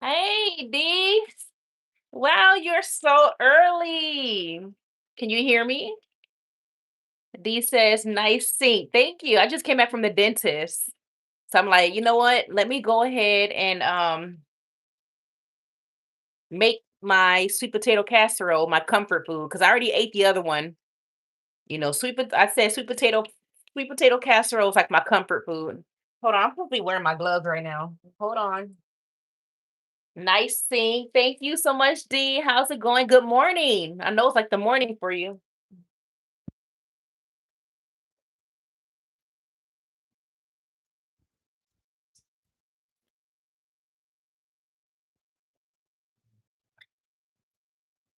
Hey, Dee. Wow, you're so early. Can you hear me? Dee says, nice sink. Thank you. I just came back from the dentist. So I'm like, you know what? Let me go ahead and make my sweet potato casserole my comfort food because I already ate the other one. I said sweet potato casserole is like my comfort food. Hold on, I'm probably wearing my gloves right now. Hold on. Nice sink. Thank you so much, Dee. How's it going? Good morning. I know it's like the morning for you.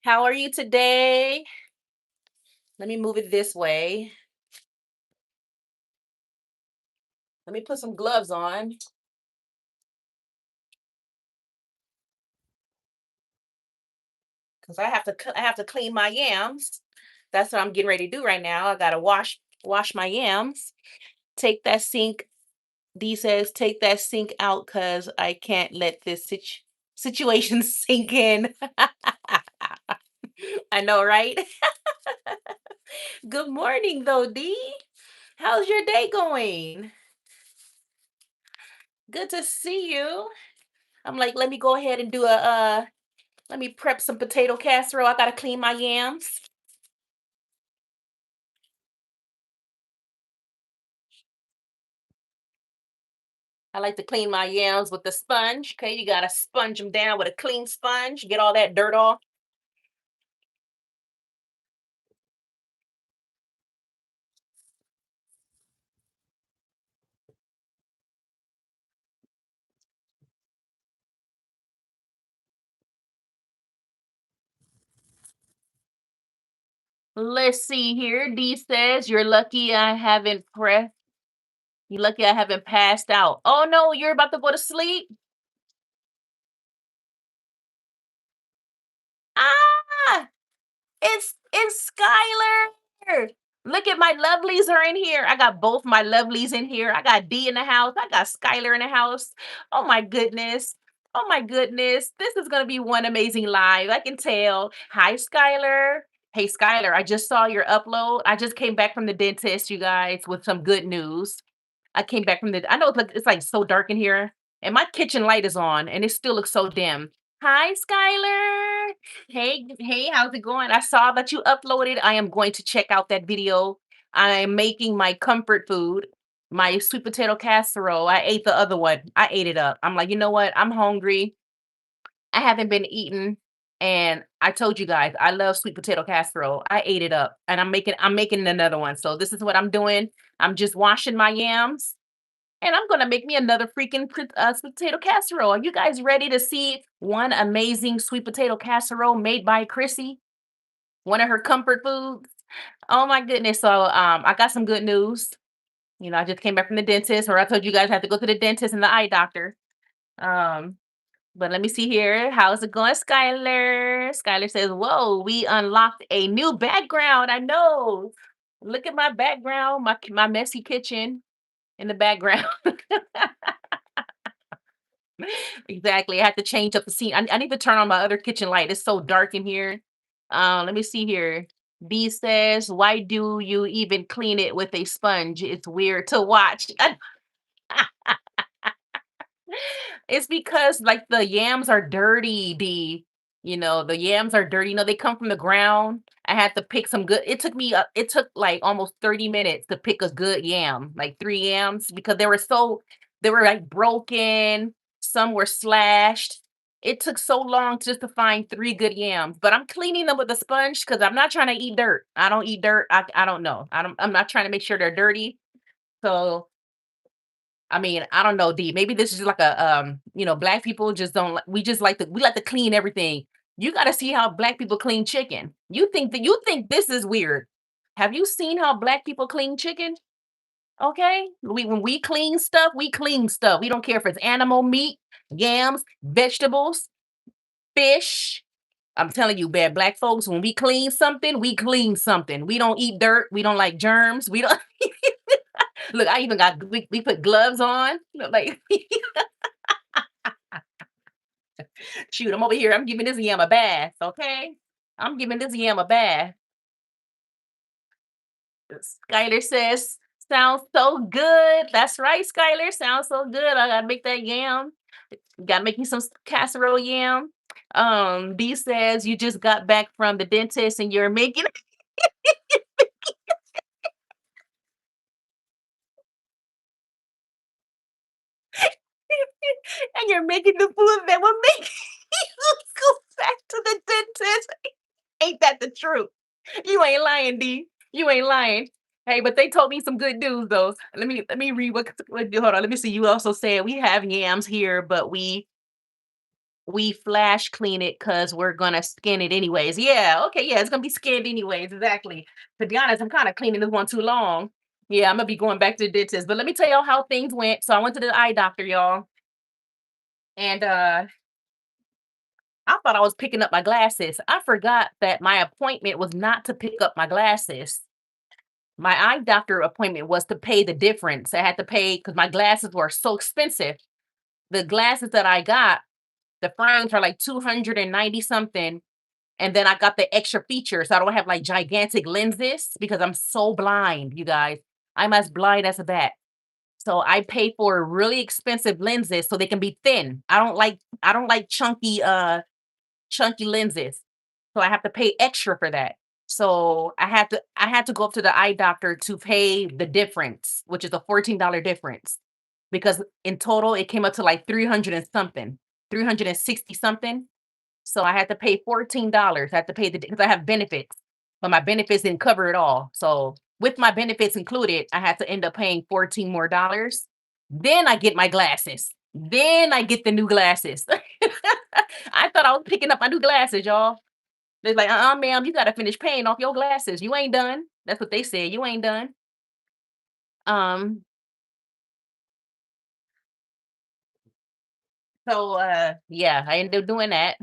How are you today? Let me move it this way. Let me put some gloves on because I have to clean my yams. That's what I'm getting ready to do right now. I gotta wash my yams. Take that sink. Dee says, take that sink out because I can't let this situation sink in. I know, right? Good morning, though, Dee. How's your day going? Good to see you. I'm like, let me go ahead and do let me prep some potato casserole. I gotta clean my yams. I like to clean my yams with the sponge. Okay, you gotta sponge them down with a clean sponge. Get all that dirt off. Let's see here. Dee says, "You're lucky I haven't pressed. You're lucky I haven't passed out." Oh no, you're about to go to sleep. Ah, it's Skylar. Look at my lovelies are in here. I got both my lovelies in here. I got D in the house. I got Skylar in the house. Oh my goodness. Oh my goodness. This is gonna be one amazing live. I can tell. Hi, Skylar. Hey, Skylar, I just saw your upload. I just came back from the dentist, you guys, with some good news. I came back from I know it's like so dark in here, and my kitchen light is on, and it still looks so dim. Hi, Skylar. Hey, how's it going? I saw that you uploaded. I am going to check out that video. I am making my comfort food, my sweet potato casserole. I ate the other one. I ate it up. I'm like, you know what? I'm hungry. I haven't been eating. And I told you guys, I love sweet potato casserole. I ate it up and I'm making another one. So this is what I'm doing. I'm just washing my yams and I'm gonna make me another freaking sweet potato casserole. Are you guys ready to see one amazing sweet potato casserole made by Chrissy? One of her comfort foods. Oh my goodness! So I got some good news. I just came back from the dentist, or I told you guys I have to go to the dentist and the eye doctor. Um, but let me see here. How's it going, Skylar? Skylar says, "Whoa, we unlocked a new background." I know. Look at my background, my messy kitchen in the background. Exactly. I had to change up the scene. I need to turn on my other kitchen light. It's so dark in here. Let me see here. B says, "Why do you even clean it with a sponge? It's weird to watch." It's because like the yams are dirty, B. The yams are dirty. They come from the ground. I had to pick some good. It took like almost 30 minutes to pick a good yam, like 3 yams, because they were like broken. Some were slashed. It took so long just to find 3 good yams, but I'm cleaning them with a sponge because I'm not trying to eat dirt. I don't eat dirt. I don't know. I'm not trying to make sure they're dirty. So I mean, I don't know, D. Maybe this is like black people just don't like we like to clean everything. You got to see how black people clean chicken. You think this is weird. Have you seen how black people clean chicken? Okay? When we clean stuff, we clean stuff. We don't care if it's animal meat, yams, vegetables, fish. I'm telling you, bad black folks, when we clean something, we clean something. We don't eat dirt. We don't like germs. We don't look. I even we put gloves on. Like Shoot, I'm over here. I'm giving this yam a bath. Okay, I'm giving this yam a bath. Skylar says, "Sounds so good." That's right, Skylar. Sounds so good. I gotta make that yam. Gotta make me some casserole yam. B says you just got back from the dentist and you're making and you're making the food that will make you go back to the dentist. Ain't that the truth? You ain't lying, D. You ain't lying. Hey, but they told me some good news though. Let me read what hold on. Let me see. You also said we have yams here, but we flash clean it because we're gonna skin it anyways. Yeah, okay, yeah, it's gonna be skinned anyways. Exactly. To be honest, I'm kind of cleaning this one too long. Yeah, I'm gonna be going back to the dentist. But let me tell y'all how things went. So I went to the eye doctor, y'all, and I thought I was picking up my glasses. I forgot that my appointment was not to pick up my glasses. My eye doctor appointment was to pay the difference. I had to pay because my glasses were so expensive. The glasses that I got, the frames are like 290 something. And then I got the extra features. So I don't have like gigantic lenses because I'm so blind, you guys. I'm as blind as a bat. So I pay for really expensive lenses so they can be thin. I don't like chunky lenses. So I have to pay extra for that. So I had to go up to the eye doctor to pay the difference, which is a $14 difference. Because in total it came up to like 300 and something, 360 something. So I had to pay $14. I had to pay the because I have benefits, but my benefits didn't cover it all. So with my benefits included, I had to end up paying 14 more dollars. Then I get my glasses. Then I get the new glasses. I thought I was picking up my new glasses, y'all. They're like, ma'am, you gotta finish paying off your glasses. You ain't done. That's what they said. You ain't done. Um, so yeah, I ended up doing that.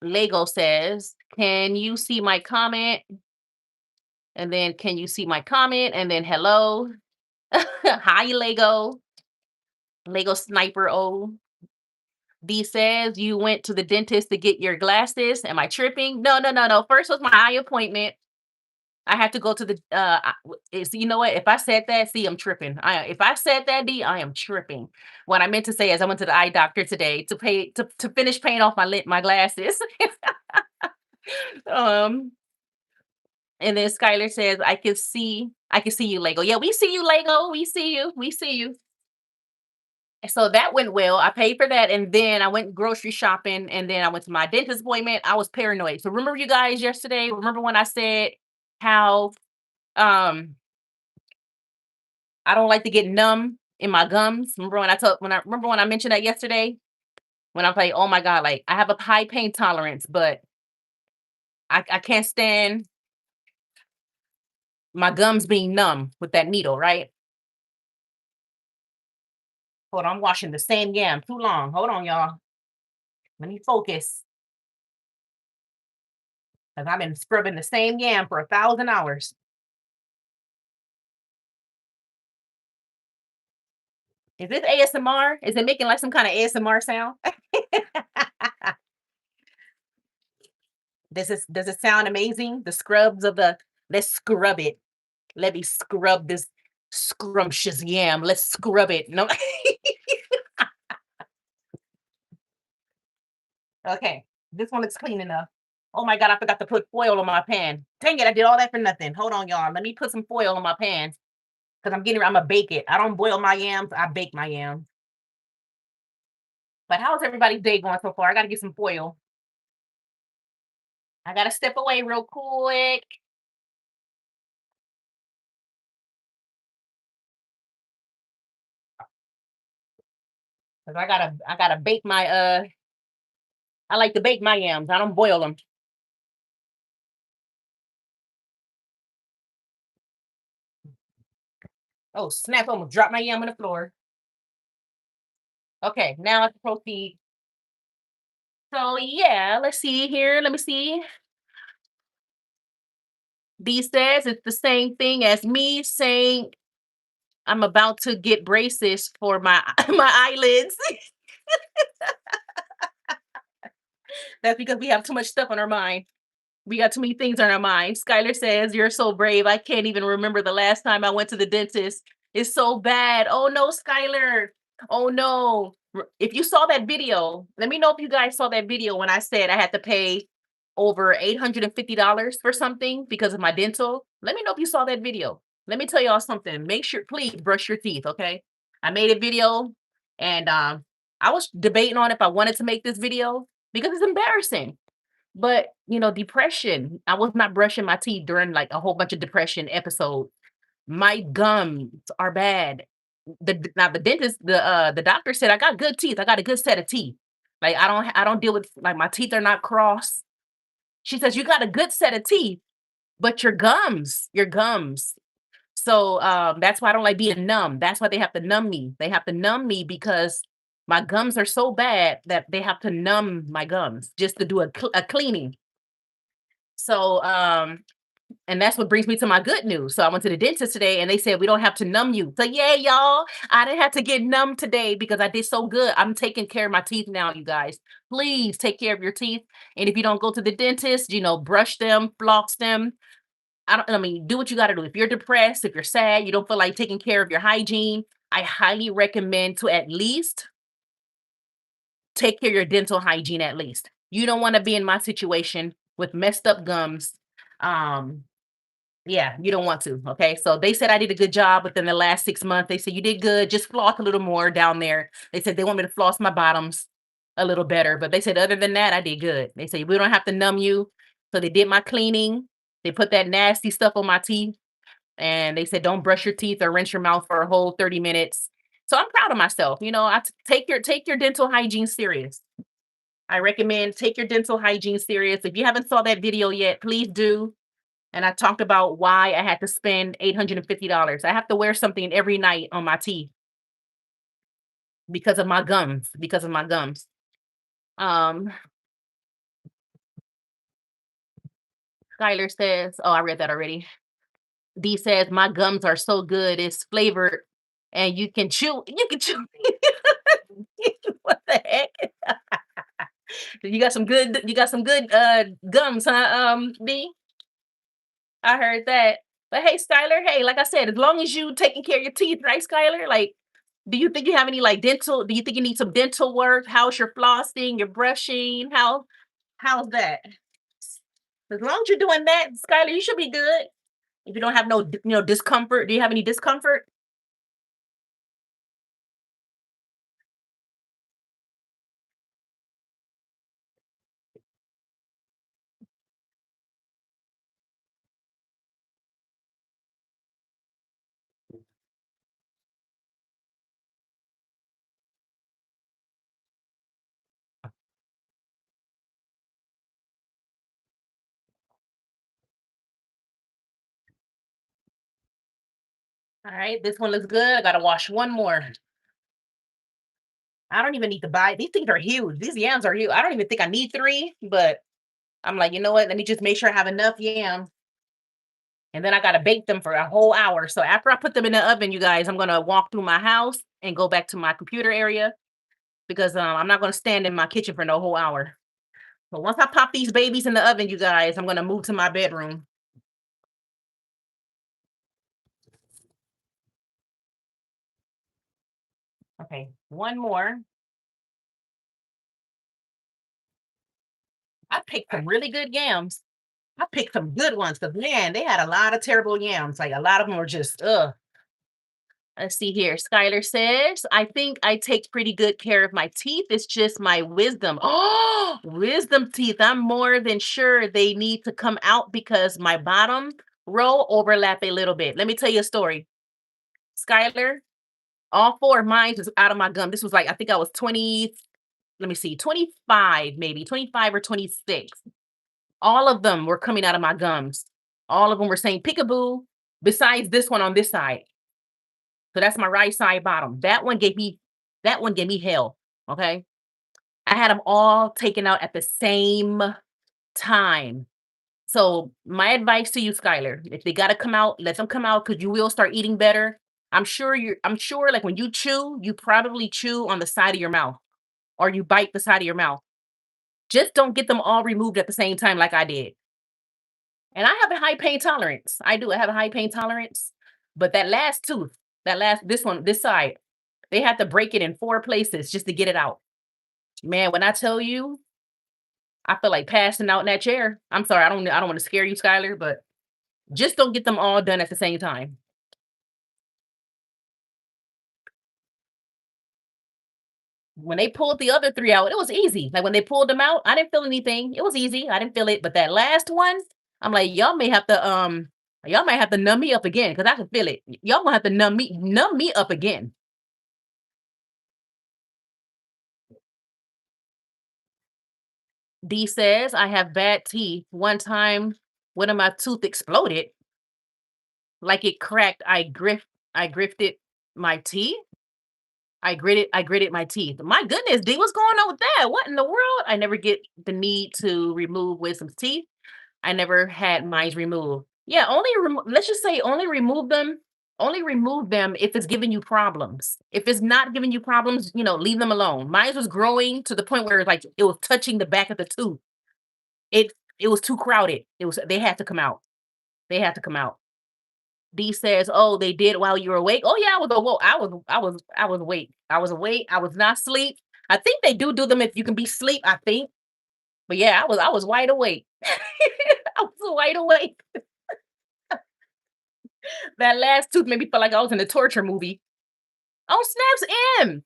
Lego says, can you see my comment? And then can you see my comment? And then hello. Hi, Lego. Lego Sniper O. D says you went to the dentist to get your glasses. Am I tripping? No, no, no, no. First was my eye appointment. I had to go to the you know what? If I said that, see, I'm tripping. If I said that, D, I am tripping. What I meant to say is I went to the eye doctor today to pay to finish paying off my glasses. um And then Skylar says, I can see you, Lego. Yeah, we see you, Lego. We see you. We see you. So that went well. I paid for that. And then I went grocery shopping. And then I went to my dentist appointment. I was paranoid. So remember you guys yesterday? Remember when I said how um I don't like to get numb in my gums? Remember when I mentioned that yesterday? When I'm like, oh my God, like I have a high pain tolerance, but I can't stand my gums being numb with that needle, right? Hold on, I'm washing the same yam too long. Hold on, y'all. Let me focus. Because I've been scrubbing the same yam for 1,000 hours. Is this ASMR? Is it making like some kind of ASMR sound? Does it sound amazing? The scrubs of the let's scrub it. Let me scrub this scrumptious yam. Let's scrub it. No. Okay. This one looks clean enough. Oh my God, I forgot to put foil on my pan. Dang it, I did all that for nothing. Hold on, y'all. Let me put some foil on my pan. Because I'm gonna bake it. I don't boil my yams, I bake my yams. But how's everybody's day going so far? I gotta get some foil. I gotta step away real quick. Because I gotta bake my I like to bake my yams. I don't boil them. Oh snap, I almost dropped my yam on the floor. Okay, now let's proceed. So yeah, let's see here. Let me see. B says it's the same thing as me saying I'm about to get braces for my my eyelids. That's because we have too much stuff on our mind. We got too many things on our mind. Skylar says, "You're so brave. I can't even remember the last time I went to the dentist. It's so bad. Oh no, Skylar. Oh no." If you saw that video, let me know if you guys saw that video when I said I had to pay over $850 for something because of my dental. Let me know if you saw that video. Let me tell y'all something. Make sure, please brush your teeth, okay? I made a video and I was debating on if I wanted to make this video because it's embarrassing. But, depression, I was not brushing my teeth during, like, a whole bunch of depression episodes. My gums are bad. Now the doctor said I got good teeth. I got a good set of teeth. Like, I don't deal with, like, my teeth are not crossed. She says, "You got a good set of teeth, but your gums." So, that's why I don't like being numb. That's why they have to numb me. They have to numb me because my gums are so bad that they have to numb my gums just to do a cleaning. So, and that's what brings me to my good news. So I went to the dentist today and they said we don't have to numb you. So yeah, y'all, I didn't have to get numb today because I did so good. I'm taking care of my teeth now, you guys. Please take care of your teeth. And if you don't go to the dentist, brush them, floss them. I mean, do what you got to do. If you're depressed, if you're sad, you don't feel like taking care of your hygiene, I highly recommend to at least take care of your dental hygiene at least. You don't want to be in my situation with messed up gums. Um, yeah, you don't want to. Okay. So they said I did a good job within the last 6 months. They said you did good. Just floss a little more down there. They said they want me to floss my bottoms a little better. But they said other than that, I did good. They said we don't have to numb you. So they did my cleaning. They put that nasty stuff on my teeth. And they said don't brush your teeth or rinse your mouth for a whole 30 minutes. So I'm proud of myself. Take your dental hygiene serious. I recommend take your dental hygiene serious. If you haven't saw that video yet, please do. And I talked about why I had to spend $850. I have to wear something every night on my teeth because of my gums. Because of my gums. Um, Skylar says, oh, I read that already. D says, my gums are so good, it's flavored and you can chew. You can chew. What the heck? You got some good gums, huh, D? I heard that. But hey, Skylar, hey, like I said, as long as you taking care of your teeth, right, Skylar? Like, do you think you have any like dental? Do you think you need some dental work? How's your flossing, your brushing? How's that? As long as you're doing that, Skylar, you should be good. If you don't have no discomfort, do you have any discomfort? All right, this one looks good. I gotta wash one more. I don't even need to buy. These things are huge. These yams are huge. I don't even think I need three, but I'm like, you know what? Let me just make sure I have enough yams. And then I gotta bake them for a whole hour. So after I put them in the oven, you guys, I'm gonna walk through my house and go back to my computer area because I'm not gonna stand in my kitchen for no whole hour. But once I pop these babies in the oven, you guys, I'm gonna move to my bedroom. Okay, one more. I picked some really good yams. I picked some good ones because man, they had a lot of terrible yams. Like a lot of them were just ugh. Let's see here. Skylar says, I think I take pretty good care of my teeth. It's just my wisdom. Oh, wisdom teeth. I'm more than sure they need to come out because my bottom row overlap a little bit. Let me tell you a story. Skylar, all four of mine was out of my gum. This was like, I think I was 20, let me see, 25, maybe 25 or 26. All of them were coming out of my gums. All of them were saying peekaboo, besides this one on this side. So that's my right side bottom. That one gave me hell. Okay. I had them all taken out at the same time. So my advice to you, Skylar, if they gotta come out, let them come out because you will start eating better. I'm sure like when you chew, you probably chew on the side of your mouth. or you bite the side of your mouth. Just don't get them all removed at the same time like I did. And I have a high pain tolerance. I do. I have a high pain tolerance. But that last tooth, this one, this side, they had to break it in 4 places just to get it out. Man, when I tell you, I feel like passing out in that chair. I'm sorry, I don't want to scare you, Skylar, but just don't get them all done at the same time. When they pulled the other 3 out, it was easy. Like, when they pulled them out, I didn't feel anything. It was easy. I didn't feel it, but that last one, I'm like, y'all might have to numb me up again because I can feel it. Y'all gonna have to numb me up again. D says, "I have bad teeth. One time, one of my tooth exploded, like it cracked. I grifted my teeth. I gritted my teeth. My goodness, D, what's going on with that? What in the world? I never get the need to remove wisdom's teeth. I never had mine removed. Yeah, let's just say only remove them if it's giving you problems. If it's not giving you problems, leave them alone. Mine was growing to the point where like it was touching the back of the tooth. It it was too crowded. They had to come out. They had to come out. D says, "Oh, they did while you were awake." Oh yeah, I was awoke. I was awake. I was awake. I was not asleep. I think they do them if you can be sleep, I think. But yeah, I was wide awake. I was wide awake. That last tooth made me feel like I was in a torture movie. Oh, snaps, M.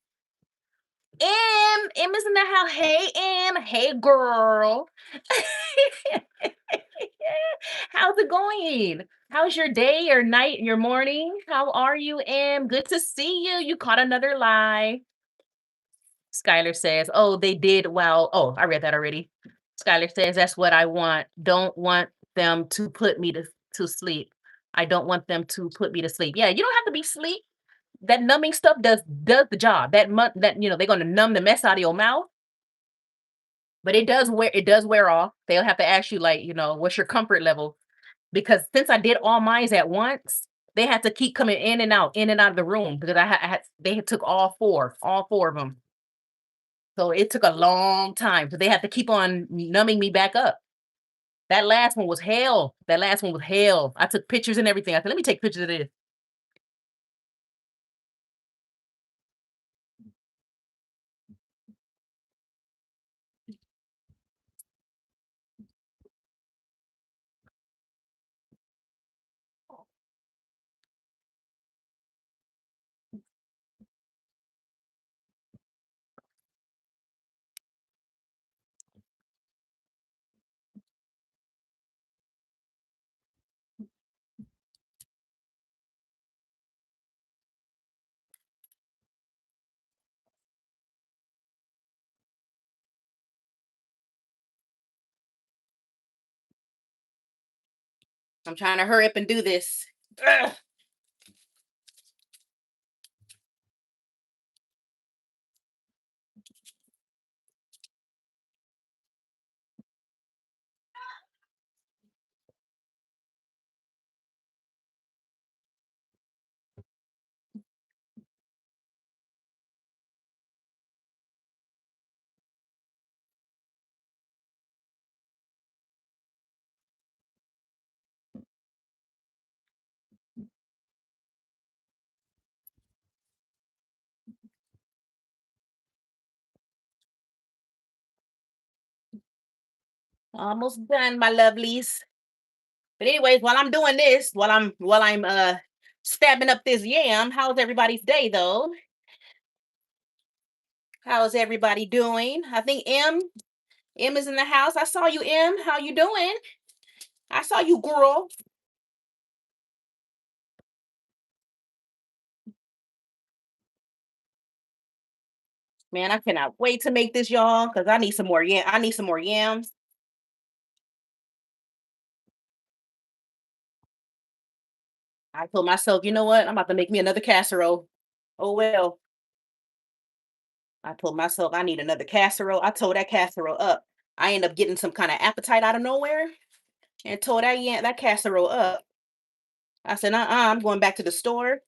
M is in the house. Hey, M. Hey, girl. How's it going? How's your day, your night, your morning? How are you, M? Good to see you. You caught another lie. Skylar says, "Oh, they did well." Oh, I read that already. Skylar says, "That's what I want. Don't want them to put me to sleep. I don't want them to put me to sleep." Yeah, you don't have to be sleep. That numbing stuff does the job. They're gonna numb the mess out of your mouth, but it does wear off. They'll have to ask you like, what's your comfort level? Because since I did all mines at once, they had to keep coming in and out of the room because they had took all four of them. So it took a long time. So they had to keep on numbing me back up. That last one was hell. That last one was hell. I took pictures and everything. I said, let me take pictures of this. I'm trying to hurry up and do this. Ugh. Almost done, my lovelies. But anyways, while I'm doing this, while I'm stabbing up this yam, how's everybody's day though? How's everybody doing? I think M is in the house. I saw you, M. How you doing? I saw you, girl. Man, I cannot wait to make this, y'all, because I need some more yam. I need some more yams. I told myself, you know what? I'm about to make me another casserole. Oh well. I told myself I need another casserole. I told that casserole up. I end up getting some kind of appetite out of nowhere and told that casserole up. I said, I'm going back to the store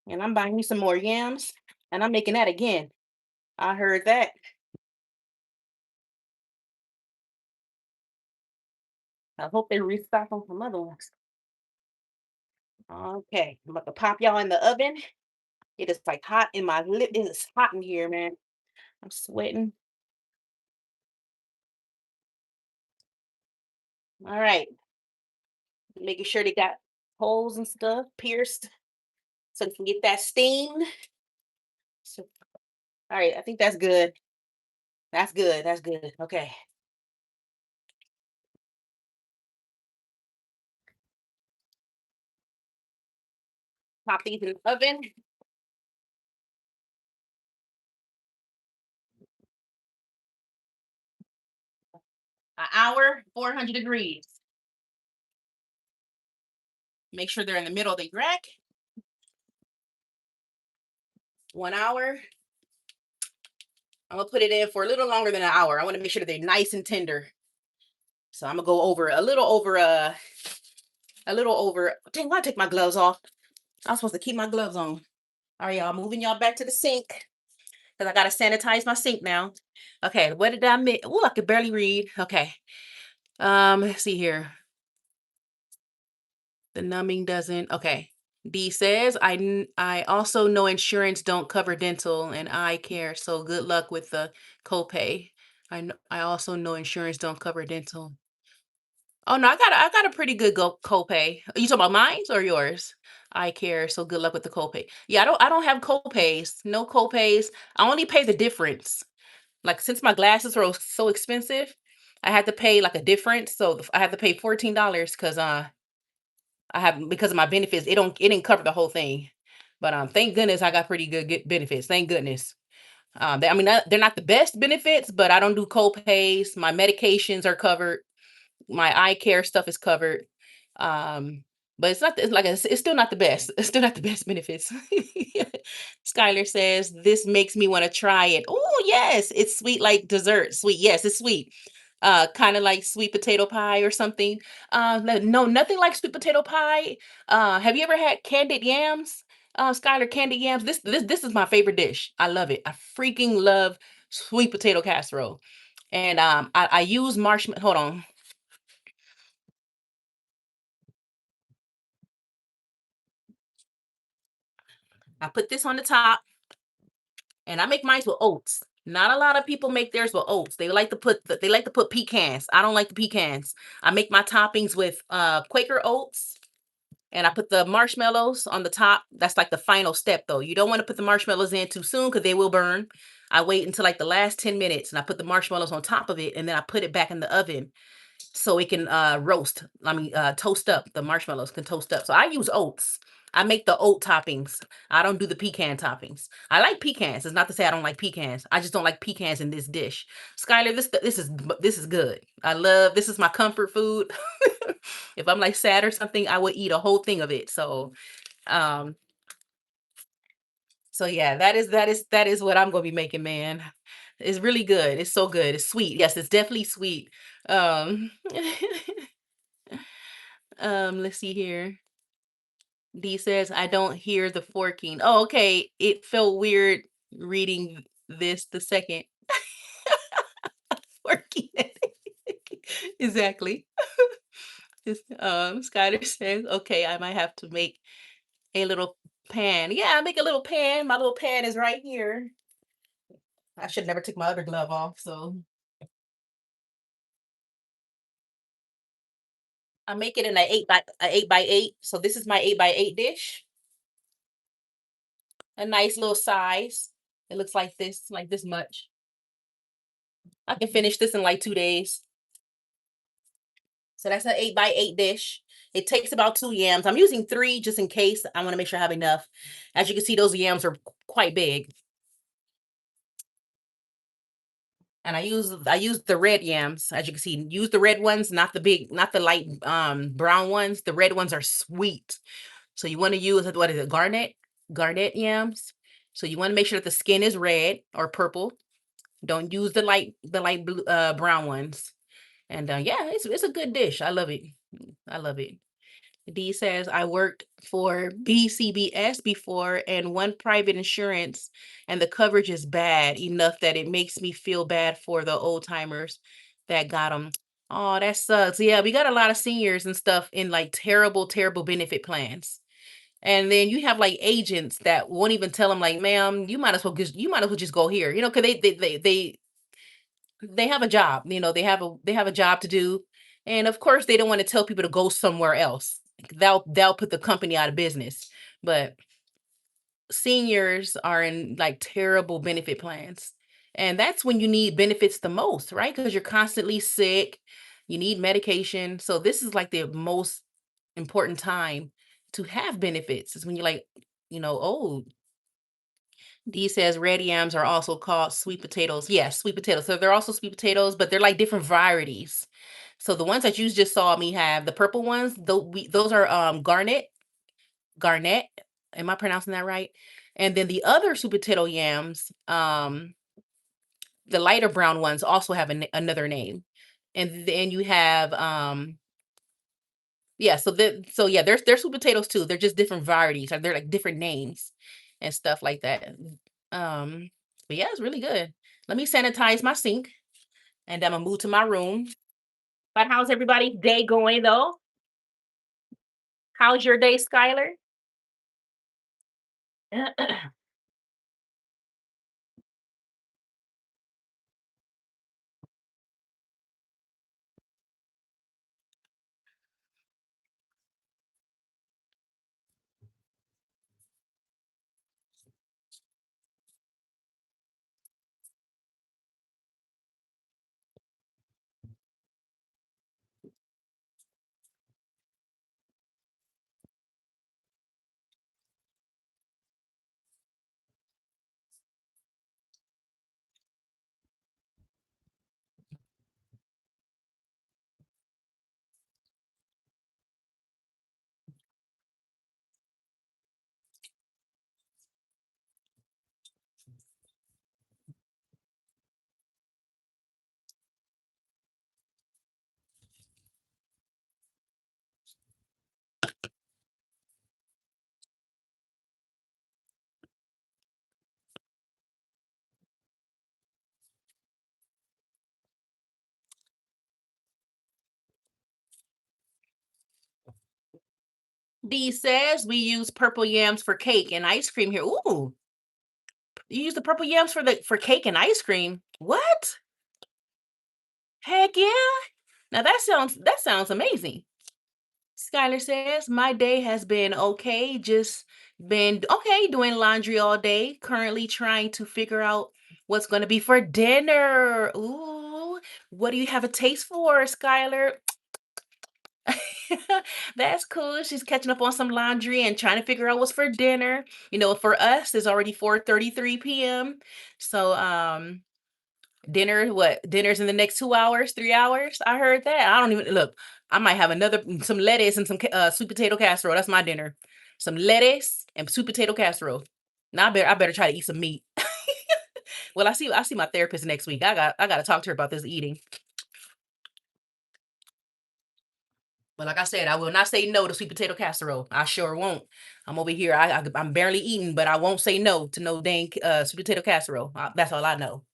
and I'm buying me some more yams and I'm making that again. I heard that. I hope they restock on some other ones. Okay, I'm about to pop y'all in the oven. It is like hot in my lip. It is hot in here, man. I'm sweating. All right, making sure they got holes and stuff pierced so they can get that steam. So, all right, I think that's good. That's good. That's good. Okay, pop these in the oven. An hour, 400 degrees. Make sure they're in the middle of the rack. 1 hour. I'm gonna put it in for a little longer than an hour. I want to make sure that they're nice and tender. So I'm gonna go over a little over. Dang, why take my gloves off? I'm supposed to keep my gloves on. All right, y'all, moving y'all back to the sink because I gotta sanitize my sink now. Okay, what did I miss? Oh, I could barely read. Okay. Let's see here. The numbing doesn't. Okay. D says, I also know insurance don't cover dental and eye care, so good luck with the copay. I also know insurance don't cover dental. Oh no, I got a pretty good copay. Are you talking about mine or yours? Eye care, so good luck with the copay. Yeah, I don't have copays. No copays. I only pay the difference. Like since my glasses were so expensive, I had to pay like a difference. So I had to pay $14 I have because of my benefits. It didn't cover the whole thing. But thank goodness I got pretty good benefits. Thank goodness. I mean they're not the best benefits, but I don't do co-pays. My medications are covered. My eye care stuff is covered. Um, but it's not it's like it's still not the best. It's still not the best benefits. Skylar says this makes me want to try it. Oh yes, it's sweet like dessert. Sweet, yes, it's sweet. Kind of like sweet potato pie or something. No, nothing like sweet potato pie. Have you ever had candied yams? Skylar, candied yams. This is my favorite dish. I love it. I freaking love sweet potato casserole. And I use marshmallow. Hold on. I put this on the top, and I make mine with oats. Not a lot of people make theirs with oats. They like to put pecans. I don't like the pecans. I make my toppings with Quaker oats, and I put the marshmallows on the top. That's like the final step, though. You don't want to put the marshmallows in too soon because they will burn. I wait until like the last 10 minutes, and I put the marshmallows on top of it, and then I put it back in the oven so it can roast. I mean, toast up. The marshmallows can toast up. So I use oats. I make the oat toppings. I don't do the pecan toppings. I like pecans. It's not to say I don't like pecans. I just don't like pecans in this dish. Skylar, this is good. I love this is my comfort food. If I'm like sad or something, I would eat a whole thing of it. Um, so yeah, that is what I'm gonna be making, man. It's really good. It's so good. It's sweet. Yes, it's definitely sweet. Um let's see here. D says, I don't hear the forking. Oh, okay. It felt weird reading this the second forking. Exactly. Skyler says, okay, I might have to make a little pan. Yeah, I make a little pan. My little pan is right here. I should never take my other glove off. So I make it in a 8 by 8. So this is my 8 by 8 dish. A nice little size. It looks like this much. I can finish this in like 2 days. So that's an 8 by 8 dish. It takes about 2 yams. I'm using three just in case. I want to make sure I have enough. As you can see, those yams are quite big. And I use the red yams. As you can see, use the red ones, not the big, not the light brown ones. The red ones are sweet. So you want to use what is it, garnet yams. So you want to make sure that the skin is red or purple. Don't use the light blue, brown ones. And yeah, it's a good dish. I love it. I love it. D says, I worked for BCBS before and one private insurance, and the coverage is bad enough that it makes me feel bad for the old timers that got them. Oh, that sucks. Yeah, we got a lot of seniors and stuff in like terrible, terrible benefit plans. And then you have like agents that won't even tell them, like, ma'am, you might as well just go here, because they have a job, they have a job to do. And of course they don't want to tell people to go somewhere else. They'll put the company out of business. But seniors are in like terrible benefit plans. And that's when you need benefits the most, right? Because you're constantly sick, you need medication. So this is like the most important time to have benefits is when you're like, old. D says red yams are also called sweet potatoes. Yes, sweet potatoes. So they're also sweet potatoes, but they're like different varieties. So the ones that you just saw me have, the purple ones, those are garnet. Am I pronouncing that right? And then the other sweet potato yams, the lighter brown ones also have another name. And then you have yeah, so there's sweet potatoes too. They're just different varieties. Or they're like different names and stuff like that. Um, but yeah, it's really good. Let me sanitize my sink and I'm gonna move to my room. But how's everybody's day going though? How's your day, Skylar? D says we use purple yams for cake and ice cream here. Ooh, you use the purple yams for cake and ice cream. What? Heck yeah. Now that sounds amazing. Skylar says, my day has been okay. Just been okay doing laundry all day. Currently trying to figure out what's going to be for dinner. Ooh, what do you have a taste for, Skylar? That's cool. She's catching up on some laundry and trying to figure out what's for dinner. For us, it's already 4:33 p.m. So, dinner's in the next 2 hours, 3 hours. I heard that. I don't even look. I might have some lettuce and some sweet potato casserole. That's my dinner. Some lettuce and sweet potato casserole. Now I better try to eat some meat. Well, I see my therapist next week. I got to talk to her about this eating. But like I said, I will not say no to sweet potato casserole. I sure won't. I'm over here. I'm barely eating, but I won't say no to no dang sweet potato casserole. That's all I know.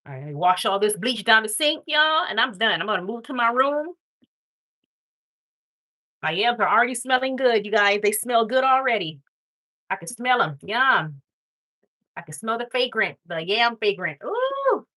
All right, wash all this bleach down the sink, y'all, and I'm done. I'm gonna move to my room. My yams are already smelling good, you guys. They smell good already. I can smell them. Yum. I can smell the yam fragrant. Ooh.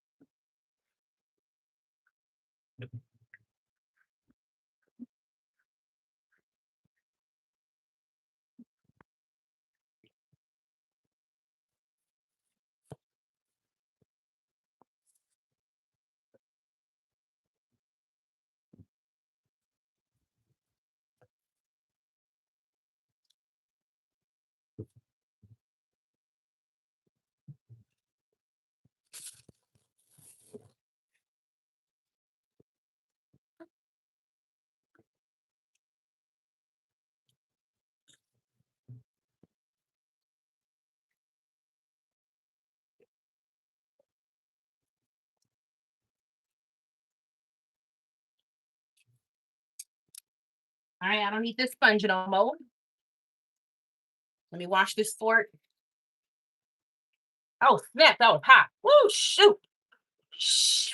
All right, I don't need this sponge no more. Let me wash this fork. Oh, snap, that was hot. Woo, shoot.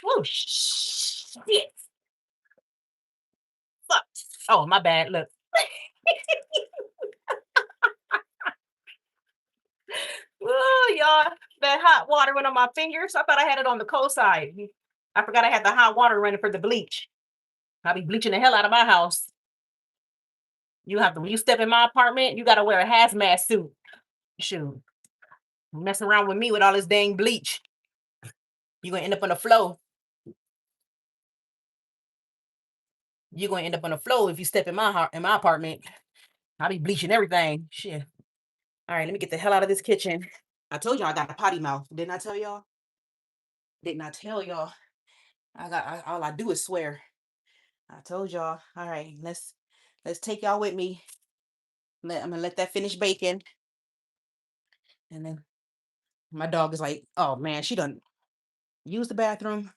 Woo, shit. Fuck. Oh, my bad. Look. Ooh, y'all. That hot water went on my fingers. I thought I had it on the cold side. I forgot I had the hot water running for the bleach. I'll be bleaching the hell out of my house. You have to, when you step in my apartment, you got to wear a hazmat suit. Shoot. Messing around with me with all this dang bleach. You're going to end up on the floor. You're going to end up on the floor if you step in my apartment. I'll be bleaching everything. Shit. All right, let me get the hell out of this kitchen. I told y'all I got a potty mouth. Didn't I tell y'all? Didn't I tell y'all? All I do is swear. I told y'all. All right, let's take y'all with me. I'm gonna let that finish baking. And then my dog is like, oh man, she done used the bathroom.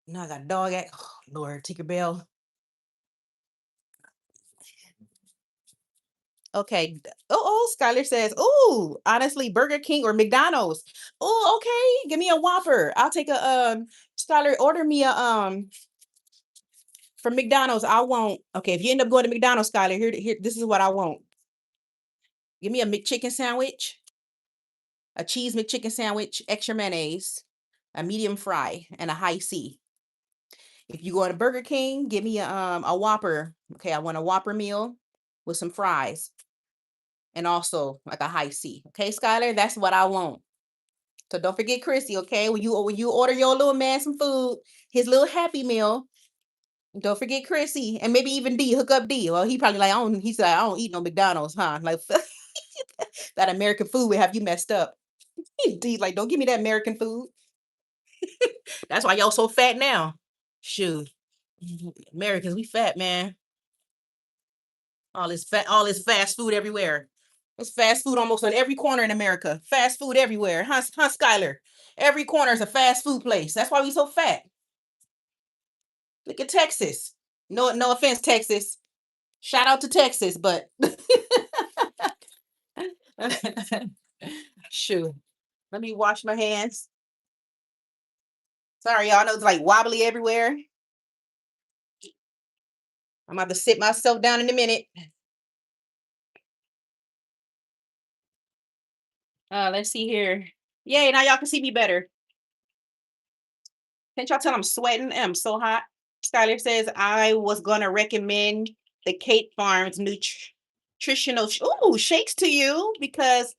Now I got a dog at, oh, Lord, Tinkerbell. Okay. Skylar says, oh, honestly, Burger King or McDonald's. Oh, okay. Give me a Whopper. I'll take a Skylar, order me a from McDonald's. I won't. Okay, if you end up going to McDonald's, Skylar, here, this is what I want. Give me a McChicken sandwich, a cheese McChicken sandwich, extra mayonnaise, a medium fry, and a high C. If you go to Burger King, give me a Whopper. Okay, I want a Whopper meal with some fries and also like a high C. Okay, Skylar, that's what I want. So don't forget Chrissy, okay? When you order your little man some food, his little Happy Meal, don't forget Chrissy and maybe even D. Hook up D. Well, he probably like I don't. He said I don't eat no McDonald's, huh? Like that American food would have you messed up. D like don't give me that American food. That's why y'all so fat now. Shoot, Americans we fat man. All this fast food everywhere. There's fast food almost on every corner in America. Fast food everywhere, huh, Skylar? Every corner is a fast food place. That's why we so fat. Look at Texas. No offense, Texas. Shout out to Texas, but shoot. Let me wash my hands. Sorry, y'all know it's like wobbly everywhere. I'm about to sit myself down in a minute. Let's see here. Yay, now y'all can see me better. Can't y'all tell I'm sweating? I'm so hot. Skylar says I was gonna recommend the Kate Farms nutritional shakes to you because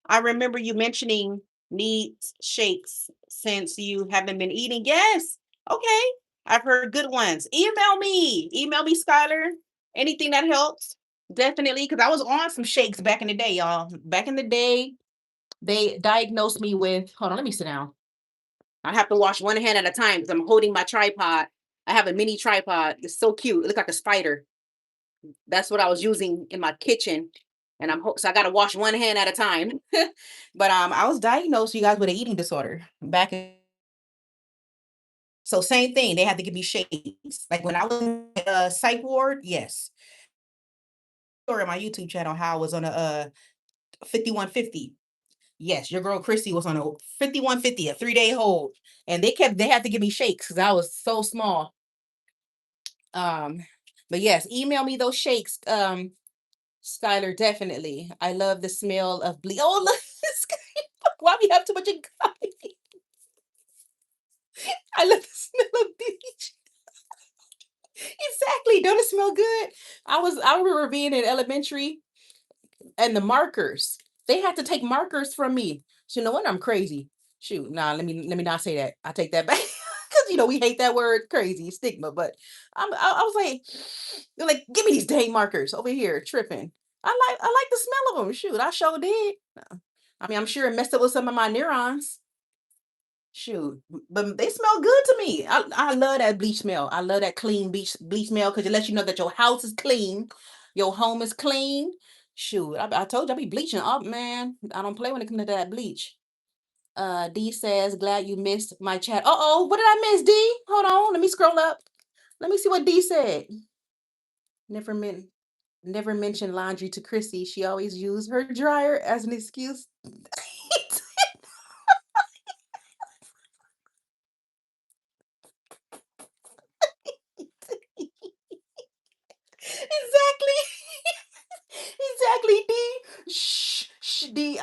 I remember you mentioning needs shakes since you haven't been eating. Yes. Okay. I've heard good ones. Email me. Email me, Skylar. Anything that helps. Definitely. Because I was on some shakes back in the day, y'all. Back in the day, they diagnosed me with, hold on, let me sit down. I have to wash one hand at a time because I'm holding my tripod. I have a mini tripod. It's so cute. It looks like a spider. That's what I was using in my kitchen. And so I got to wash one hand at a time. But I was diagnosed, you guys, with an eating disorder back in. So same thing. They had to give me shakes. Like when I was in the psych ward, yes. Or on my YouTube channel, how I was on a 5150. Yes, your girl Christy was on a 5150, a 3-day hold. And they had to give me shakes because I was so small. But yes, email me those shakes. Skylar, definitely. I love the smell of bleach. Oh, look, why we have too much in common? I love the smell of bleach. Exactly. Don't it smell good? I remember being in elementary and the markers. They had to take markers from me. So no wonder I'm crazy. Shoot, nah, let me not say that. I take that back. Because we hate that word crazy, stigma. But I was like, they're like, give me these dang markers over here, tripping. I like the smell of them. Shoot, I sure did. I mean, I'm sure it messed up with some of my neurons. Shoot, but they smell good to me. I love that bleach smell. I love that clean bleach smell because it lets you know that your house is clean, your home is clean. Shoot, I told you I be bleaching up, man. I don't play when it comes to that bleach. D says, glad you missed my chat. Uh-oh, what did I miss, D? Hold on, let me scroll up. Let me see what D said. Never mind. Never mention laundry to Chrissy. She always used her dryer as an excuse. Exactly. Exactly, D. Shh, D.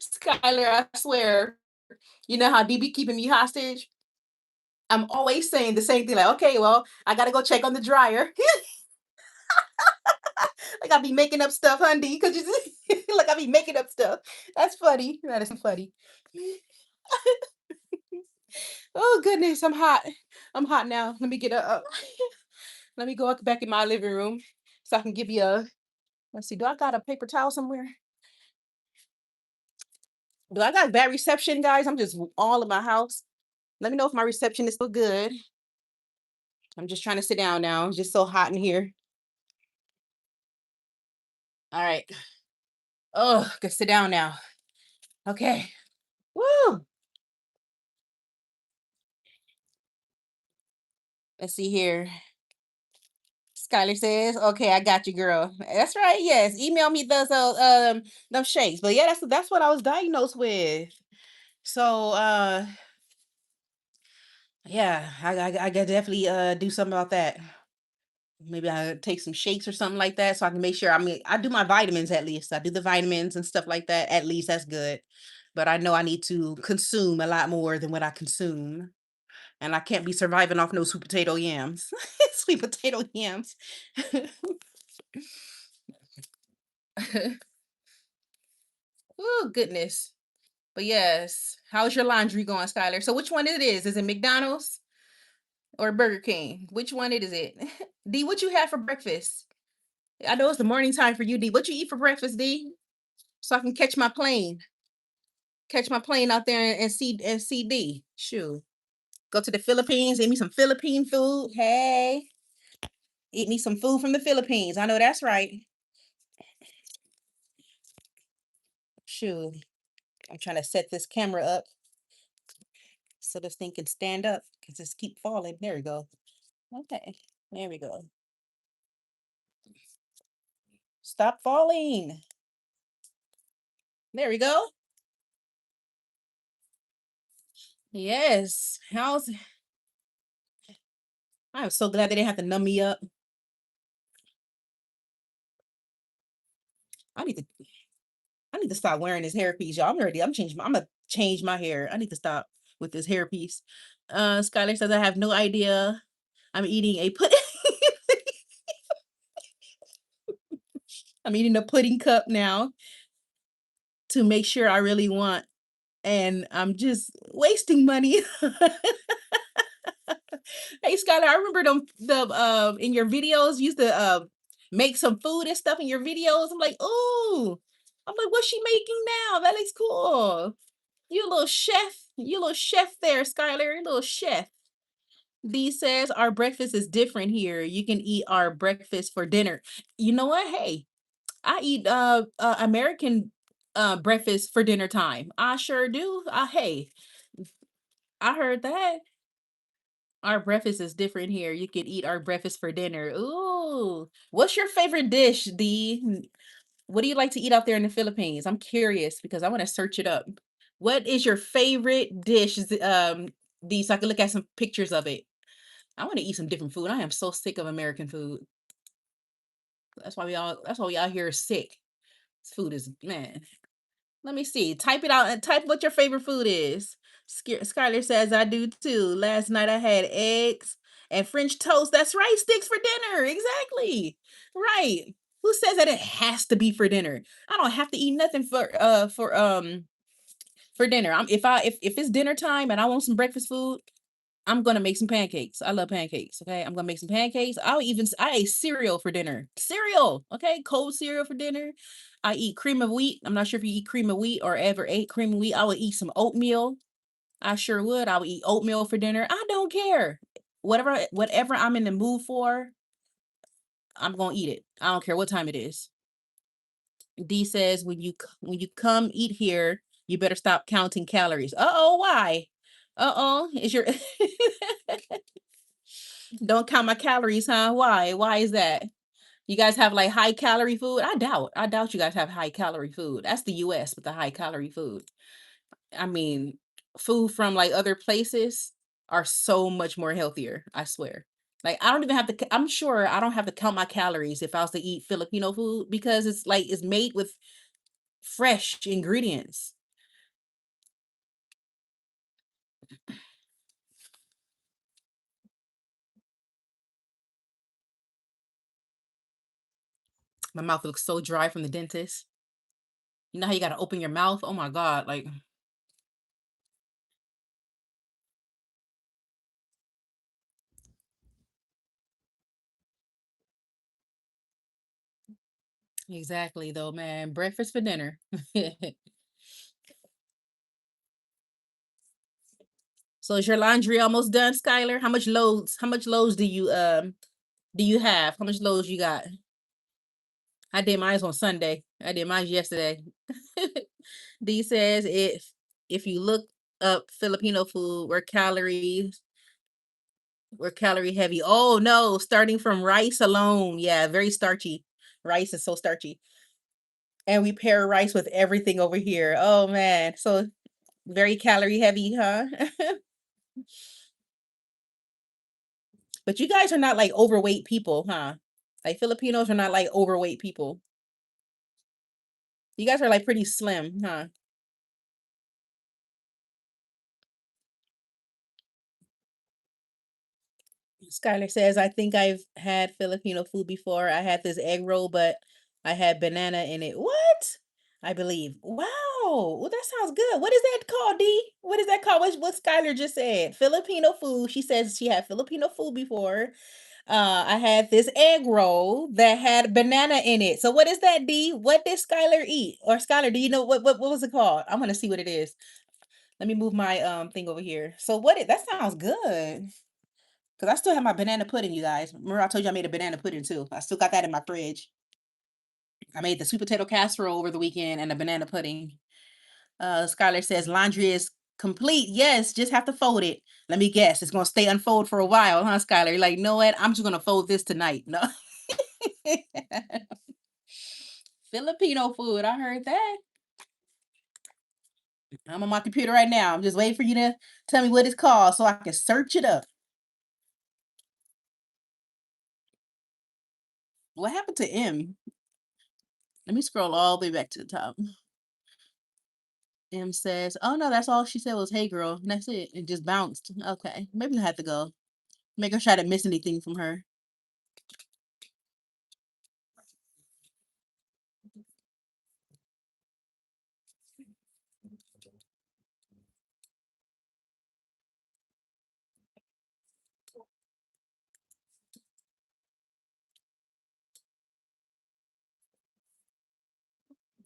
Skylar, I swear. You know how D be keeping me hostage? I'm always saying the same thing, like, okay, well, I gotta go check on the dryer. Like I be making up stuff, huh, D? Because you like I be making up stuff. That's funny. That is funny. Oh goodness, I'm hot. I'm hot now. Let me get up. Let me go up back in my living room so I can give you a. Let's see. Do I got a paper towel somewhere? Do I got bad reception, guys? I'm just all in my house. Let me know if my reception is still good. I'm just trying to sit down now. It's just so hot in here. All right. Oh, I can sit down now. Okay. Woo. Let's see here. Skylar says, "Okay, I got you, girl." That's right. Yes, email me those shakes. But yeah, that's what I was diagnosed with. So yeah, I gotta definitely do something about that. Maybe I take some shakes or something like that so I can make sure. I mean, I do my vitamins at least. I do the vitamins and stuff like that. At least that's good. But I know I need to consume a lot more than what I consume. And I can't be surviving off no sweet potato yams. Sweet potato yams. Oh, goodness. But yes, how's your laundry going, Skylar? So which one it is? Is it McDonald's or Burger King? Which one it is it? D, what you have for breakfast? I know it's the morning time for you, D. What you eat for breakfast, D? So I can catch my plane. Catch my plane out there and see D. Shoot. Go to the Philippines, eat me some Philippine food. Hey, eat me some food from the Philippines. I know that's right. Shoot. I'm trying to set this camera up so this thing can stand up because it's keep falling. There we go. Okay. There we go. Stop falling. There we go. Yes. I'm so glad they didn't have to numb me up. I need to I need to stop wearing this hairpiece, y'all. I'm gonna change my hair. I need to stop with this hairpiece. Skylar says I have no idea. I'm eating a pudding. I'm eating a pudding cup now to make sure I really want, and I'm just wasting money. Hey Skylar, I remember them the in your videos you used to make some food and stuff in your videos. I'm like, oh, I'm like, what's she making now? That looks cool. You a little chef. You a little chef there, Skylar. You little chef. D says our breakfast is different here. You can eat our breakfast for dinner. You know what? Hey, I eat American breakfast for dinner time. I sure do. Hey, I heard that. Our breakfast is different here. You can eat our breakfast for dinner. Ooh. What's your favorite dish, D? What do you like to eat out there in the Philippines? I'm curious because I want to search it up. What is your favorite dish? D, so I can look at some pictures of it. I want to eat some different food. I am so sick of American food. That's why we out here sick. This food is, man. Let me see. Type it out and type what your favorite food is. Skylar says I do too. Last night I had eggs and French toast. That's right, sticks for dinner. Exactly. Right. Who says that it has to be for dinner? I don't have to eat nothing for dinner. If it's dinner time and I want some breakfast food, I'm gonna make some pancakes. I love pancakes. Okay, I'm gonna make some pancakes. I ate cereal for dinner. Cereal. Okay, cold cereal for dinner. I eat cream of wheat. I'm not sure if you eat cream of wheat or ever ate cream of wheat. I would eat some oatmeal. I sure would. I would eat oatmeal for dinner. I don't care. Whatever I'm in the mood for, I'm gonna eat it. I don't care what time it is. D says when you come eat here, you better stop counting calories. Uh oh, why? Uh oh, is your Don't count my calories, huh? Why? Why is that? You guys have like high calorie food? I doubt you guys have high calorie food. That's the US with the high calorie food. I mean, food from like other places are so much more healthier, I swear. Like I don't even have to I'm sure I don't have to count my calories if I was to eat Filipino food because it's like it's made with fresh ingredients. My mouth looks so dry from the dentist. You know how you got to open your mouth? Oh my god, like exactly though, man. Breakfast for dinner. So is your laundry almost done, Skylar? How much loads do you have? How much loads you got? I did mine on Sunday. I did mine yesterday. D says if you look up Filipino food, we're calorie heavy. Oh no, starting from rice alone. Yeah, very starchy. Rice is so starchy. And we pair rice with everything over here. Oh man. So very calorie heavy, huh? But you guys are not like overweight people, huh? Like Filipinos are not like overweight people. You guys are like pretty slim, huh? Skylar says, I think I've had Filipino food before. I had this egg roll, but I had banana in it. What? I believe. Wow. Well, that sounds good. What is that called, D? What is that called? What Skylar just said? Filipino food. She says she had Filipino food before. I had this egg roll that had banana in it. So what is that, D? What did Skylar eat? Or Skylar, do you know what was it called? I'm gonna see what it is. Let me move my thing over here. So that sounds good. Cause I still have my banana pudding, you guys. Remember I told you I made a banana pudding too. I still got that in my fridge. I made the sweet potato casserole over the weekend and a banana pudding. Skylar says laundry is complete. Yes, just have to fold it. Let me guess, it's gonna stay unfold for a while, huh, Skylar? You're like, you know what? I'm just gonna fold this tonight. No. Filipino food. I heard that. I'm on my computer right now. I'm just waiting for you to tell me what it's called so I can search it up. What happened to M? Let me scroll all the way back to the top. M says, "Oh no, that's all she said was hey girl. And that's it. It just bounced. Okay. Maybe I have to go. Make her try to miss anything from her."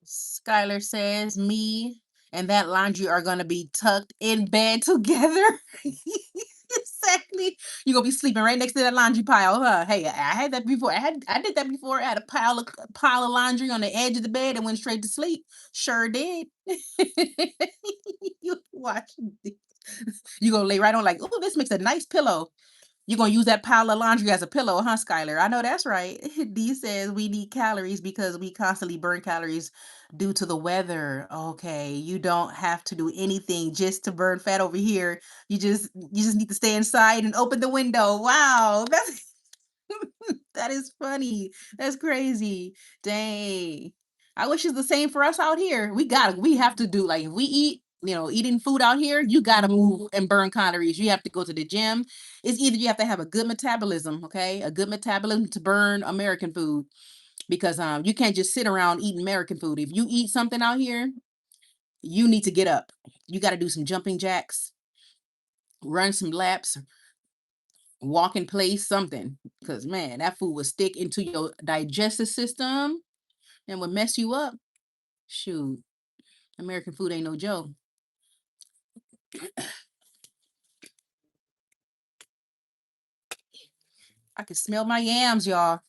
Skylar says, "Me and that laundry are gonna be tucked in bed together." Exactly. You're gonna be sleeping right next to that laundry pile, huh? Hey, I had that before. I did that before. I had a pile of laundry on the edge of the bed and went straight to sleep. Sure did. You watch. You gonna lay right on like, oh, this makes a nice pillow. You're gonna use that pile of laundry as a pillow, huh, Skylar? I know that's right. D says we need calories because we constantly burn calories due to the weather. Okay, you don't have to do anything just to burn fat over here. You just need to stay inside and open the window. Wow, that's that is funny. That's crazy. Dang. I wish it's the same for us out here. We have to do like if we eat, eating food out here, you gotta move and burn calories. You have to go to the gym. It's either you have to have a good metabolism, okay? A good metabolism to burn American food because you can't just sit around eating American food. If you eat something out here, you need to get up. You got to do some jumping jacks, run some laps, walk in place, something. Because man, that food will stick into your digestive system and would mess you up. Shoot, American food ain't no joke. I can smell my yams, y'all.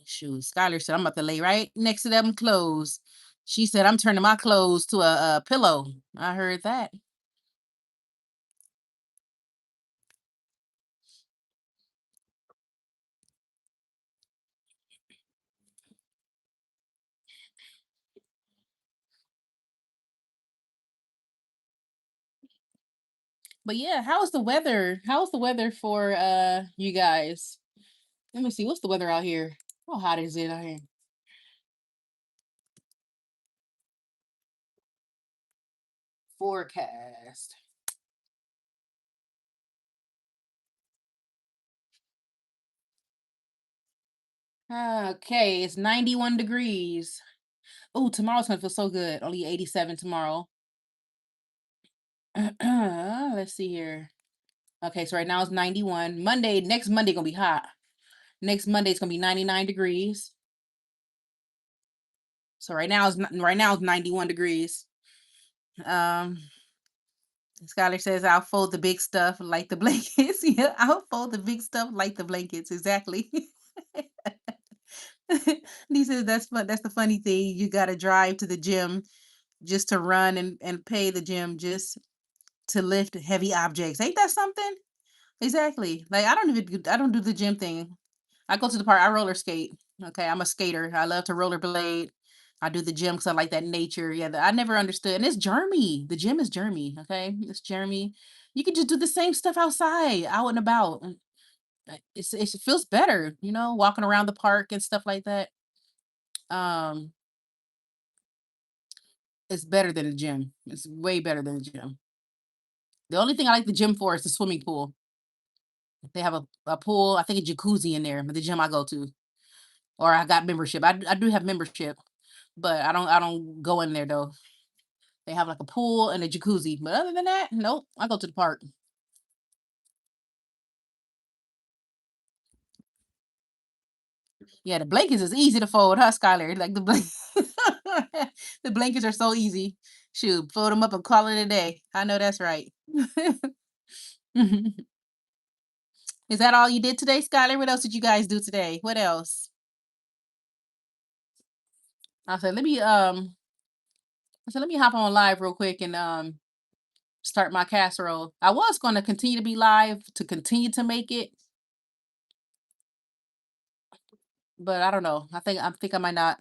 Shoot, Skylar said I'm about to lay right next to them clothes. She said I'm turning my clothes to a pillow. I heard that. But yeah, how's the weather? How's the weather for you guys? Let me see. What's the weather out here? How hot is it out here? Forecast. Okay, it's 91 degrees. Oh, tomorrow's gonna feel so good. Only 87 tomorrow. Let's see here. Okay, so right now it's 91. Next Monday gonna be hot. Next Monday it's gonna be 99 degrees. So right now it's 91 degrees. Um Skylar says I'll fold the big stuff like the blankets. Yeah, I'll fold the big stuff like the blankets. Exactly. He says that's the funny thing. You gotta drive to the gym just to run and pay the gym just to lift heavy objects. Ain't that something? Exactly. Like I don't do the gym thing. I go to the park. I roller skate. Okay, I'm a skater. I love to rollerblade. I do the gym because I like that nature. Yeah, I never understood. And it's germy. The gym is germy. Okay, it's germy. You can just do the same stuff outside, out and about. It feels better, walking around the park and stuff like that. Um, it's better than the gym. It's way better than the gym. The only thing I like the gym for is the swimming pool. They have a pool, I think a jacuzzi in there, the gym I go to. Or I got membership. I do have membership, but I don't go in there though. They have like a pool and a jacuzzi. But other than that, nope. I go to the park. Yeah, the blankets is easy to fold, huh, Skylar? Like the blankets are so easy. Shoot, fold them up and call it a day. I know that's right. Is that all you did today, Skylar? What else did you guys do today? What else? I said, let me hop on live real quick and start my casserole. I was going to continue to be live to continue to make it, but I don't know. I think I might not.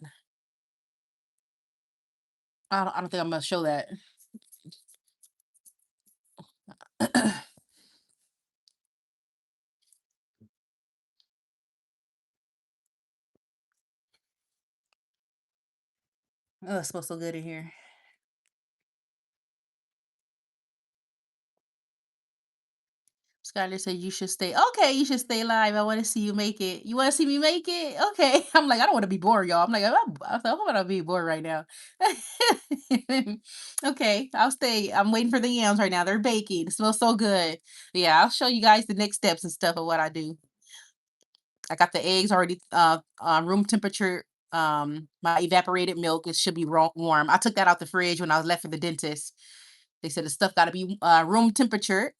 I don't think I'm gonna show that. Oh, it smells so good in here. Skylar said you should stay. Okay, you should stay live. I want to see you make it. You want to see me make it? Okay. I'm like, I don't want to be bored, y'all. I'm like, I'm gonna be bored right now. Okay, I'll stay. I'm waiting for the yams right now. They're baking. It smells so good. Yeah, I'll show you guys the next steps and stuff of what I do. I got the eggs already room temperature. My evaporated milk, it should be warm. I took that out the fridge when I was left for the dentist. They said the stuff got to be room temperature.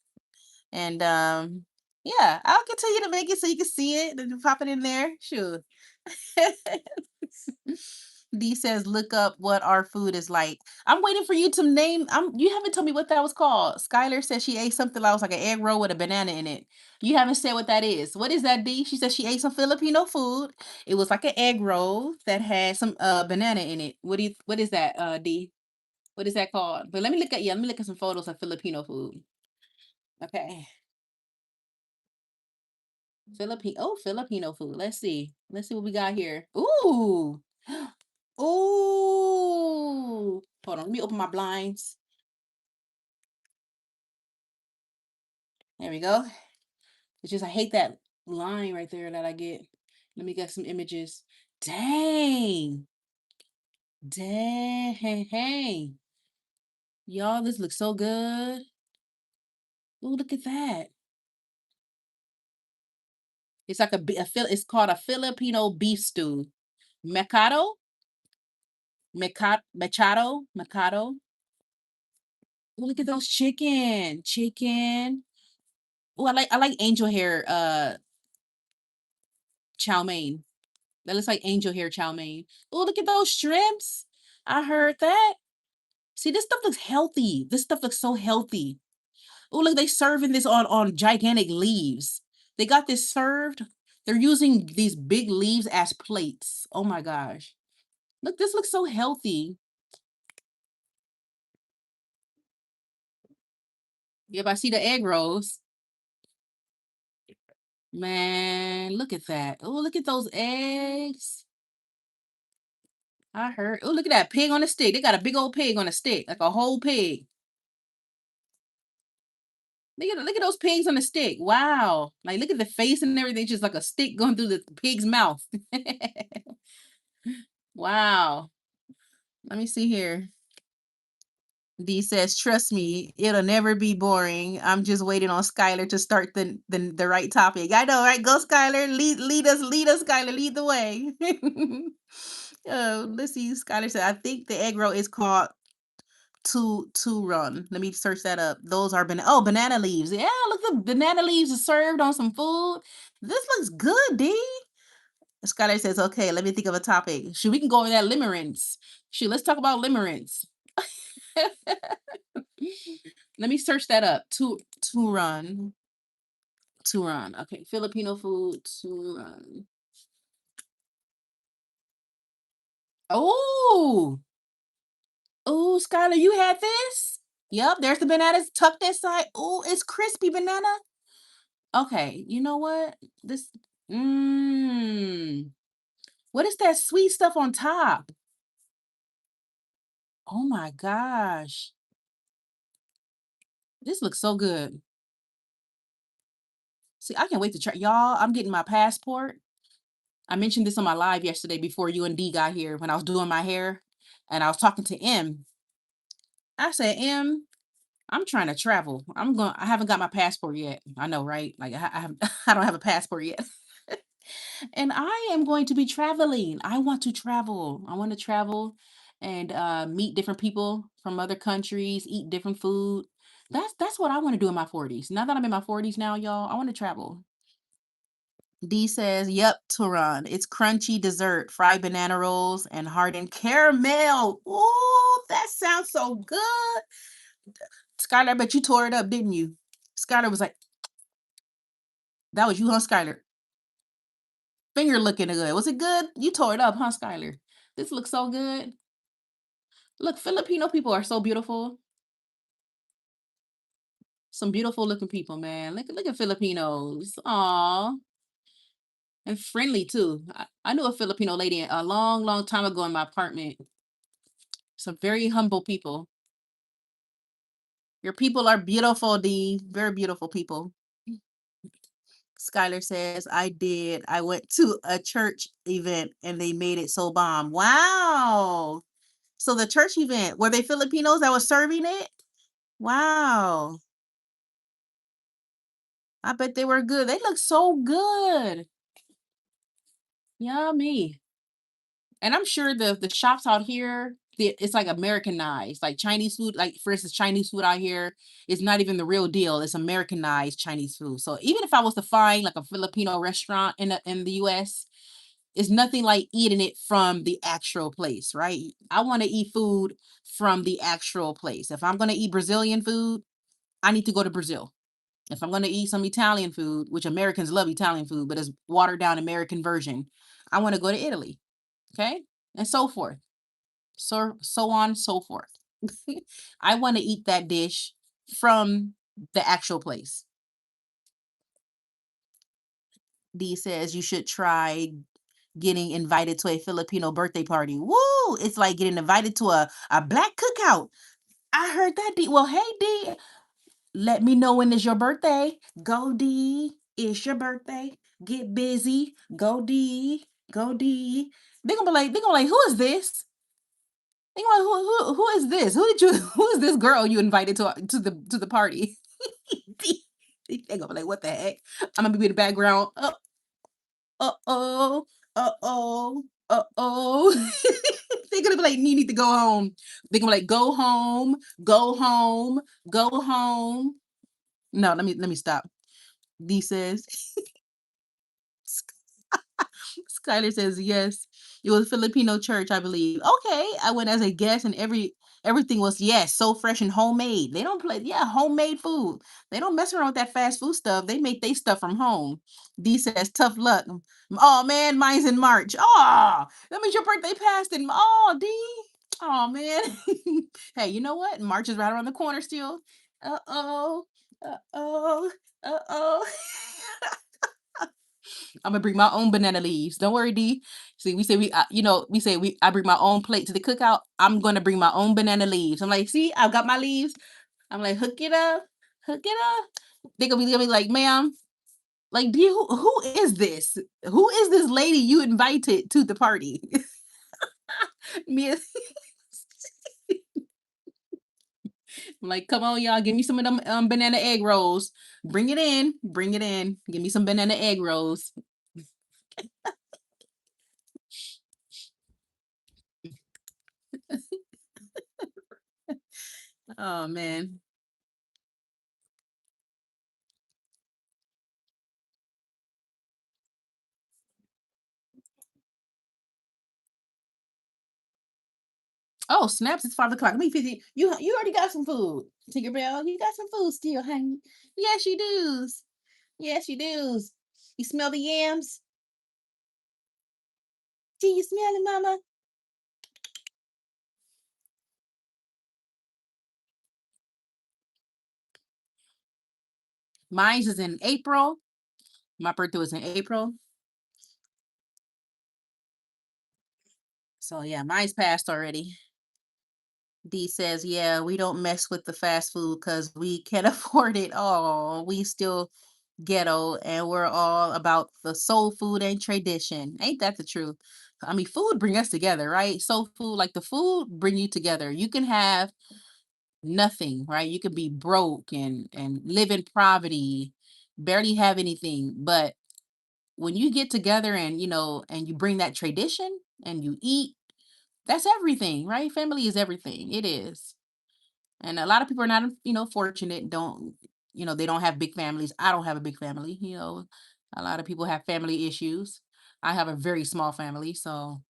And yeah, I'll continue to make it so you can see it and pop it in there. Sure. D says, look up what our food is like. I'm waiting for you to name. You haven't told me what that was called. Skylar said she ate something that was like an egg roll with a banana in it. You haven't said what that is. What is that, D? She said she ate some Filipino food. It was like an egg roll that had some banana in it. What is that, D? What is that called? But let me look at some photos of Filipino food. Okay. Filipino food. Let's see. Let's see what we got here. Ooh. Ooh. Hold on. Let me open my blinds. There we go. It's just I hate that line right there that I get. Let me get some images. Dang. Dang. Y'all, this looks so good. Ooh, look at that. It's like it's called a Filipino beef stew. Mecado? Mechado? Ooh, look at those chicken. Oh, I like angel hair chow mein. That looks like angel hair chow mein. Oh, look at those shrimps. I heard that. See, this stuff looks healthy. This stuff looks so healthy. Oh, look, they serving this on gigantic leaves. They got this served. They're using these big leaves as plates. Oh my gosh. Look, this looks so healthy. Yep, I see the egg rolls. Man, look at that. Oh, look at those eggs. I heard. Oh, look at that pig on a stick. They got a big old pig on a stick, like a whole pig. Look at those pigs on the stick. Wow. Like look at the face and everything, just like a stick going through the pig's mouth. Wow. Let me see here. D says, "Trust me, it'll never be boring. I'm just waiting on Skylar to start the right topic." I know, right? Go, Skylar. Lead us, Skylar. Lead the way. Let's see. Skylar said, "I think the egg roll is called to run." Let me search that up. Those are banana leaves. Yeah, look, the banana leaves are served on some food. This looks good, D. Skylar says, "Okay, let me think of a topic. Should we can go over that limerence? Shoot, let's talk about limerence." Let me search that up. To run. To run. Okay, Filipino food to run. Oh, oh, Skylar, you had this? Yep, there's the bananas tucked inside. Oh, it's crispy banana. Okay, you know what? This mmm. What is that sweet stuff on top? Oh my gosh. This looks so good. See, I can't wait to try. Y'all, I'm getting my passport. I mentioned this on my live yesterday before you and D got here when I was doing my hair and I was talking to M. I said, M, I'm trying to travel. I haven't got my passport yet. I know, right? Like I have, I don't have a passport yet. And I am going to be traveling. I want to travel. I want to travel and meet different people from other countries, eat different food. That's what I want to do in my 40s. Now that I'm in my 40s now, y'all, I want to travel. D says, "Yep, Turan. It's crunchy dessert, fried banana rolls, and hardened caramel." Ooh, that sounds so good. Skylar, I bet you tore it up, didn't you? Skylar was like, "That was you, huh, Skylar? Finger looking good. Was it good? You tore it up, huh, Skylar? This looks so good. Look, Filipino people are so beautiful. Some beautiful looking people, man. Look at Filipinos. Aw. And friendly too. I knew a Filipino lady a long, long time ago in my apartment. Some very humble people. Your people are beautiful, D. Very beautiful people. Skylar says, "I did. I went to a church event and they made it so bomb." Wow. So the church event, were they Filipinos that was serving it? Wow. I bet they were good. They look so good. Yummy. And I'm sure the shops out here, it's like Americanized, like Chinese food. Like for instance, Chinese food out here is not even the real deal. It's Americanized Chinese food. So even if I was to find like a Filipino restaurant in the U.S., it's nothing like eating it from the actual place, right? I want to eat food from the actual place. If I'm gonna eat Brazilian food, I need to go to Brazil. If I'm gonna eat some Italian food, which Americans love Italian food, but it's watered down American version, I want to go to Italy. Okay, and so forth, so on, so forth. I want to eat that dish from the actual place. D says you should try getting invited to a Filipino birthday party. Woo! It's like getting invited to a black cookout. I heard that, D. Well, hey, D, let me know when is your birthday. Go, D. It's your birthday. Get busy. Go, D. Go, D. They're gonna be like, who is this? They gonna be like, who is this? Who did you? Who is this girl you invited to the party? They gonna be like, what the heck? I'm gonna be in the background. Uh-oh, uh-oh, uh-oh. They're gonna be like, you need to go home. They're gonna be like, go home, go home, go home. No, let me stop. D says, Skylar says, yes, it was Filipino church, I believe. Okay, I went as a guest and everything was, yes, so fresh and homemade. They don't play, yeah, homemade food. They don't mess around with that fast food stuff. They make their stuff from home. D says, tough luck. Oh man, mine's in March. Oh, that means your birthday passed in, oh, D. Oh man. Hey, you know what? March is right around the corner still. Uh-oh. Uh-oh. Uh-oh. I'm gonna bring my own banana leaves. Don't worry, D. See, we say we say I bring my own plate to the cookout. I'm gonna bring my own banana leaves. I'm like, see, I've got my leaves. I'm like, hook it up. They gonna be like, ma'am, like, D, who is this? Who is this lady you invited to the party? Me, I'm like, come on, y'all, give me some of them banana egg rolls. Bring it in, bring it in. Give me some banana egg rolls. Oh man. Oh, snaps, it's 5 o'clock. Let me 50. You already got some food. Tinkerbell, you got some food still, honey. Yes, you do. Yes, you do. You smell the yams? Do you smell it, mama? Mine's is in April. My birthday was in April. So yeah, mine's passed already. D says, yeah, we don't mess with the fast food because we can't afford it. Oh, we still ghetto and we're all about the soul food and tradition. Ain't that the truth? I mean, food bring us together, right? Soul food, like the food bring you together. You can have nothing, right? You could be broke and live in poverty, barely have anything, but when you get together and and you bring that tradition and you eat, that's everything, right? Family is everything. It is. And a lot of people are not, fortunate, don't, they don't have big families. I don't have a big family, A lot of people have family issues. I have a very small family. So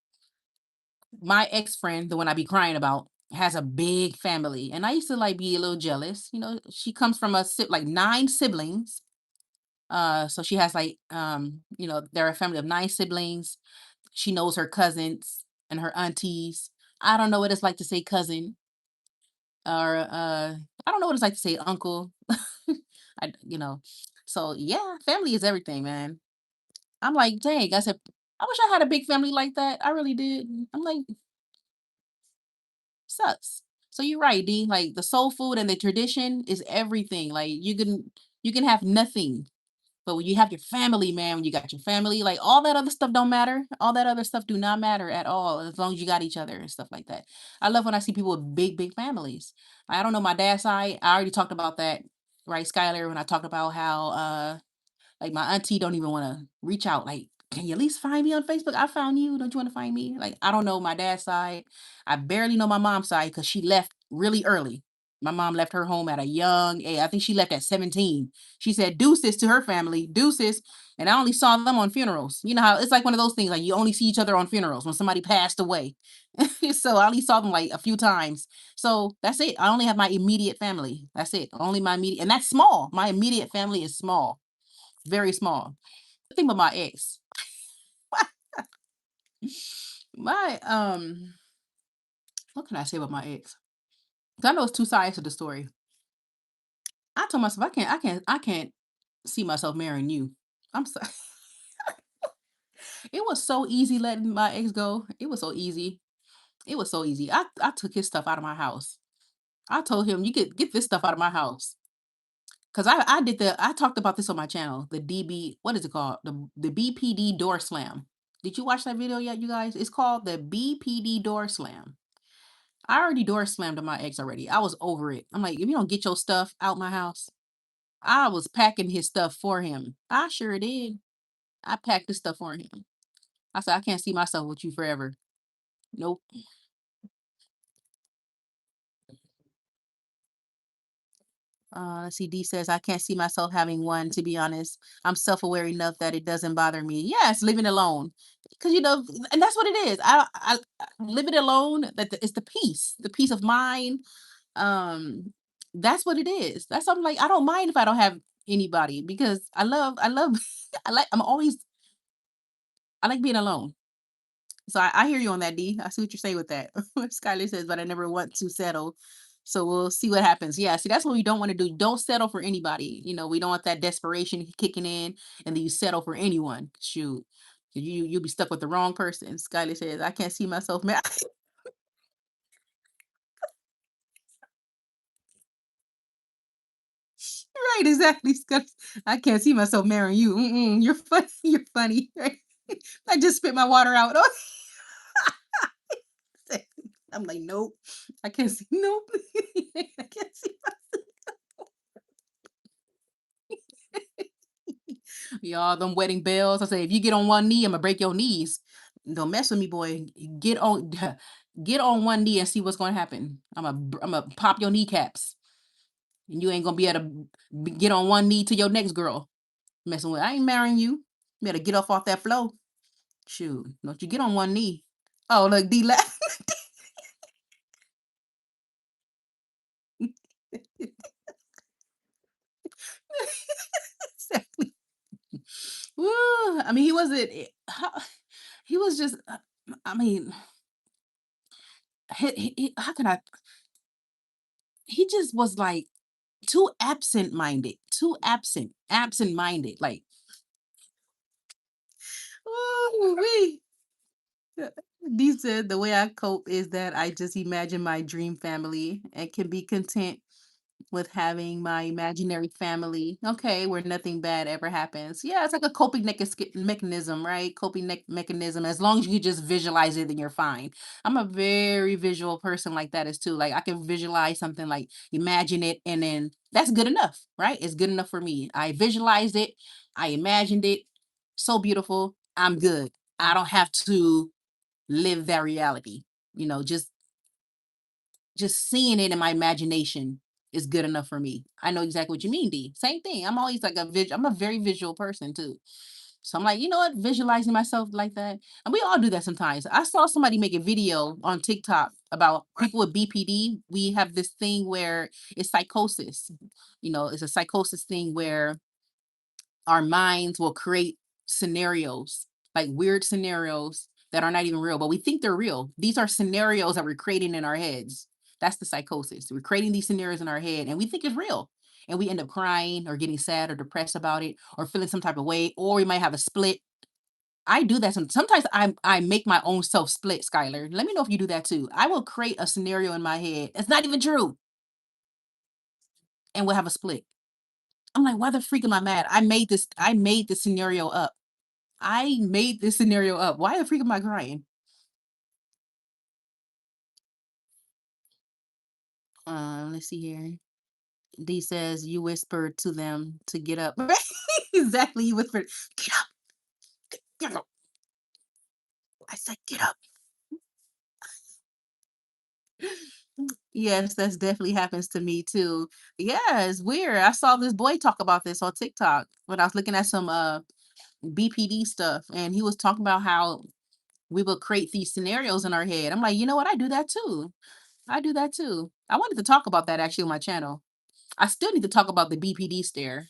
my ex-friend, the one I be crying about, has a big family. And I used to like be a little jealous. She comes from like 9 siblings. So she has like they're a family of 9 siblings. She knows her cousins and her aunties. I don't know what it's like to say cousin or I don't know what it's like to say uncle. I you know. So yeah, family is everything, man. I'm like, dang, I said, I wish I had a big family like that. I really did. I'm like, sucks. So you're right, D. Like the soul food and the tradition is everything. Like you can have nothing. But when you have your family, man, when you got your family, like all that other stuff don't matter. All that other stuff do not matter at all as long as you got each other and stuff like that. I love when I see people with big, big families. I don't know my dad's side. I already talked about that, right, Skylar, when I talked about how like my auntie don't even want to reach out. Like, can you at least find me on Facebook? I found you. Don't you want to find me? Like, I don't know my dad's side. I barely know my mom's side because she left really early. My mom left her home at a young age. I think she left at 17. She said deuces to her family, deuces. And I only saw them on funerals. You know how it's like one of those things, like you only see each other on funerals when somebody passed away. So I only saw them like a few times. So that's it. I only have my immediate family. That's it. Only my immediate, and that's small. My immediate family is small, very small. The thing about my ex, my what can I say about my ex? 'Cause I know it's two sides to the story. I told myself I can't see myself marrying you. I'm sorry. It was so easy letting my ex go. It was so easy. It was so easy. I took his stuff out of my house. I told him you could get this stuff out of my house. Cause I talked about this on my channel. The DB, what is it called? The BPD door slam. Did you watch that video yet, you guys? It's called the BPD door slam. I already door slammed to my ex already. I was over it. I'm like, if you don't get your stuff out my house, I was packing his stuff for him. I sure did. I packed his stuff for him. I said, I can't see myself with you forever. Nope. Let's see. D says, I can't see myself having one, to be honest. I'm self aware enough that it doesn't bother me. Yes, living alone. Because, and that's what it is. Living alone, it's the peace of mind. Um, that's what it is. That's something like I don't mind if I don't have anybody because I love, I like being alone. So I hear you on that, D. I see what you're saying with that. Skylar says, but I never want to settle. So we'll see what happens. Yeah, see, that's what we don't want to do. Don't settle for anybody. We don't want that desperation kicking in, and then you settle for anyone. Shoot, you'll be stuck with the wrong person. Skylar says, "I can't see myself married." Right, exactly. I can't see myself marrying you. Mm-mm, you're funny. You're funny. Right? I just spit my water out. I'm like, nope. I can't see. Nope. I can't see. Y'all, them wedding bells. I say, if you get on one knee, I'm gonna break your knees. Don't mess with me, boy. Get on, get on one knee and see what's gonna happen. I'm gonna pop your kneecaps, and you ain't gonna be able to get on one knee to your next girl. Messing with, I ain't marrying you. You better get off that flow. Shoot, don't you get on one knee. Oh, look, D laugh. Exactly. Woo. I mean, he wasn't. He was just. I mean, how can I? He just was like too absent-minded, too absent-minded. Like, oh, we. Dee said the way I cope is that I just imagine my dream family and can be content with having my imaginary family. Okay, where nothing bad ever happens. Yeah, it's like a coping mechanism, right? Coping mechanism. As long as you just visualize it, then you're fine. I'm a very visual person like that as too. Like I can visualize something, like imagine it, and then that's good enough, right? It's good enough for me. I visualized it, I imagined it, so beautiful. I'm good. I don't have to live that reality. You know, just seeing it in my imagination is good enough for me. I know exactly what you mean, D. Same thing. I'm always like I'm a very visual person too. So I'm like, you know what? Visualizing myself like that. And we all do that sometimes. I saw somebody make a video on TikTok about people with BPD. We have this thing where it's psychosis. It's a psychosis thing where our minds will create scenarios, like weird scenarios that are not even real, but we think they're real. These are scenarios that we're creating in our heads. That's the psychosis. We're creating these scenarios in our head and we think it's real. And we end up crying or getting sad or depressed about it or feeling some type of way, or we might have a split. I do that sometimes. I make my own self split, Skylar. Let me know if you do that too. I will create a scenario in my head. It's not even true. And we'll have a split. I'm like, why the freak am I mad? I made this scenario up. I made this scenario up. Why the freak am I crying? Let's see here. D says you whispered to them to get up. Exactly, you whispered, "Get up, get up." I said, "Get up." Yes, that's definitely happens to me too. Yeah, it's weird. I saw this boy talk about this on TikTok when I was looking at some BPD stuff, and he was talking about how we will create these scenarios in our head. I'm like, you know what? I do that too. I do that too. I wanted to talk about that actually on my channel. I still need to talk about the BPD stare.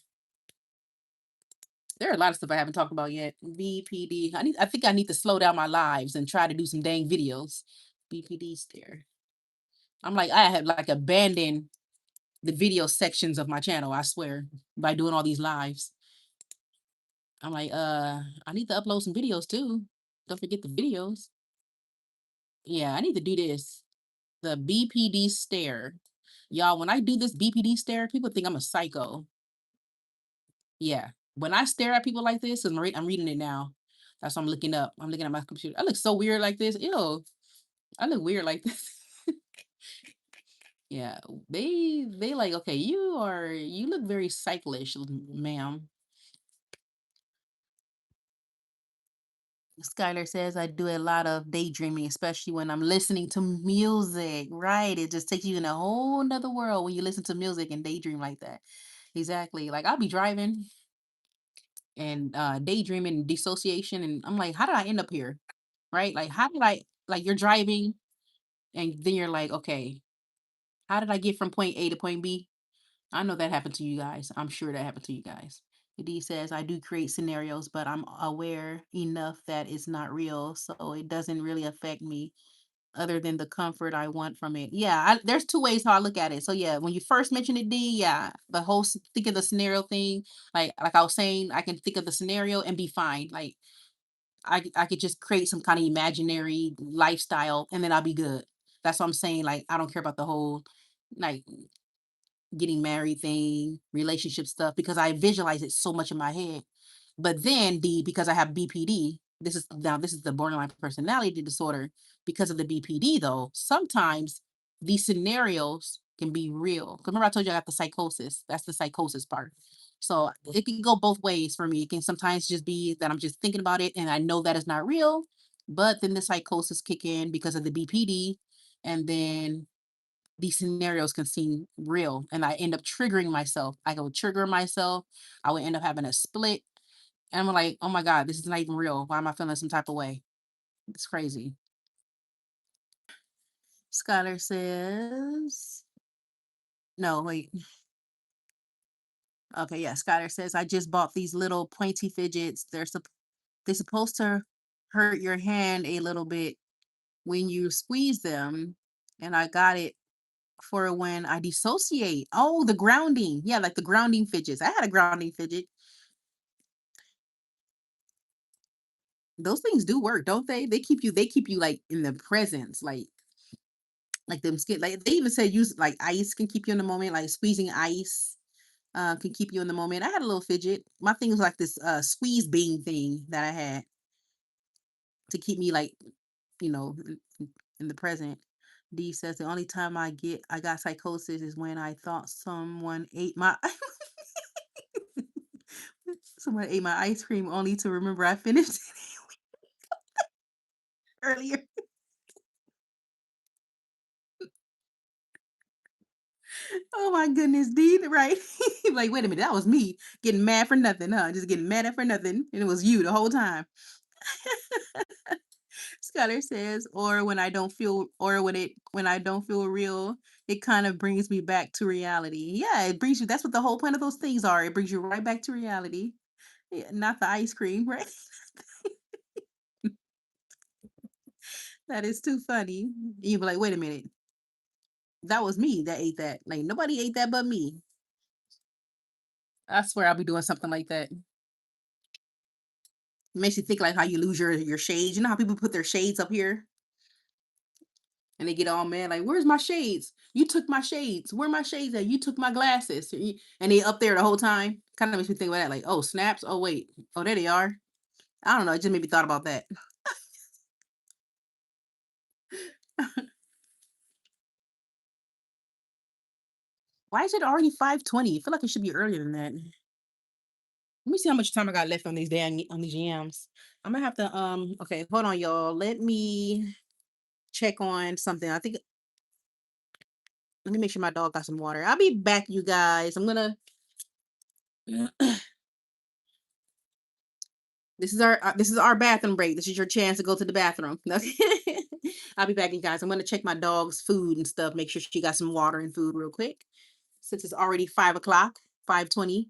There are a lot of stuff I haven't talked about yet. BPD. I think I need to slow down my lives and try to do some dang videos. BPD stare. I'm like, I have like abandoned the video sections of my channel, I swear, by doing all these lives. I'm like, I need to upload some videos too. Don't forget the videos. Yeah, I need to do this. The BPD stare. Y'all, when I do this BPD stare, people think I'm a psycho. Yeah. When I stare at people like this, and I'm reading it now. That's what I'm looking up. I'm looking at my computer. I look so weird like this. Ew. I look weird like this. Yeah. They like, okay, you look very cyclish, ma'am. Skylar says I do a lot of daydreaming, especially when I'm listening to music. Right. It just takes you in a whole nother world when you listen to music and daydream like that. Exactly. Like I'll be driving and daydreaming, dissociation, and I'm like, how did I end up here? Right? Like, how did I, like, you're driving and then you're like, okay, how did I get from point A to point B? I know that happened to you guys. I'm sure that happened to you guys. D says, I do create scenarios, but I'm aware enough that it's not real, so it doesn't really affect me. other than the comfort I want from it. Yeah, there's two ways how I look at it. So yeah, when you first mentioned it, D, yeah, the whole think of the scenario thing. Like I was saying, I can think of the scenario and be fine. Like I could just create some kind of imaginary lifestyle and then I'll be good. That's what I'm saying. Like I don't care about the whole like getting married thing, relationship stuff because I visualize it so much in my head. But then because I have BPD, this is the borderline personality disorder. Because of the BPD though, sometimes these scenarios can be real. 'Cause remember I told you I got the psychosis. That's the psychosis part. So it can go both ways for me. It can sometimes just be that I'm just thinking about it and I know that it's not real, but then the psychosis kick in because of the BPD, and then these scenarios can seem real and I end up triggering myself. I go trigger myself. I would end up having a split. And I'm like, oh my God, this is not even real. Why am I feeling some type of way? It's crazy. Skylar says, no, wait. Okay, yeah. Skylar says, I just bought these little pointy fidgets. They're supposed to hurt your hand a little bit when you squeeze them. And I got it for when I dissociate. Oh, the grounding. Yeah, like the grounding fidgets. I had a grounding fidget. Those things do work, don't they? They keep you like in the presence, like them skin. Like they even said use like ice can keep you in the moment, like squeezing ice can keep you in the moment. I had a little fidget. My thing was like this squeeze bean thing that I had to keep me like, in the present. D says the only time I got psychosis is when I thought someone ate my ice cream only to remember I finished it earlier. Oh my goodness, D, right? Like, wait a minute, that was me getting mad for nothing, huh? Just getting mad at for nothing. And it was you the whole time. Scudder says, or when I don't feel real, it kind of brings me back to reality. Yeah, it brings you that's what the whole point of those things are. It brings you right back to reality. Yeah, not the ice cream, right? That is too funny. You be like, wait a minute, that was me that ate that. Like nobody ate that but me. I swear I'll be doing something like that. It makes you think like how you lose your shades. You know how people put their shades up here and they get all mad, like, where's my shades? You took my shades. Where my shades at? You took my glasses. And they up there the whole time. Kind of makes me think about that, like, oh, snaps. Oh, wait. Oh, there they are. I don't know. It just made me thought about that. Why is it already 5:20? I feel like it should be earlier than that. Let me see how much time I got left on these yams. I'm gonna have to okay, hold on, y'all. Let me check on something. I think let me make sure my dog got some water. I'll be back, you guys. I'm gonna this is our bathroom break. This is your chance to go to the bathroom. I'll be back, you guys. I'm gonna check my dog's food and stuff. Make sure she got some water and food real quick. Since it's already 5 o'clock, 5:20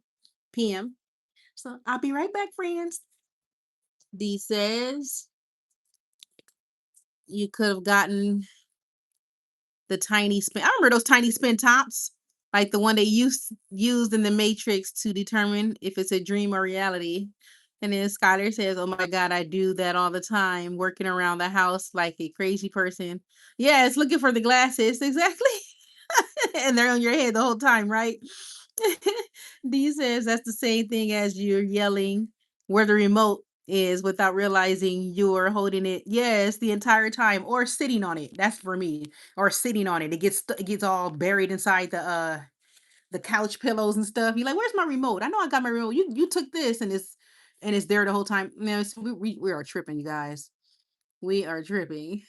p.m. So I'll be right back, friends. D says you could have gotten the tiny spin. I remember those tiny spin tops, like the one they used in the Matrix to determine if it's a dream or reality. And then Skylar says, "Oh my God, I do that all the time, working around the house like a crazy person." Yeah, it's looking for the glasses exactly, and they're on your head the whole time, right? D says that's the same thing as you're yelling where the remote is without realizing you're holding it. Yes, the entire time, or sitting on it. That's for me. Or sitting on it. It gets all buried inside the couch pillows and stuff. You're like, where's my remote? I know I got my remote. You took this and it's there the whole time. No, we are tripping, you guys. We are tripping.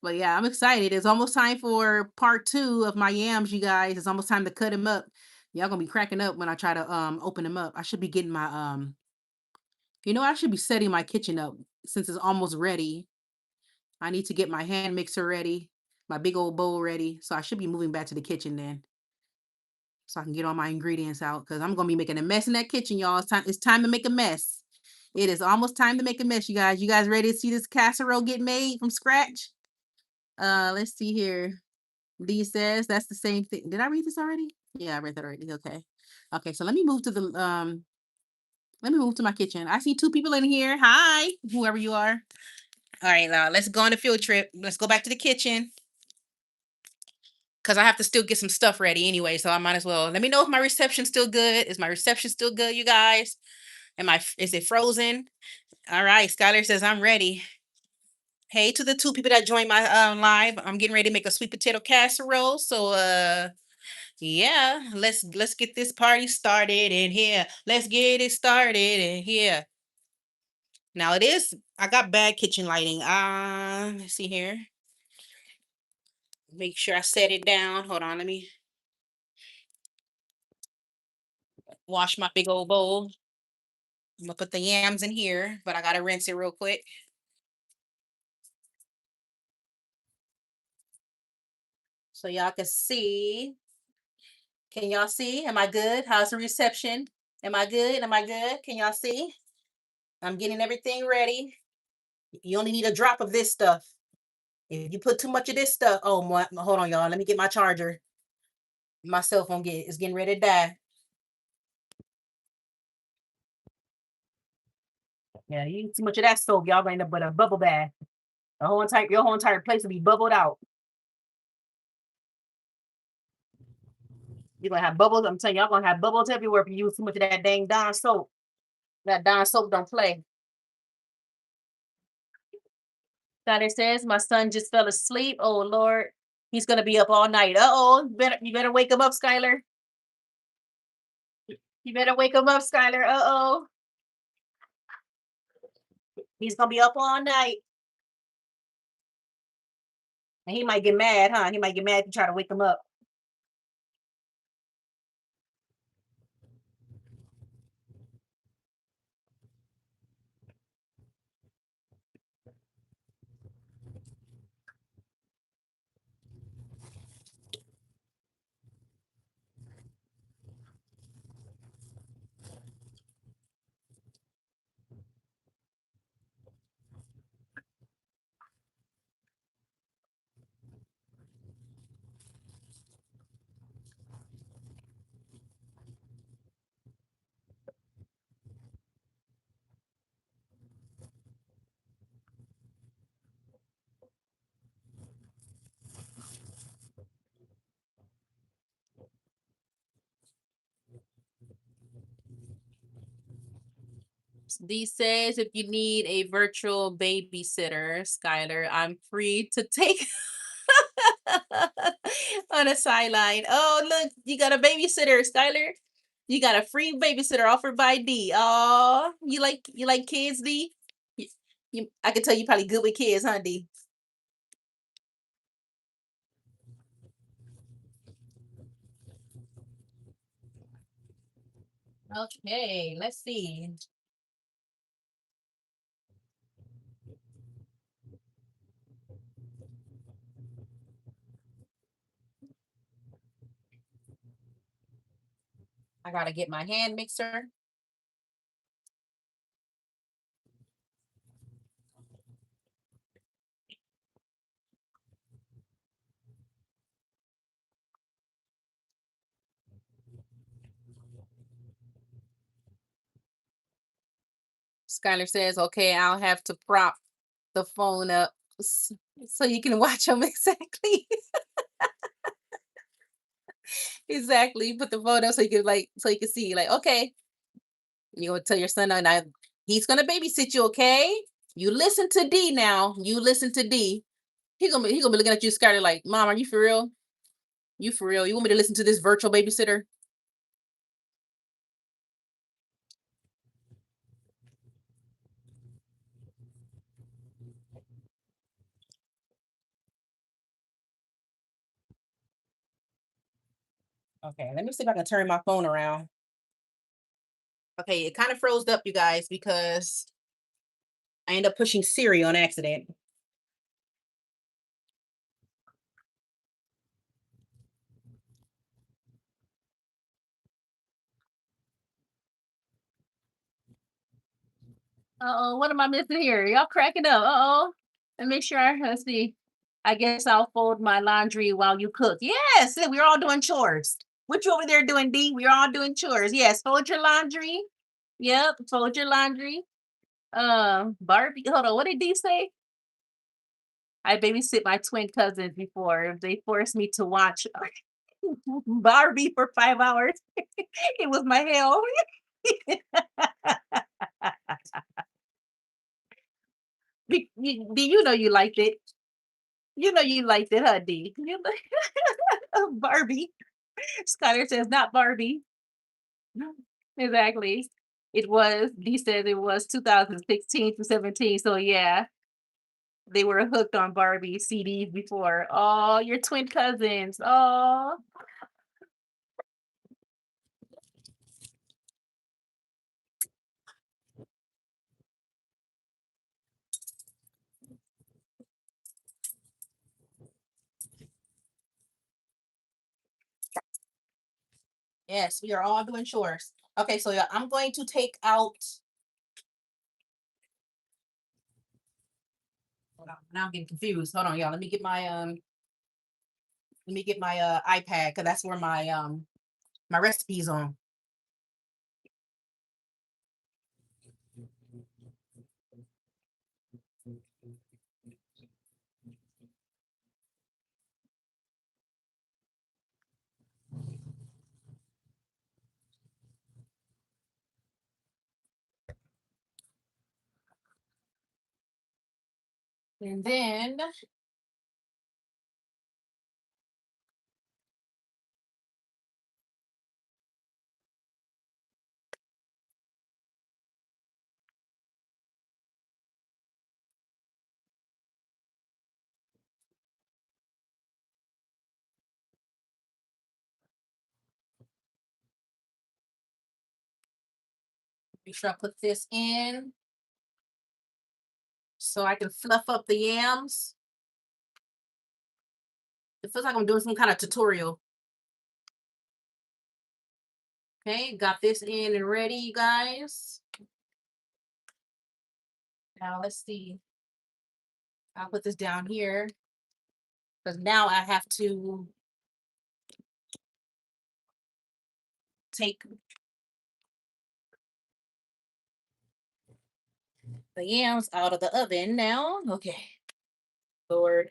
But yeah, I'm excited. It's almost time for part two of my yams, you guys. It's almost time to cut them up. Y'all gonna be cracking up when I try to open them up. I should be getting my I should be setting my kitchen up since it's almost ready. I need to get my hand mixer ready, my big old bowl ready. So I should be moving back to the kitchen then. So I can get all my ingredients out because I'm gonna be making a mess in that kitchen, y'all. It's time to make a mess. It is almost time to make a mess, you guys. You guys ready to see this casserole get made from scratch? Let's see here. D says that's the same thing. Did I read this already? Yeah, I read that already. Okay. Okay, so let me move to my kitchen. I see two people in here. Hi, whoever you are. All right, now let's go on a field trip. Let's go back to the kitchen because I have to still get some stuff ready anyway. So I might as well. Let me know if my reception's still good. Is my reception still good, you guys? Is it frozen? All right, Skylar says I'm ready. Hey to the two people that joined my live. I'm getting ready to make a sweet potato casserole. So yeah, let's get this party started in here. Let's get it started in here. Now it is I got bad kitchen lighting. Let's see here. Make sure I set it down. Hold on, let me wash my big old bowl. I'm gonna put the yams in here, but I gotta rinse it real quick so y'all can see. Can y'all see? Am I good? How's the reception? Am I good? Am I good? Can y'all see? I'm getting everything ready. You only need a drop of this stuff. If you put too much of this stuff, oh my, hold on, y'all. Let me get my charger. My cell phone is getting ready to die. Yeah, you eat too much of that soap, y'all gonna end up with a bubble bath. Your whole entire place will be bubbled out. You're gonna have bubbles. I'm telling y'all gonna have bubbles everywhere if you use too much of that dang Dawn soap. That Dawn soap don't play. Skyler says my son just fell asleep. Oh Lord, he's gonna be up all night. Uh-oh, you better wake him up, Skyler. You better wake him up, Skyler. Uh-oh. He's gonna be up all night. And he might get mad, huh? He might get mad if you try to wake him up. D says if you need a virtual babysitter, Skylar, I'm free to take on a sideline. Oh, look, you got a babysitter, Skylar. You got a free babysitter offered by D. Oh, you like kids, D? You, I can tell you probably good with kids, huh, D? Okay, let's see. I gotta get my hand mixer. Skylar says, okay, I'll have to prop the phone up so you can watch them exactly. Exactly. Put the phone up so you can so you can see. Like, okay, you gonna tell your son now he's gonna babysit you, okay? You listen to D now. You listen to D. He gonna be looking at you scared like, Mom, are you for real? You for real? You want me to listen to this virtual babysitter? Okay, let me see if I can turn my phone around. Okay, it kind of froze up, you guys, because I end up pushing Siri on accident. Uh-oh, what am I missing here? Y'all cracking up. Uh-oh. And make sure let's see. I guess I'll fold my laundry while you cook. Yes, we're all doing chores. What you over there doing, D? We're all doing chores. Yes, fold your laundry. Yep, fold your laundry. Barbie, hold on. What did D say? I babysit my twin cousins before. They forced me to watch Barbie for 5 hours. It was my hell. D, you know you liked it. You know you liked it, huh, D? You like Barbie. Skylar says, not Barbie. Exactly. It was, D said it was 2016 to 17. So yeah, they were hooked on Barbie CDs before. Oh, your twin cousins. Oh, yes, we are all doing chores. Okay, so yeah, I'm going to take out. Hold on, now I'm getting confused. Hold on, y'all. Let me get my iPad because that's where my recipes on. And then make sure I put this in so I can fluff up the yams. It feels like I'm doing some kind of tutorial. Okay, got this in and ready, you guys. Now let's see. I'll put this down here because now I have to take the yams out of the oven now. Okay, Lord.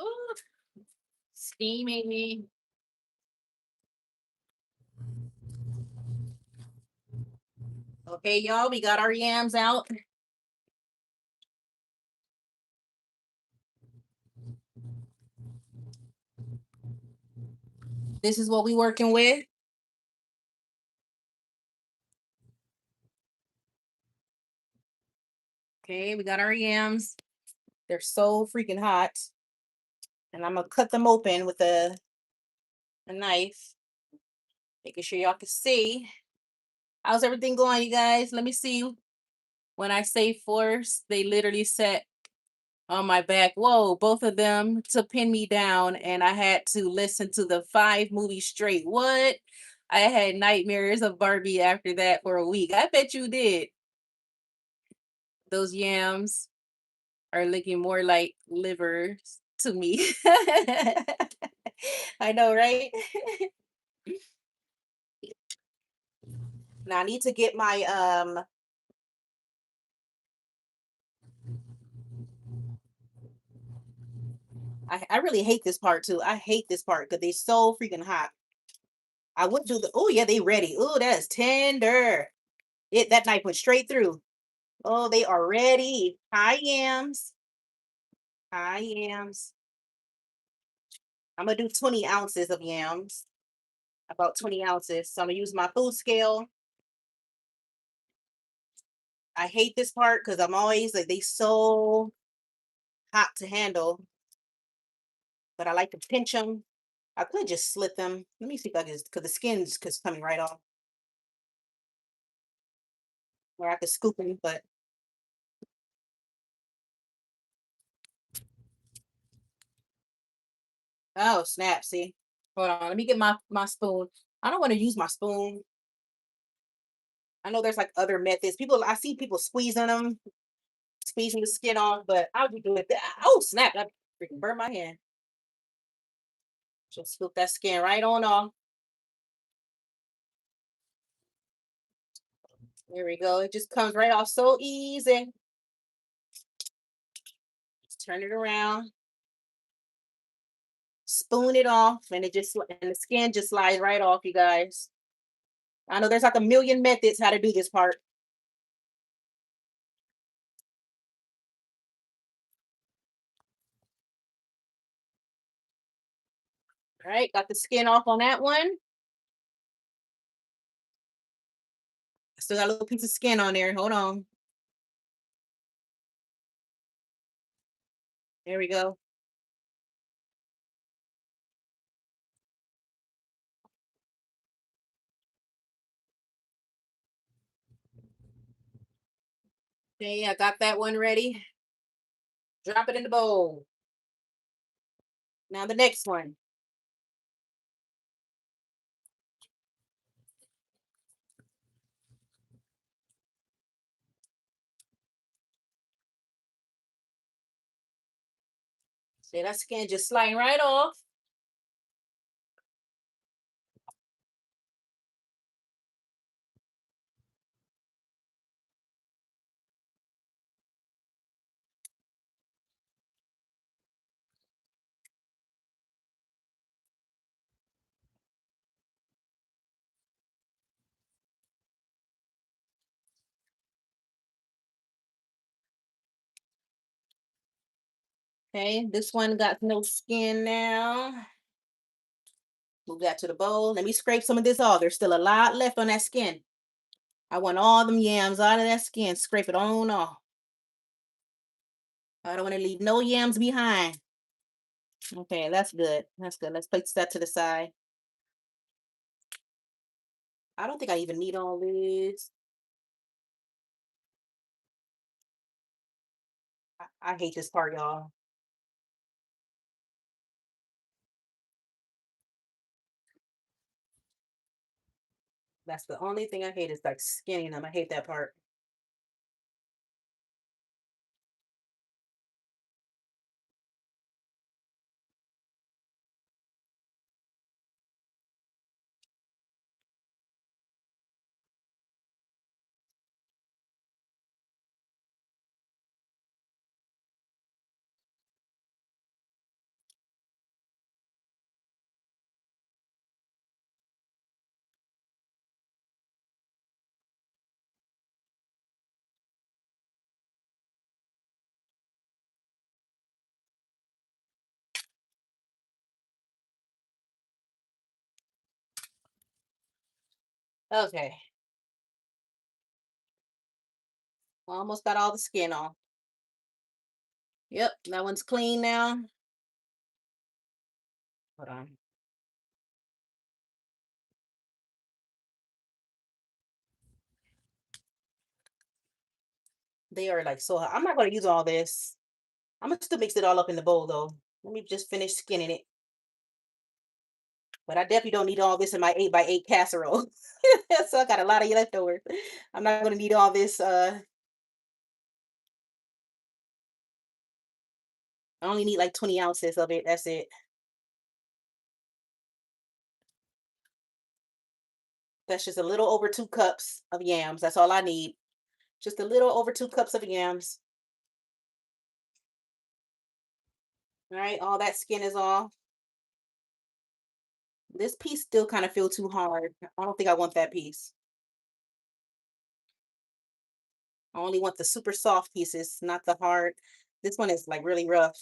Ooh, steaming. Okay, y'all, we got our yams out. This is what we working with. Okay, we got our yams. They're so freaking hot. And I'm gonna cut them open with a knife, making sure y'all can see. How's everything going, you guys? Let me see. When I say force, they literally set on my back. Whoa, both of them to pin me down, and I had to listen to the 5 movies straight. What? I had nightmares of Barbie after that for a week. I bet you did. Those yams are looking more like livers to me. I know, right? Now I need to get my I really hate this part too. I hate this part because they're so freaking hot. I would do the oh yeah, they ready. Oh, that's tender. That knife went straight through. Oh, they are ready. Hi yams. Hi yams. I'm gonna do 20 ounces of yams. About 20 ounces. So I'm gonna use my food scale. I hate this part because I'm always like they so hot to handle, but I like to pinch them. I could just slit them. Let me see if I can, because the skin's just coming right off. Or I could scoop them, but Oh, snap. See? Hold on. Let me get my spoon. I don't want to use my spoon. I know there's like other methods. I see people squeezing them, squeezing the skin off, but I'll be doing that. Oh, snap. I freaking burned my hand. Just scoop that skin right on off. There we go. It just comes right off so easy. Just turn it around, spoon it off, and and the skin just slides right off, you guys. I know there's like a million methods how to do this part. All right, got the skin off on that one. Still got a little piece of skin on there. Hold on. There we go. Okay, I got that one ready. Drop it in the bowl. Now the next one. See that skin just sliding right off. Okay, this one got no skin now. Move that to the bowl. Let me scrape some of this off. There's still a lot left on that skin. I want all them yams out of that skin. Scrape it on off. I don't want to leave no yams behind. Okay, that's good. That's good. Let's place that to the side. I don't think I even need all this. I hate this part, y'all. That's the only thing I hate is like skinning them. I hate that part. Okay. Almost got all the skin off. Yep, that one's clean now. Hold on. They are like so hot. I'm not going to use all this. I'm going to still mix it all up in the bowl though. Let me just finish skinning it. But I definitely don't need all this in my 8x8 casserole. So I got a lot of leftovers. I'm not going to need all this. I only need like 20 ounces of it. That's it. That's just a little over 2 cups of yams. That's all I need. Just a little over 2 cups of yams. All right, all that skin is off. This piece still kind of feel too hard. I don't think I want that piece. I only want the super soft pieces, not the hard. This one is like really rough.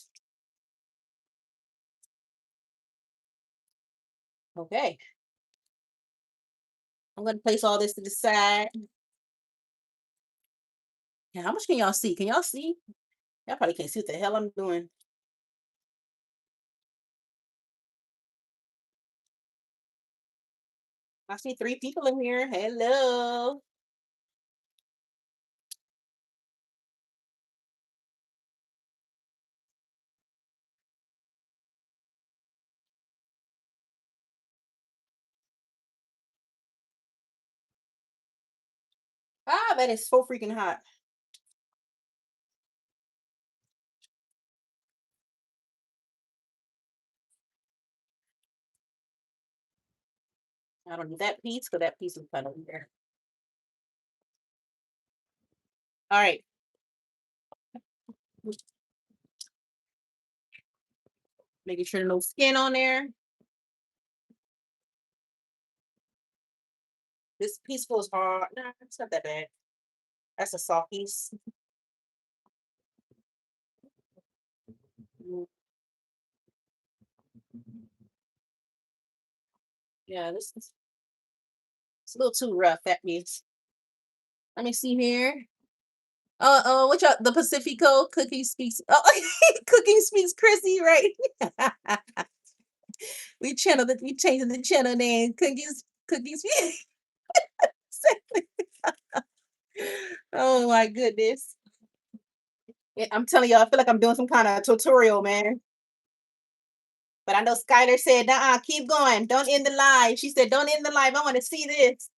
Okay, I'm gonna place all this to the side. And how much can y'all see? Can y'all see? Y'all probably can't see what the hell I'm doing. I see 3 people in here. Hello. Ah, that is so freaking hot. I don't need that piece because that piece is kind of there. All right. Making sure no skin on there. This piece feels hard. Nah, it's not that bad. That's a soft piece. Mm, yeah, this is it's a little too rough. That piece. Let me see here. What y'all? The Pacifico cookie speaks. Oh, cooking speaks Chrissy, right? We changing the channel name. Cookies. Oh my goodness. Yeah, I'm telling y'all, I feel like I'm doing some kind of tutorial, man. But I know Skylar said, keep going. Don't end the live. She said, don't end the live. I want to see this.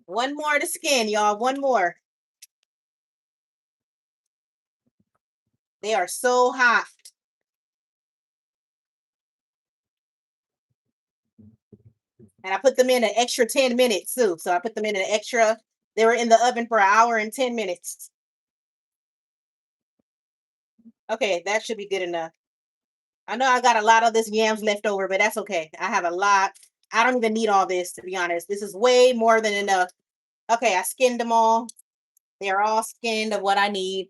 One more to skin, y'all. One more. They are so hot. And I put them in an extra 10 minutes too. So I put them in an extra, they were in the oven for an hour and 10 minutes. Okay, that should be good enough. I know I got a lot of this yams left over, but that's okay. I have a lot. I don't even need all this, to be honest. This is way more than enough. Okay, I skinned them all. They're all skinned of what I need.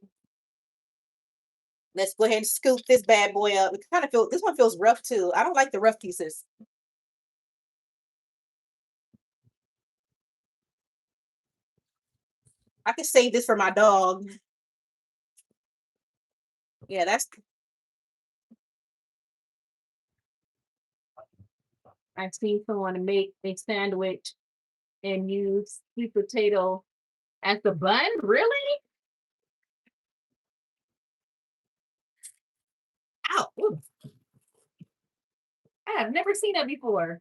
Let's go ahead and scoop this bad boy up. It kind of feels, this one feels rough too. I don't like the rough pieces. I could save this for my dog. Yeah, that's, I've seen someone make a sandwich and use sweet potato as the bun. Really? Ow. Ooh, I have never seen that before.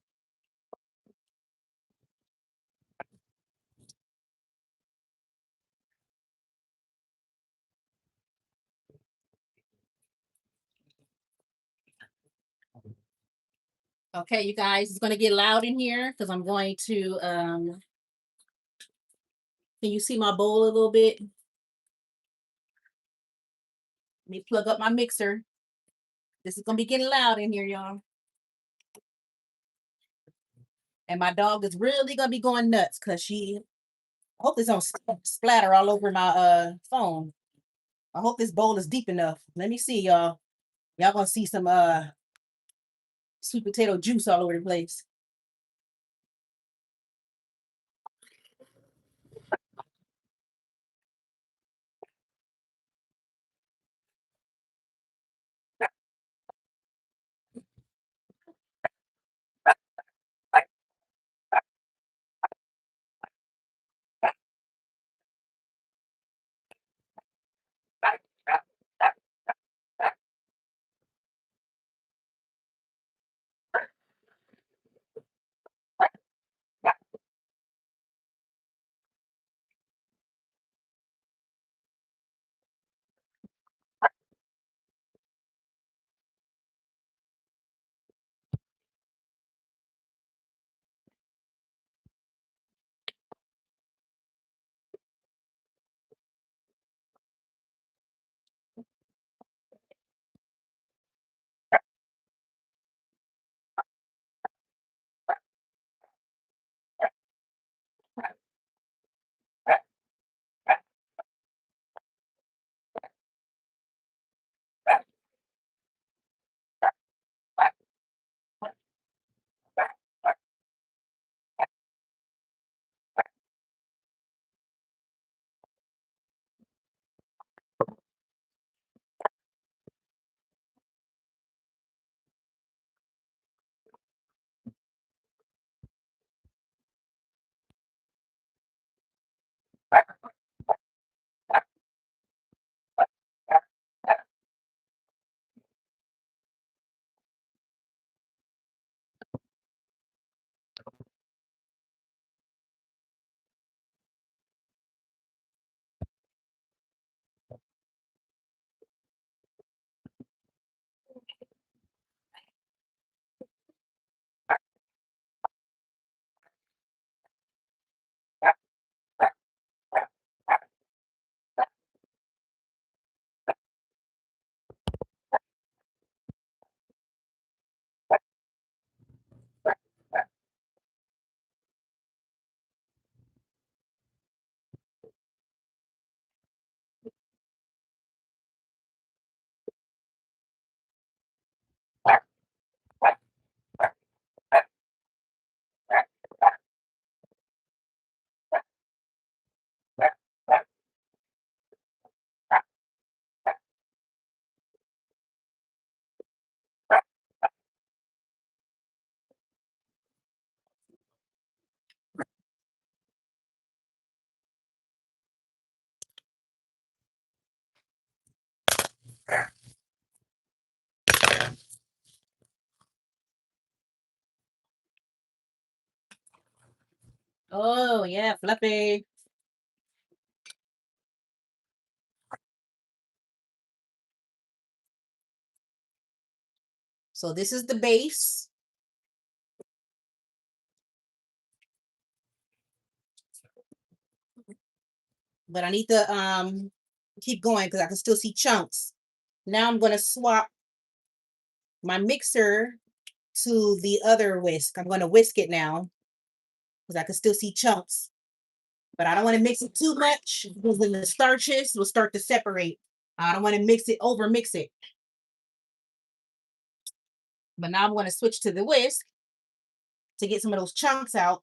Okay, you guys, it's gonna get loud in here because I'm going to can you see my bowl a little bit? Let me plug up my mixer. This is gonna be getting loud in here, y'all. And my dog is really gonna be going nuts because she I hope this don't splatter all over my phone. I hope this bowl is deep enough. Let me see, y'all. Y'all gonna see some sweet potato juice all over the place. Oh yeah, fluffy. So this is the base, but I need to keep going because I can still see chunks. Now I'm gonna swap my mixer to the other whisk. I'm gonna whisk it now because I can still see chunks. But I don't want to mix it too much because then the starches will start to separate. I don't want to mix it, over mix it. But now I'm going to switch to the whisk to get some of those chunks out.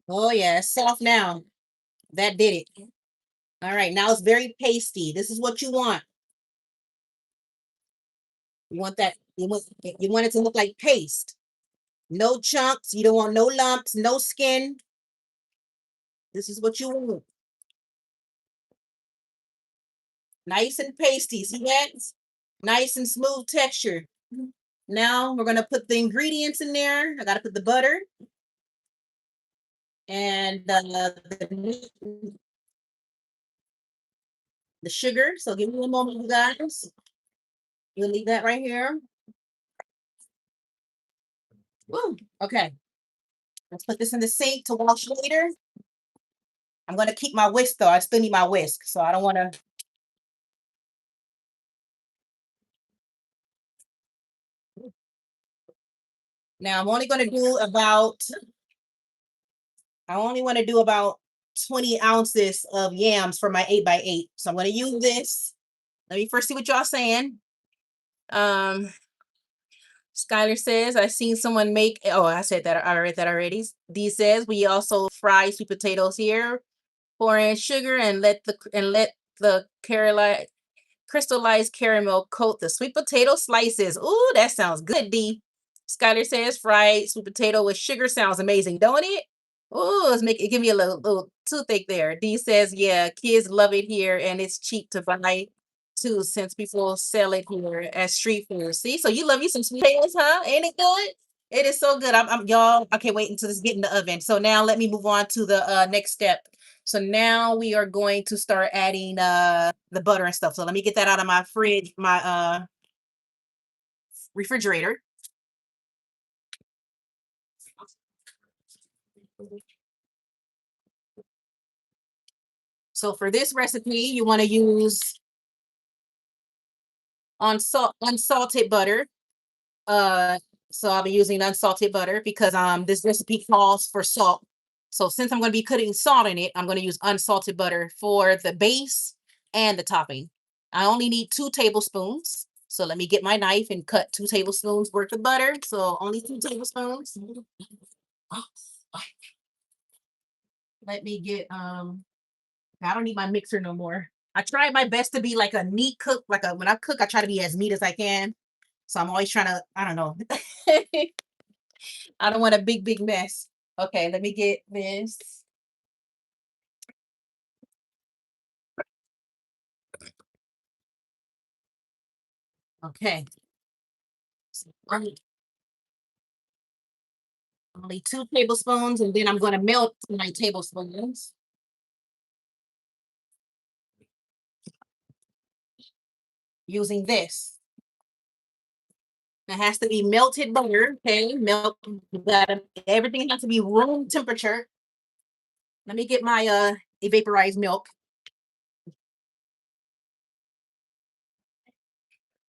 Oh yeah, it's soft now. That did it. All right, now it's very pasty. This is what you want. You want that. You want it to look like paste. No chunks. You don't want no lumps, no skin. This is what you want. Nice and pasty. See that? Nice and smooth texture. Now we're gonna put the ingredients in there. I gotta put the butter and the sugar. So give me a moment, you guys. We'll leave that right here. Woo. Okay. Let's put this in the sink to wash later. I'm gonna keep my whisk though. I still need my whisk, so I don't want to. Now I'm only gonna do about. I only want to do about 20 ounces of yams for my 8x8. So I'm gonna use this. Let me first see what y'all saying. Um, Skylar says, I seen someone make, oh, I said that, I read that already. D says, we also fry sweet potatoes here, pour in sugar and let the crystallized caramel coat the sweet potato slices. Ooh, that sounds good, D. Skylar says, fried sweet potato with sugar sounds amazing, don't it? Ooh, give me a little toothache there. D says, yeah, kids love it here and it's cheap to buy too since people sell it here as street food. See, so you love you some sweet potatoes, huh? Ain't it good? It is so good. I'm y'all. I can't wait until this get in the oven. So now let me move on to the next step. So now we are going to start adding the butter and stuff. So let me get that out of my fridge, my refrigerator. So for this recipe, you want to use unsalted butter. Uh, so I'll be using unsalted butter because this recipe calls for salt. So since I'm going to be putting salt in it, I'm going to use unsalted butter for the base and the topping. I only need 2 tablespoons. So let me get my knife and cut 2 tablespoons worth of butter. So only 2 tablespoons. Let me get I don't need my mixer no more. I try my best to be like a neat cook. When I cook, I try to be as neat as I can. So I'm always trying to, I don't know. I don't want a big mess. Okay, let me get this. Okay. So only 2 tablespoons, and then I'm going to melt my tablespoons using this. It has to be melted butter. Okay, everything has to be room temperature. Let me get my vaporized milk.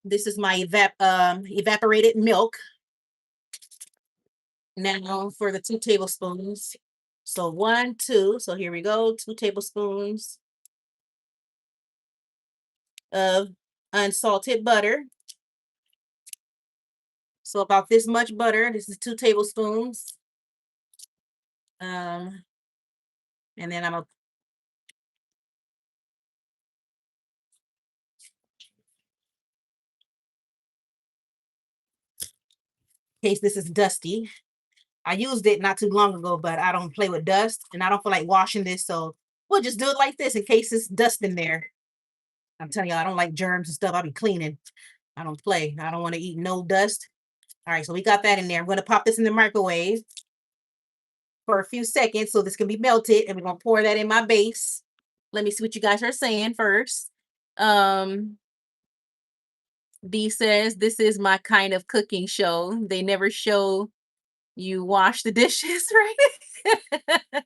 This is my evaporated milk. Now for the 2 tablespoons. So one, two. So here we go. 2 tablespoons of unsalted butter. So about this much butter. This is 2 tablespoons. Um, and then I'm gonna, in case this is dusty. I used it not too long ago, but I don't play with dust and I don't feel like washing this. So we'll just do it like this in case it's dust in there. I'm telling you, I don't like germs and stuff. I'll be cleaning. I don't play. I don't want to eat no dust. All right, so we got that in there. I'm going to pop this in the microwave for a few seconds so this can be melted, and we're going to pour that in my base. Let me see what you guys are saying first. Um, D says, this is my kind of cooking show. They never show you wash the dishes, right?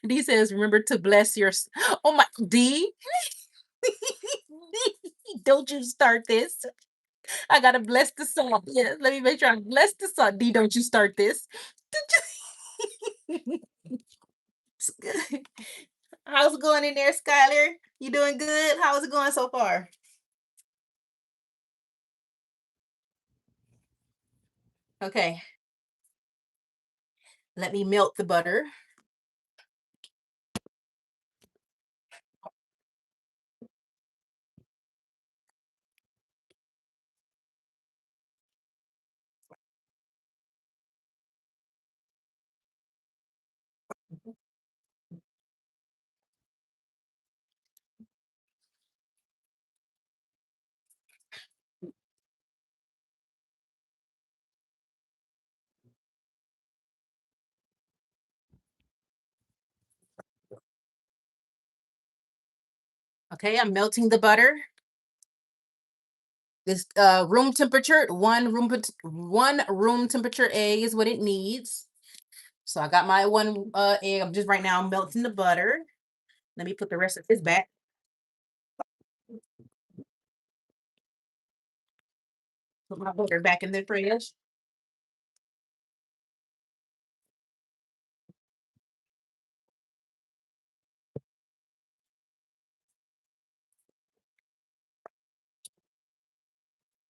D says, remember to bless your. Oh my, D, don't you start this. I gotta bless the salt. Yeah, let me make sure I bless the salt. D, don't you start this. How's it going in there, Skylar? You doing good? How's it going so far? Okay, let me melt the butter. Okay, I'm melting the butter. This room temperature, one room temperature egg is what it needs. So I got my one egg. I'm just right now melting the butter. Let me put the rest of this back. Put my butter back in the fridge.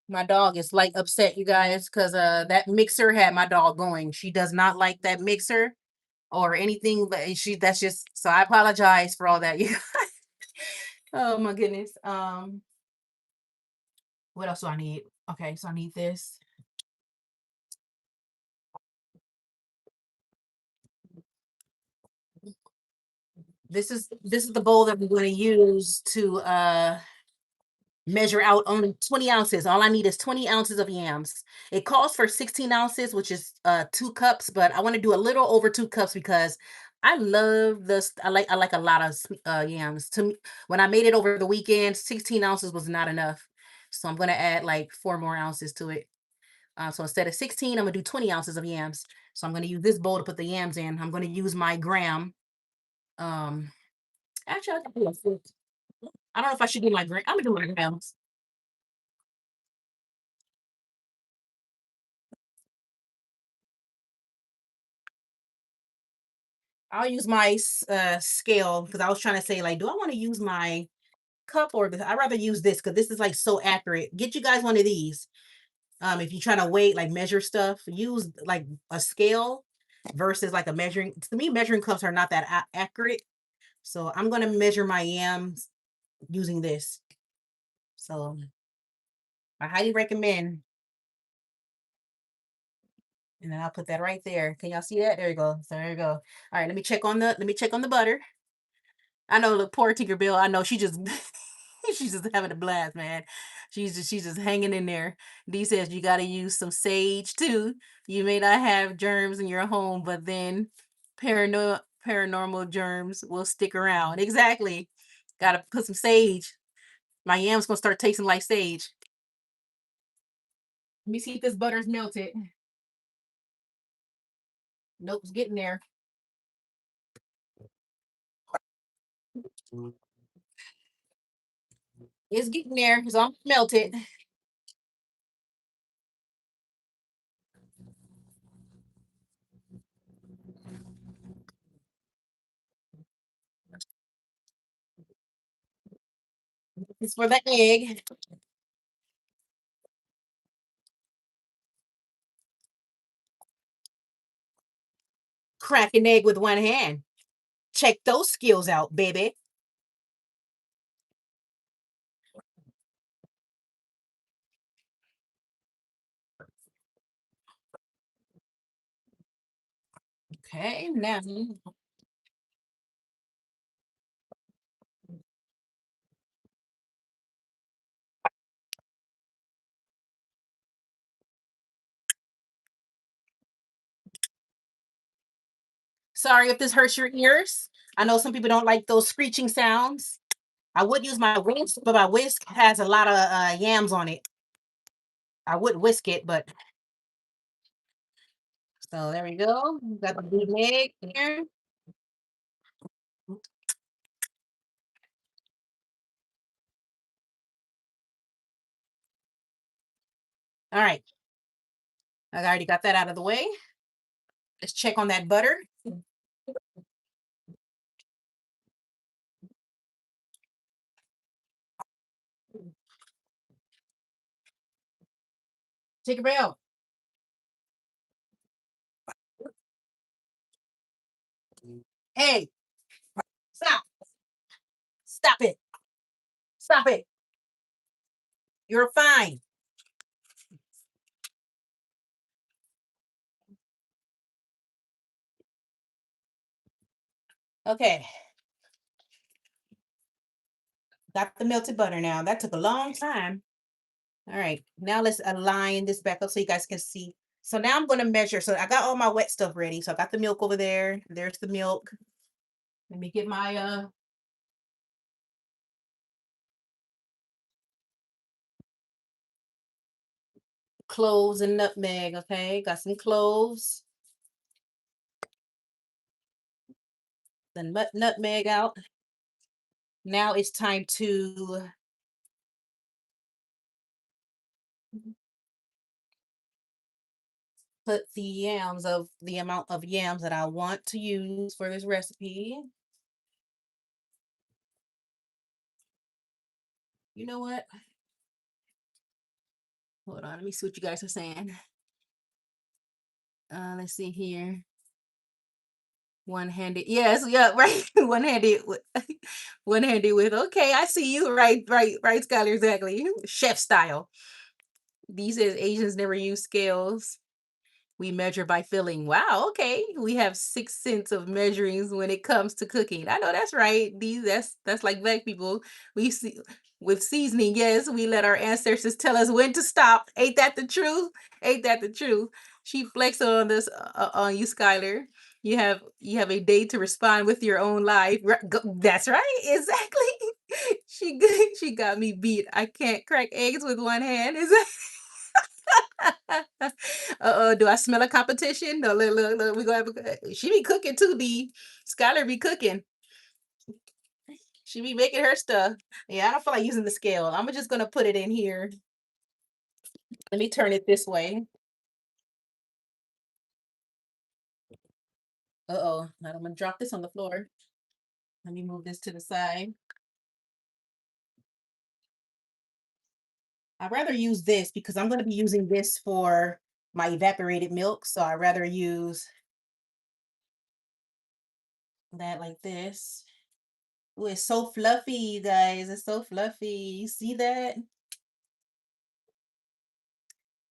My dog is like upset, you guys, because that mixer had my dog going. She does not like that mixer or anything, but she that's just so I apologize for all that. You oh my goodness. What else do I need? Okay, so I need this. This is the bowl that I'm going to use to measure out only 20 ounces. All I need is 20 ounces of yams. It calls for 16 ounces, which is 2 cups, but I want to do a little over 2 cups because I love this. I like a lot of yams. To me, when I made it over the weekend, 16 ounces was not enough. So I'm gonna add like 4 more ounces to it. So instead of 16, I'm gonna do 20 ounces of yams. So I'm gonna use this bowl to put the yams in. I'm gonna use my gram. Um, actually, I don't know if I should do my gram. I'm gonna do my grams. I'll use my scale because I was trying to say, like, do I want to use my cup or I'd rather use this because this is like so accurate. Get you guys one of these. If you're trying to weigh, like measure stuff, use like a scale versus like a measuring. To me, measuring cups are not that accurate. So I'm gonna measure my yams using this. So I highly recommend. And then I'll put that right there. Can y'all see that? There you go. So there you go. All right, let me check on the butter. I know, look, poor Tinkerbell. I know she just she's just having a blast, man. She's just hanging in there. D says you got to use some sage too. You may not have germs in your home, but then paranormal germs will stick around. Exactly. Got to put some sage. My yam's gonna start tasting like sage. Let me see if this butter's melted. Nope, it's getting there. It's getting there. So I'm melted. It's for the egg. Crack an egg with one hand. Check those skills out, baby. Okay, now. Sorry if this hurts your ears. I know some people don't like those screeching sounds. I would use my whisk, but my whisk has a lot of yams on it. I would whisk it, but so there we go. Got the big egg here. All right, I already got that out of the way. Let's check on that butter. Take a bell. Hey, stop. Stop it. Stop it. You're fine. Okay, got the melted butter now. That took a long time. All right, now let's align this back up so you guys can see. So now I'm going to measure. So I got all my wet stuff ready. So I got the milk over there. There's the milk. Let me get my cloves and nutmeg. Okay, got some cloves. Then nutmeg out. Now it's time to put the amount of yams that I want to use for this recipe. You know what? Hold on, let me see what you guys are saying. Let's see here. One-handed. Yes, yeah, right. One-handed with one-handed with. Okay, I see you. Right, right, right, Skylar, exactly. Chef style. These says Asians never use scales. We measure by feeling. Wow, okay. We have 6 sense of measurings when it comes to cooking. I know that's right. These that's like black people. We see with seasoning, yes, we let our ancestors tell us when to stop. Ain't that the truth? Ain't that the truth? She flexed on this on you, Skylar. You have a day to respond with your own life. That's right, exactly. She got me beat. I can't crack eggs with one hand. Is that uh-oh, do I smell a competition? No, look, look, look, we gonna have she be cooking too, D. Skylar be cooking. She be making her stuff. Yeah, I don't feel like using the scale. I'm just gonna put it in here. Let me turn it this way. Uh-oh, now I'm gonna drop this on the floor. Let me move this to the side. I'd rather use this because I'm gonna be using this for my evaporated milk. So I'd rather use that like this. Oh, it's so fluffy, you guys. It's so fluffy. You see that?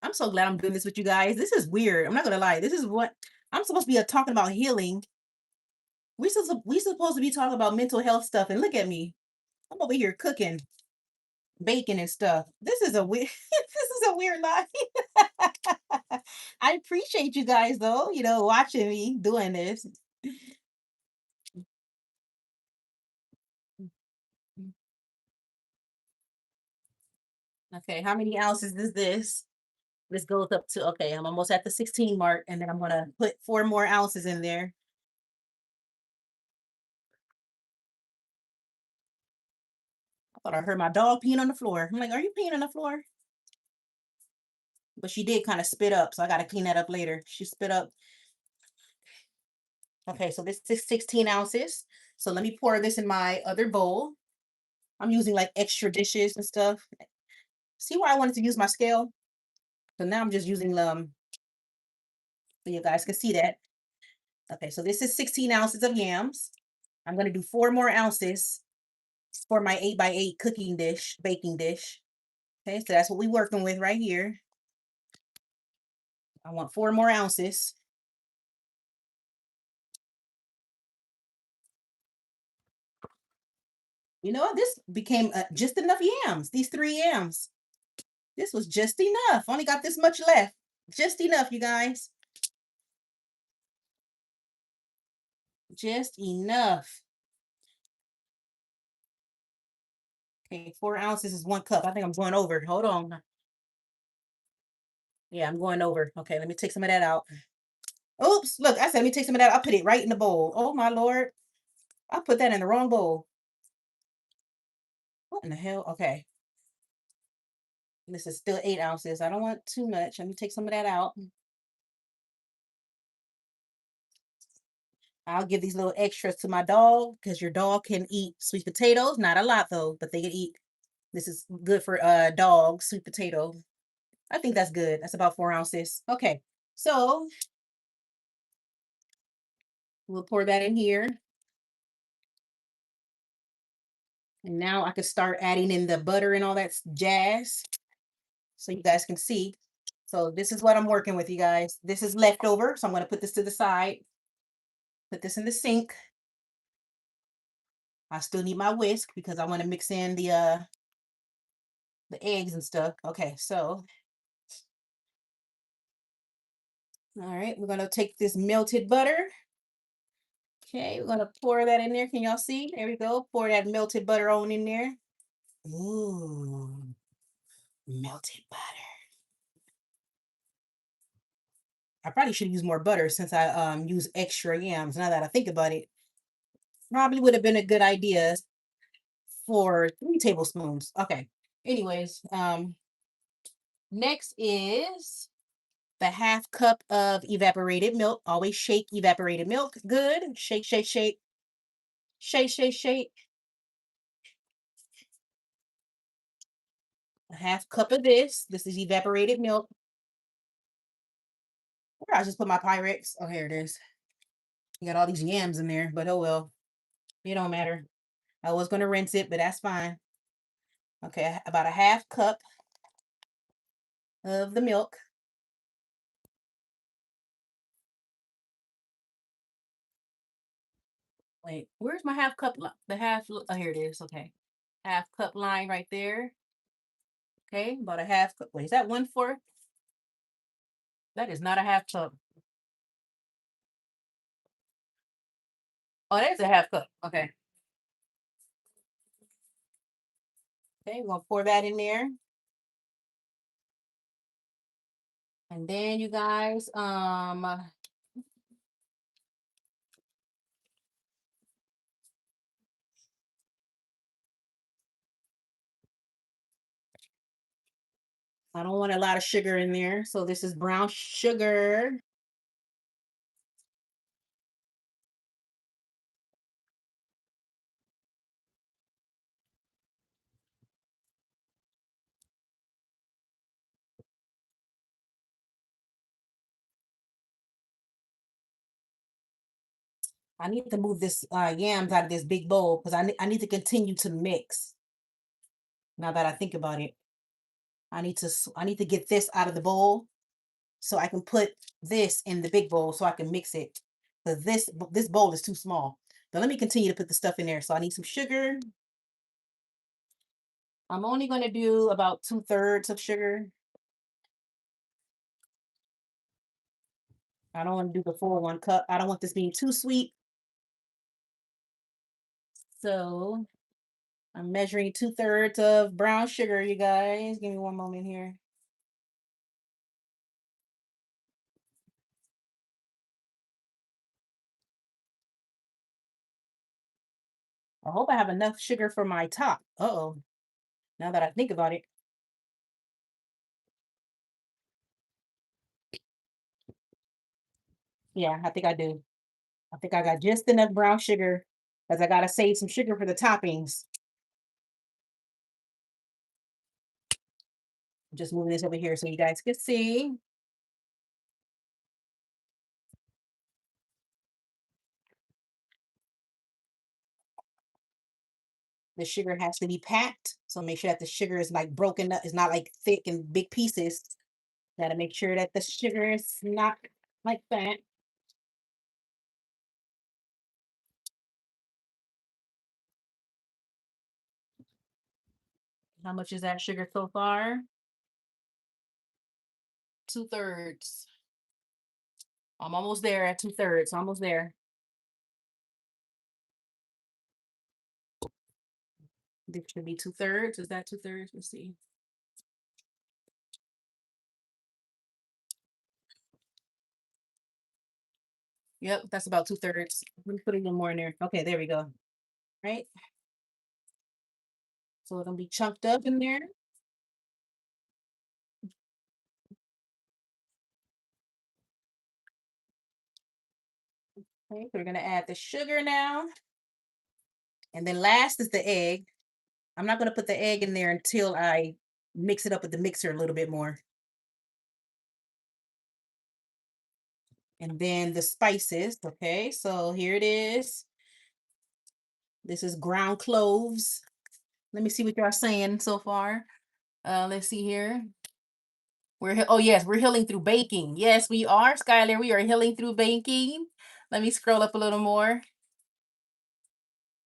I'm so glad I'm doing this with you guys. This is weird. I'm not gonna lie. This is what I'm supposed to be talking about healing. We supposed to be talking about mental health stuff, and look at me. I'm over here cooking, baking and stuff. This is a weird. This is a weird life. I appreciate you guys though. Watching me doing this. Okay, how many ounces is this? This goes up to okay. I'm almost at the 16 mark, and then I'm gonna put 4 more ounces in there. I thought I heard my dog peeing on the floor. I'm like, are you peeing on the floor? But she did kind of spit up, so I got to clean that up later. She spit up. Okay, so this is 16 ounces. So let me pour this in my other bowl. I'm using like extra dishes and stuff. See why I wanted to use my scale? So now I'm just using so you guys can see that. Okay, so this is 16 ounces of yams. I'm gonna do 4 more ounces for my 8x8 cooking dish, baking dish. Okay, so that's what we're working with right here. I want 4 more ounces. You know, this became just enough yams, these 3 yams. This was just enough. Only got this much left. Just enough, you guys. Just enough. Okay, 4 ounces is 1 cup. I think I'm going over. Hold on. Yeah, I'm going over. Okay, let me take some of that out. Oops, look, I said let me take some of that. I put it right in the bowl. Oh my Lord. I put that in the wrong bowl. What in the hell? Okay. This is still 8 ounces. I don't want too much. Let me take some of that out. I'll give these little extras to my dog because your dog can eat sweet potatoes. Not a lot though, but they can eat. This is good for dog sweet potato. I think that's good. That's about 4 ounces. Okay. So we'll pour that in here. And now I can start adding in the butter and all that jazz so you guys can see. So this is what I'm working with, you guys. This is leftover, so I'm going to put this to the side. Put this in the sink. I still need my whisk because I want to mix in the eggs and stuff. Okay, so all right, we're going to take this melted butter. Okay, we're going to pour that in there. Can y'all see? There we go. Pour that melted butter on in there. Ooh, melted butter. I probably should use more butter since I use extra yams. Now that I think about it, probably would have been a good idea for 3 tablespoons. Okay. Anyways, next is the 1/2 cup of evaporated milk. Always shake evaporated milk. Good. Shake, shake, shake. Shake, shake, shake. 1/2 cup of this. This is evaporated milk. Where I just put my Pyrex. Oh, here it is. You got all these yams in there, but oh well. It don't matter. I was gonna rinse it, but that's fine. Okay, about a 1/2 cup of the milk. Wait, where's my 1/2 cup? The half. Oh, here it is. Okay, 1/2 cup line right there. Okay, about a 1/2 cup. Wait, is that 1/4? That is not a 1/2 cup. Oh, that's a 1/2 cup. Okay. Okay, we're gonna pour that in there. And then you guys, I don't want a lot of sugar in there. So this is brown sugar. I need to move this yams out of this big bowl because I need to continue to mix. Now that I think about it, I need to get this out of the bowl so I can put this in the big bowl so I can mix it. Because this bowl is too small. But let me continue to put the stuff in there. So I need some sugar. I'm only going to do about 2/3 of sugar. I don't want to do the full 1 cup. I don't want this being too sweet. So I'm measuring 2/3 of brown sugar, you guys. Give me one moment here. I hope I have enough sugar for my top. Uh-oh. Now that I think about it. Yeah, I think I do. I think I got just enough brown sugar because I gotta save some sugar for the toppings. Just moving this over here so you guys can see. The sugar has to be packed. So make sure that the sugar is like broken up. It's not like thick and big pieces. Gotta make sure that the sugar is not like that. How much is that sugar so far? 2/3. I'm almost there at 2/3. Almost there. This should be 2/3. Is that 2/3? Let's see. Yep, that's about 2/3. Let me put a little more in there. Okay, there we go. Right. So it's gonna be chunked up in there. Okay, so we're gonna add the sugar now. And then last is the egg. I'm not gonna put the egg in there until I mix it up with the mixer a little bit more. And then the spices. Okay, so here it is. This is ground cloves. Let me see what y'all saying so far. Let's see here. Oh yes, we're healing through baking. Yes, we are, Skylar. We are healing through baking. Let me scroll up a little more.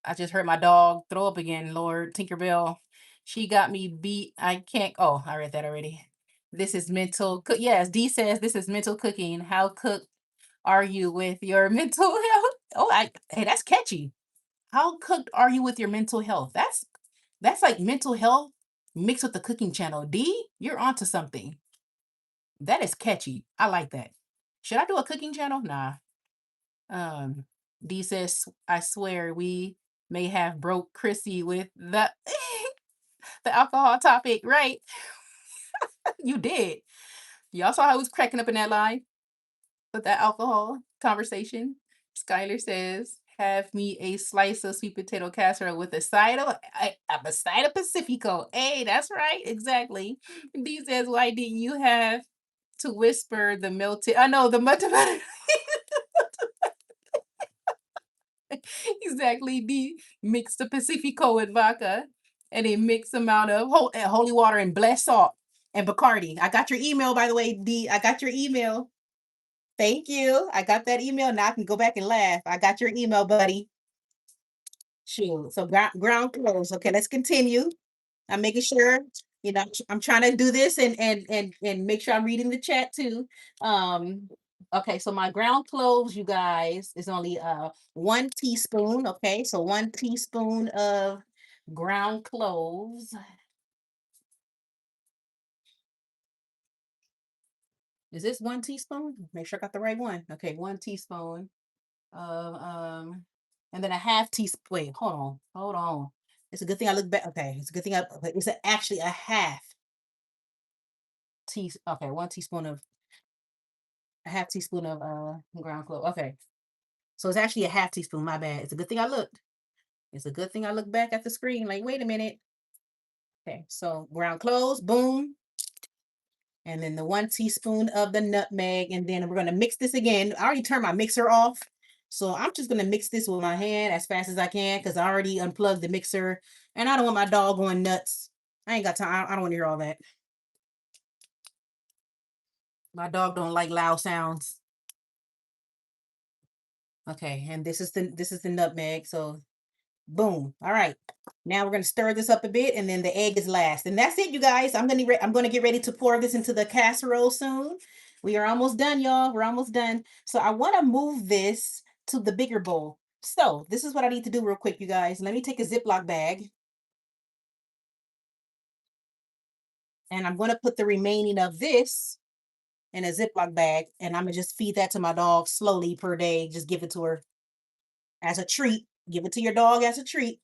I just heard my dog throw up again, Lord Tinkerbell. She got me beat. I can't. Oh, I read that already. This is mental. Yes, D says this is mental cooking. How cooked are you with your mental health? Oh, hey, that's catchy. How cooked are you with your mental health? That's like mental health mixed with the cooking channel. D, you're onto something. That is catchy. I like that. Should I do a cooking channel? Nah. Um, D says, I swear we may have broke Chrissy with the the alcohol topic, right? You did. Y'all saw how I was cracking up in that live with that alcohol conversation. Skylar says, have me a slice of sweet potato casserole with a side of Pacifico. Hey, that's right. Exactly. D says, why didn't you have to whisper the melted? I know the melted butter. Exactly. Mix the Pacifico with vodka and a mix amount of holy water and blessed salt and Bacardi. I got your email, by the way, D. I got your email. Thank you. I got that email. Now I can go back and laugh. I got your email, buddy. Shoot. So ground close. Okay, let's continue. I'm making sure, I'm trying to do this and make sure I'm reading the chat too. Um, okay, so my ground cloves, you guys, is only 1 teaspoon. Okay, so 1 teaspoon of ground cloves. Is this 1 teaspoon? Make sure I got the right one. Okay, 1 teaspoon of and then a half teaspoon. Wait, hold on. It's a good thing I look back. Okay, it's a good thing okay, it's actually a half okay, 1 teaspoon of a half teaspoon of ground clove. Okay. So it's actually a half teaspoon. My bad. It's a good thing I looked. It's a good thing I looked back at the screen. Like, wait a minute. Okay. So ground cloves, boom. And then the 1 teaspoon of the nutmeg. And then we're going to mix this again. I already turned my mixer off. So I'm just going to mix this with my hand as fast as I can because I already unplugged the mixer. And I don't want my dog going nuts. I ain't got time. I don't want to hear all that. My dog don't like loud sounds. Okay, and this is the nutmeg. So boom. All right. Now we're gonna stir this up a bit, and then the egg is last. And that's it, you guys. I'm gonna get ready to pour this into the casserole soon. We are almost done, y'all. We're almost done. So I want to move this to the bigger bowl. So this is what I need to do real quick, you guys. Let me take a Ziploc bag, and I'm gonna put the remaining of this in a Ziploc bag, and I'm gonna just feed that to my dog slowly per day. Just give it to her as a treat. Give it to your dog as a treat.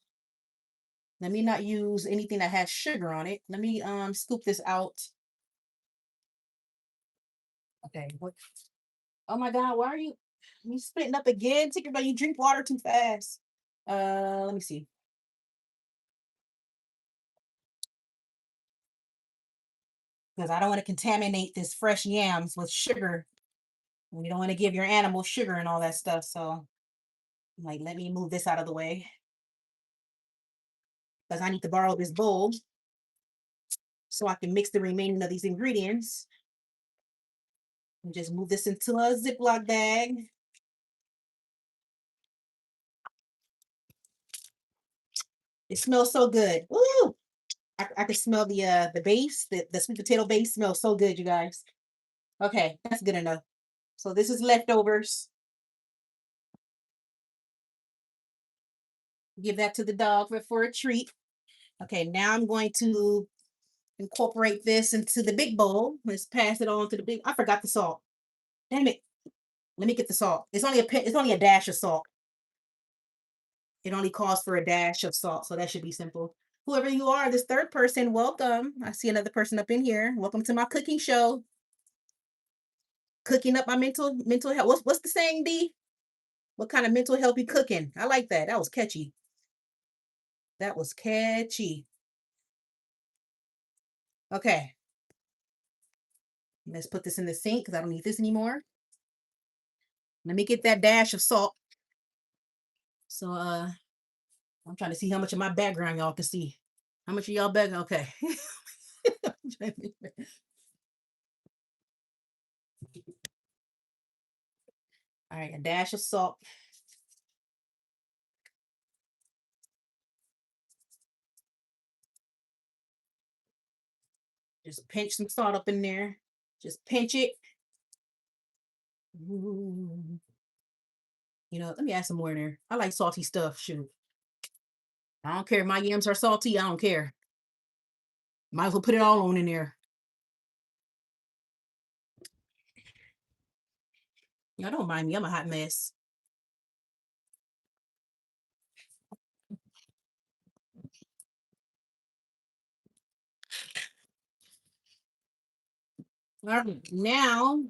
Let me not use anything that has sugar on it. Let me scoop this out. Okay. What? Oh my God, why are you spitting up again? Tinkerbell, you drink water too fast. Let me see. Because I don't want to contaminate this fresh yams with sugar. And you don't want to give your animal sugar and all that stuff. So I'm like, let me move this out of the way because I need to borrow this bowl so I can mix the remaining of these ingredients and just move this into a Ziploc bag. It smells so good. Woo! I can smell the base, the sweet potato base smells so good, you guys. Okay, that's good enough. So this is leftovers. Give that to the dog for a treat. Okay, now I'm going to incorporate this into the big bowl. Let's pass it on to the big. I forgot the salt. Damn it. Let me get the salt. It's only a dash of salt. It only calls for a dash of salt, so that should be simple. Whoever you are, this third person, welcome. I see another person up in here. Welcome to my cooking show. Cooking up my mental health. What's the saying, D? What kind of mental health you cooking? I like that. That was catchy. That was catchy. Okay. Let's put this in the sink because I don't need this anymore. Let me get that dash of salt. So I'm trying to see how much of my background y'all can see. How much of y'all background? Okay. All right, a dash of salt. Just pinch some salt up in there. Just pinch it. Ooh. Let me add some more in there. I like salty stuff. Shoot. I don't care if my yams are salty. I don't care. Might as well put it all on in there. Y'all don't mind me. I'm a hot mess. All right, now.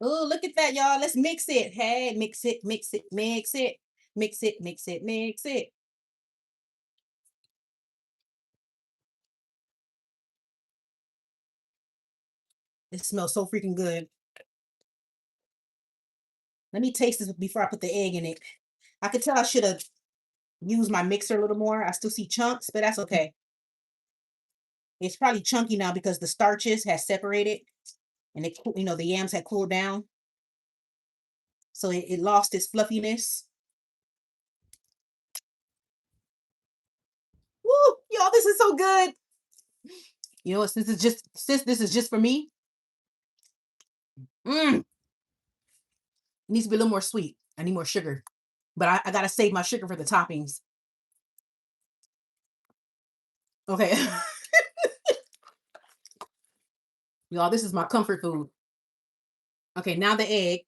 Oh, look at that, y'all. Let's mix it. Hey, mix it, mix it, mix it, mix it, mix it, mix it. It smells so freaking good. Let me taste this before I put the egg in it. I could tell I should have used my mixer a little more. I still see chunks, but that's okay. It's probably chunky now because the starches has separated and the yams had cooled down. So it lost its fluffiness. Woo, y'all, this is so good. Since this is just for me, it needs to be a little more sweet. I need more sugar. But I gotta save my sugar for the toppings. Okay. Y'all, this is my comfort food. Okay, now the egg.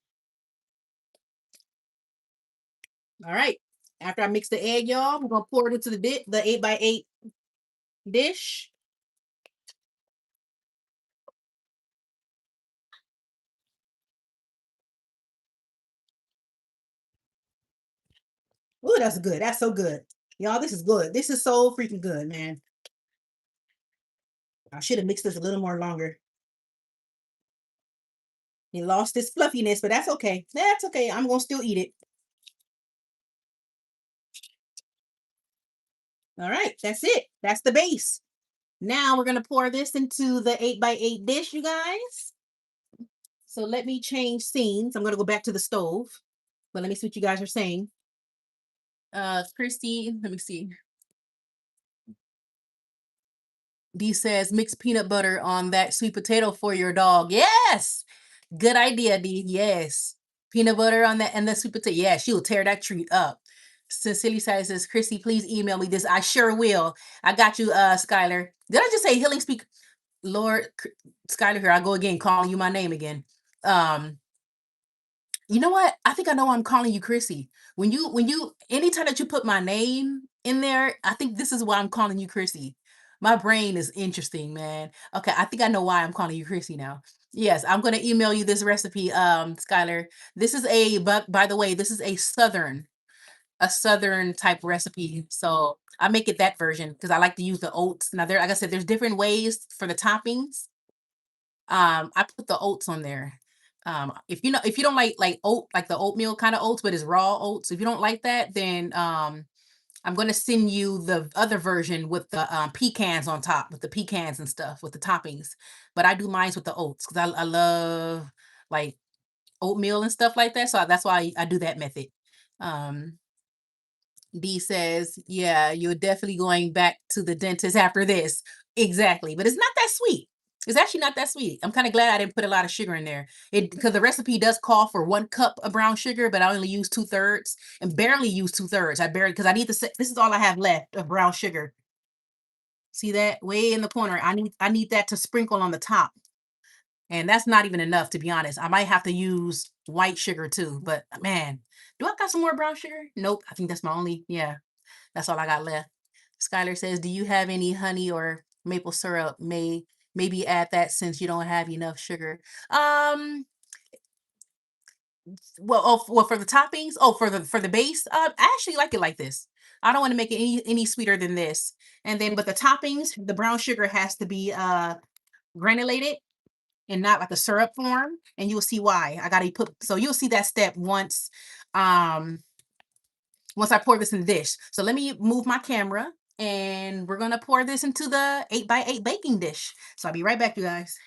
All right. After I mix the egg, y'all, we're gonna pour it into the 8x8 dish. Oh, that's good. That's so good. Y'all, this is good. This is so freaking good, man. I should have mixed this a little more longer. It lost its fluffiness, but that's okay. That's okay. I'm gonna still eat it. All right, that's it. That's the base. Now we're gonna pour this into the 8x8 dish, you guys. So let me change scenes. I'm gonna go back to the stove, but let me see what you guys are saying. Christy, let me see. D says mix peanut butter on that sweet potato for your dog. Yes, good idea, D. Yes, peanut butter on that and the sweet potato. Yeah, she will tear that treat up. Cecily says, Christy, please email me this. I sure will. I got you, Skylar. Did I just say healing speak? Lord, Skylar, here I go again, calling you my name again. You know what? I think I know why I'm calling you Chrissy. When you anytime that you put my name in there, I think this is why I'm calling you Chrissy. My brain is interesting, man. Okay, I think I know why I'm calling you Chrissy now. Yes, I'm gonna email you this recipe, Skylar. This is but by the way, this is a southern type recipe. So I make it that version because I like to use the oats. Now there, like I said, there's different ways for the toppings. I put the oats on there. If you don't like like the oatmeal kind of oats, but it's raw oats. If you don't like that, then I'm gonna send you the other version with the pecans on top, with the pecans and stuff, with the toppings. But I do mine with the oats because I love like oatmeal and stuff like that. So that's why I do that method. Um, D says, "Yeah, you're definitely going back to the dentist after this." Exactly, but it's not that sweet. It's actually not that sweet. I'm kind of glad I didn't put a lot of sugar in there. It because the recipe does call for 1 cup of brown sugar, but I only use 2/3 and barely use 2/3. I barely because I need to say this is all I have left of brown sugar. See that way in the corner? I need that to sprinkle on the top, and that's not even enough to be honest. I might have to use white sugar too. But man, do I got some more brown sugar? Nope. I think that's my only. Yeah. That's all I got left. Skylar says, "Do you have any honey or maple syrup? Maybe add that since you don't have enough sugar." Um, well, for the toppings, for the base, I actually like it like this. I don't want to make it any sweeter than this. And then, but the toppings, the brown sugar has to be granulated and not like a syrup form. And you'll see why. I gotta put so you'll see that step um once I pour this in the dish. So let me move my camera and we're gonna pour this into the 8x8 baking dish. So I'll be right back, you guys.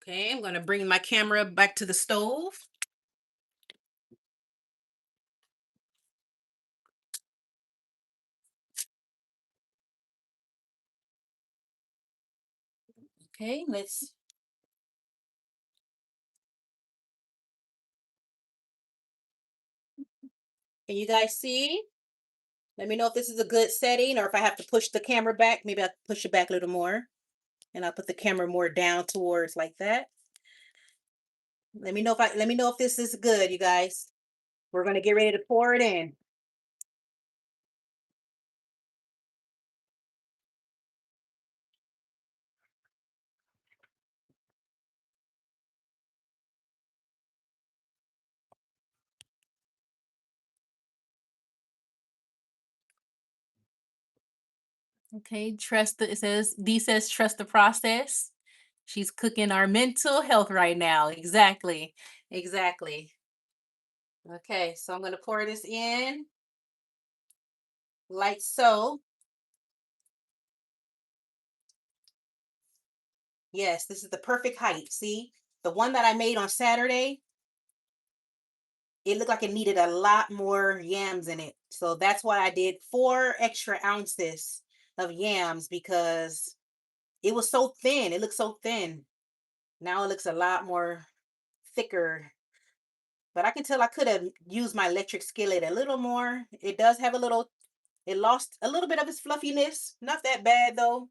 Okay, I'm gonna bring my camera back to the stove. Okay, can you guys see? Let me know if this is a good setting or if I have to push the camera back. Maybe I'll push it back a little more and I'll put the camera more down towards like that. Let me know if this is good, you guys. We're gonna get ready to pour it in. Okay, it says D says trust the process. She's cooking our mental health right now. Exactly. Exactly. Okay, so I'm going to pour this in like so. Yes, this is the perfect height. See, the one that I made on Saturday, it looked like it needed a lot more yams in it. So that's why I did 4 extra ounces of yams because it was so thin. It looked so thin. Now it looks a lot more thicker. But I can tell I could have used my electric skillet a little more. It does have a little, it lost a little bit of its fluffiness. Not that bad though.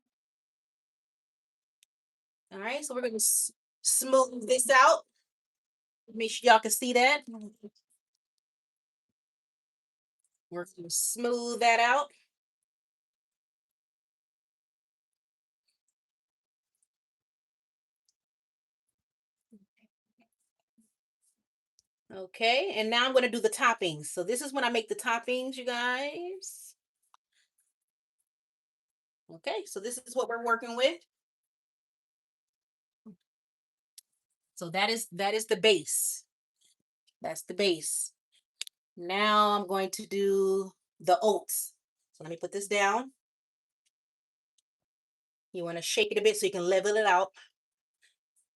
All right, so we're going to smooth this out. Make sure y'all can see that. We're going to smooth that out. Okay, and now I'm going to do the toppings. So this is when I make the toppings, you guys. Okay, so this is what we're working with. So that is the base. That's the base. Now I'm going to do the oats. So let me put this down. You want to shake it a bit so you can level it out.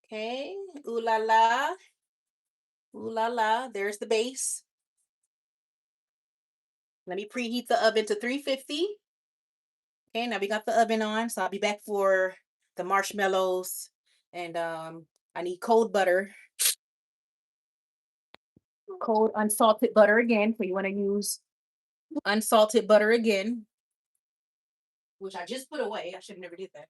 Okay. Ooh la la. Ooh la la. There's the base. Let me preheat the oven to 350. Okay, now we got the oven on, so I'll be back for the marshmallows. And I need cold butter, cold unsalted butter again. So you want to use unsalted butter again, which I just put away. I should have never did that.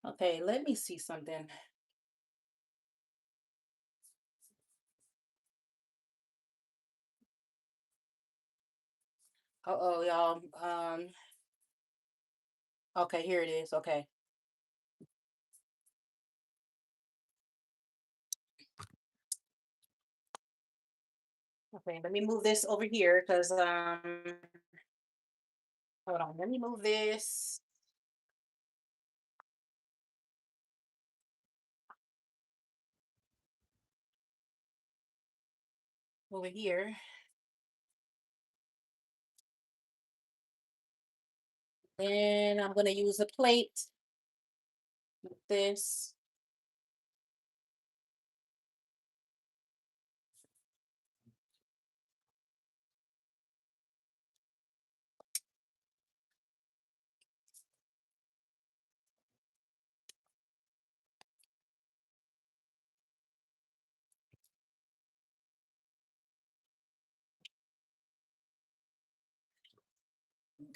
Okay, let me see something. Uh-oh, y'all. Okay, here it is. Okay. Okay, let me move this over here because hold on, let me move this over here. Then I'm gonna use a plate with this.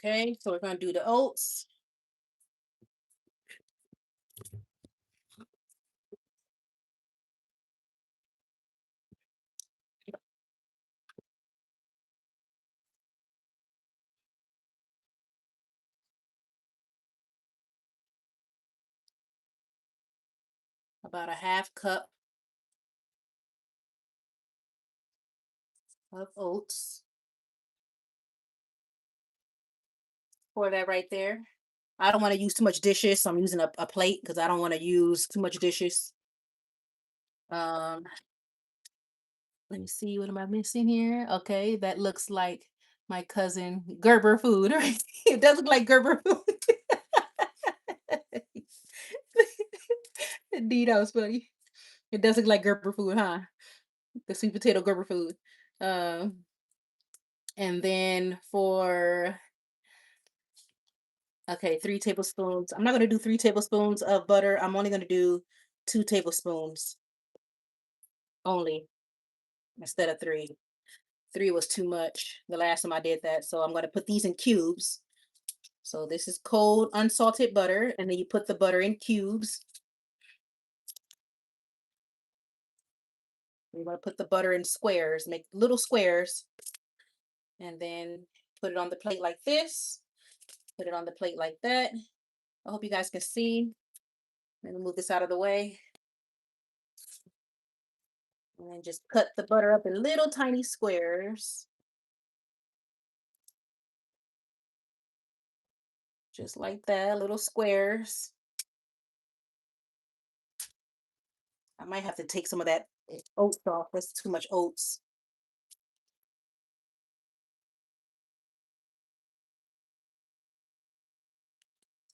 Okay, so we're gonna do the oats. About a half cup of oats. Pour that right there. I don't want to use too much dishes, so I'm using a plate because I don't want to use too much dishes. Um, let me see, what am I missing here? Okay, that looks like my cousin Gerber food, right? It does look like Gerber food. Indeed, that was funny. It does look like Gerber food, huh? The sweet potato Gerber food. Um, and then for okay, 3 tablespoons. I'm not gonna do 3 tablespoons of butter. I'm only gonna do 2 tablespoons only instead of three. Three was too much the last time I did that. So I'm gonna put these in cubes. So this is cold unsalted butter, and then you put the butter in cubes. You're gonna put the butter in squares, make little squares, and then put it on the plate like this. Put it on the plate like that. I hope you guys can see. Let me move this out of the way. And then just cut the butter up in little tiny squares. Just like that, little squares. I might have to take some of that oats off. That's too much oats.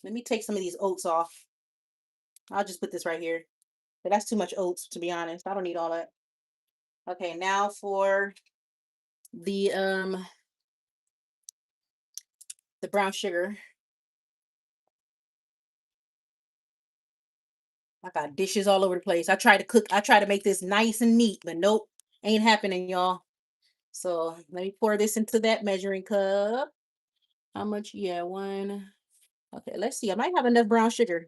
Let me take some of these oats off. I'll just put this right here. But that's too much oats, to be honest. I don't need all that. Okay, now for the the brown sugar. I got dishes all over the place. I try to make this nice and neat, but nope, ain't happening, y'all. So let me pour this into that measuring cup. How much? Yeah, one. Okay, let's see. I might have enough brown sugar.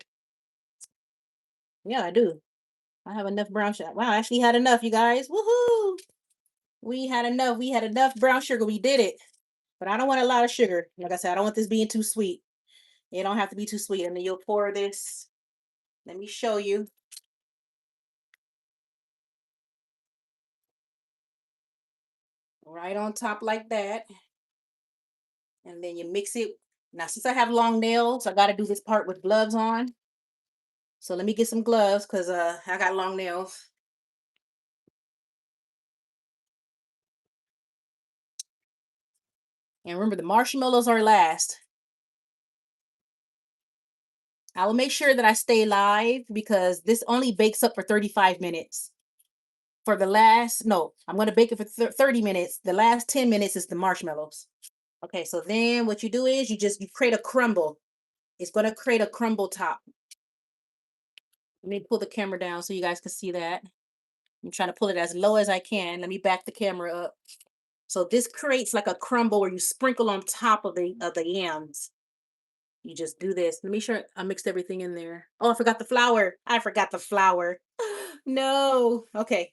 Yeah, I do. I have enough brown sugar. Wow, I actually had enough, you guys. Woohoo! We had enough. We had enough brown sugar. We did it. But I don't want a lot of sugar. Like I said, I don't want this being too sweet. It don't have to be too sweet. And then you'll pour this. Let me show you. Right on top like that. And then you mix it Now, since I have long nails, I got to do this part with gloves on. So let me get some gloves because I got long nails. And remember, the marshmallows are last. I will make sure that I stay live because this only bakes up for 35 minutes. For the last, no, I'm going to bake it for 30 minutes. The last 10 minutes is the marshmallows. Okay, so then what you do is you create a crumble. It's going to create a crumble top. Let me pull the camera down so you guys can see that. I'm trying to pull it as low as I can. Let me back the camera up. So this creates like a crumble where you sprinkle on top of the yams. You just do this. Let me sure I mixed everything in there. Oh, I forgot the flour. I forgot the flour. No. Okay.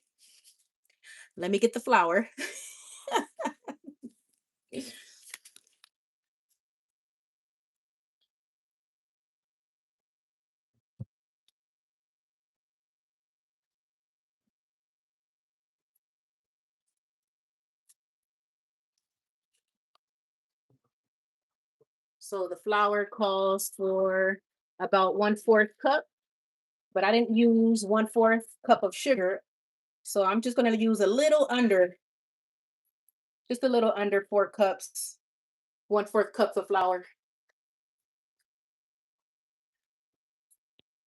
Let me get the flour. So the flour calls for about 1/4 cup, but I didn't use 1/4 cup of sugar. So I'm just going to use just a little under 4 cups, 1/4 cups of flour.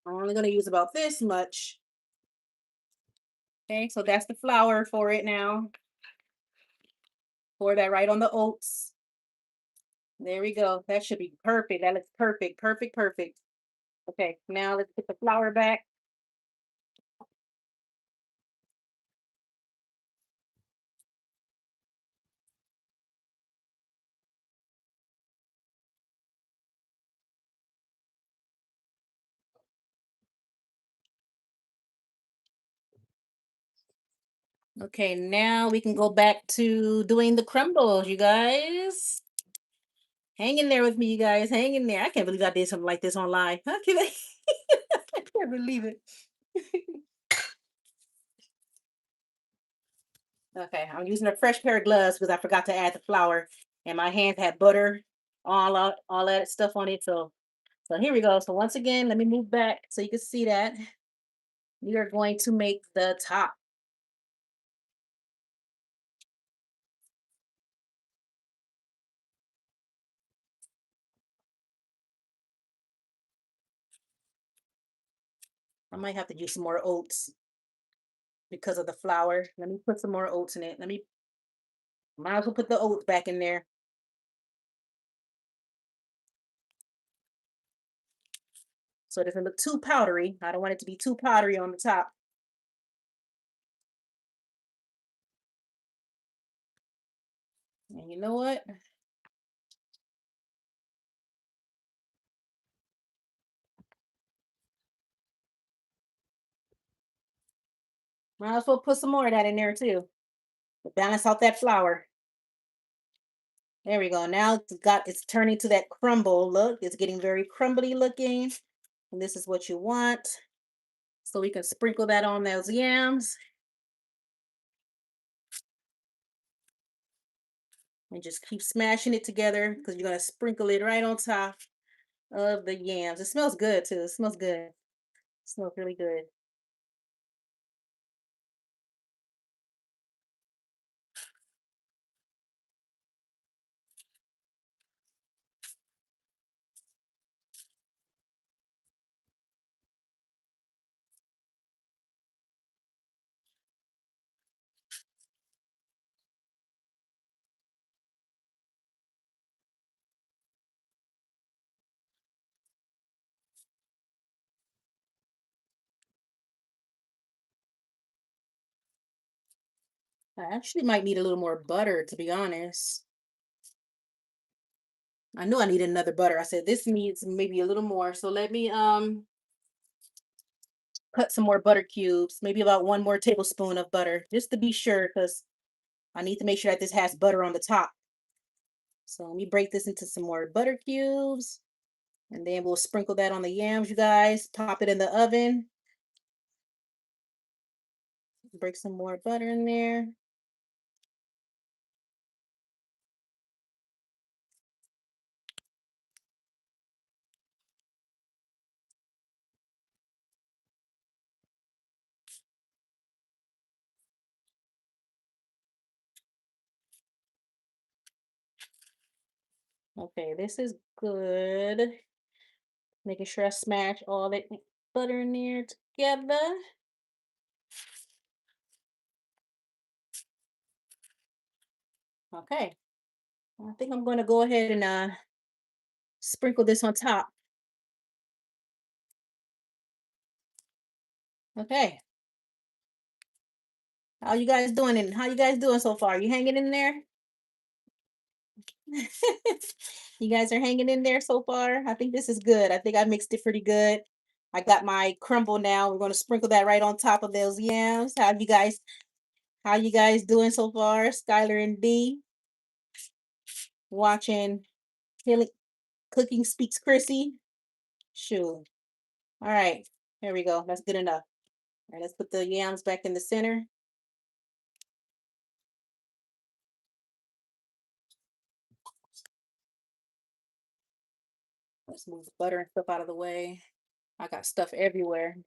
I'm only going to use about this much. Okay, so that's the flour for it now. Pour that right on the oats. There we go. That should be perfect. That looks perfect, perfect, perfect. Okay, now let's put the flour back. Okay, now we can go back to doing the crumbles, you guys. Hang in there with me, you guys. Hang in there. I can't believe I did something like this online. How can I? I can't believe it. Okay, I'm using a fresh pair of gloves because I forgot to add the flour, and my hands had butter, all that stuff on it. So here we go. So once again, let me move back so you can see that we are going to make the top. I might have to use some more oats because of the flour. Let me put some more oats in it. Might as well put the oats back in there. So it doesn't look too powdery. I don't want it to be too powdery on the top. And you know what? Might as well put some more of that in there too. To balance out that flour. There we go. Now it's turning to that crumble look. It's getting very crumbly looking. And this is what you want. So we can sprinkle that on those yams and just keep smashing it together because you're gonna sprinkle it right on top of the yams. It smells good too. It smells good. It smells really good. I actually might need a little more butter, to be honest. I knew I needed another butter. I said this needs maybe a little more. So let me cut some more butter cubes, maybe about 1 more tablespoon of butter, just to be sure, because I need to make sure that this has butter on the top. So let me break this into some more butter cubes, and then we'll sprinkle that on the yams, you guys. Pop it in the oven. Break some more butter in there. Okay, this is good. Making sure I smash all that butter in there together. Okay, I think I'm gonna go ahead and sprinkle this on top. Okay, how you guys doing? And how you guys doing so far? You hanging in there? You guys are hanging in there so far? I think this is good. I think I mixed it pretty good. I got my crumble now. We're gonna sprinkle that right on top of those yams. How you guys doing so far? Skylar and D watching Healing Cooking Speaks Chrissy. Sure. All right. Here we go. That's good enough. All right, let's put the yams back in the center. Let's move the butter and stuff out of the way. I got stuff everywhere.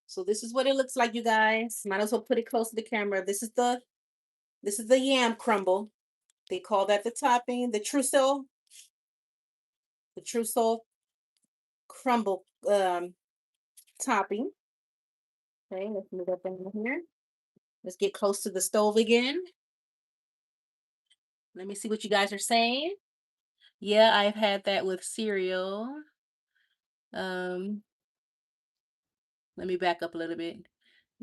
So this is what it looks like, you guys. Might as well put it close to the camera. This is the yam crumble. They call that the topping, the trousseau crumble topping. Okay, let's move up in here. Let's get close to the stove again. Let me see what you guys are saying. Yeah, I've had that with cereal. Um, Let me back up a little bit.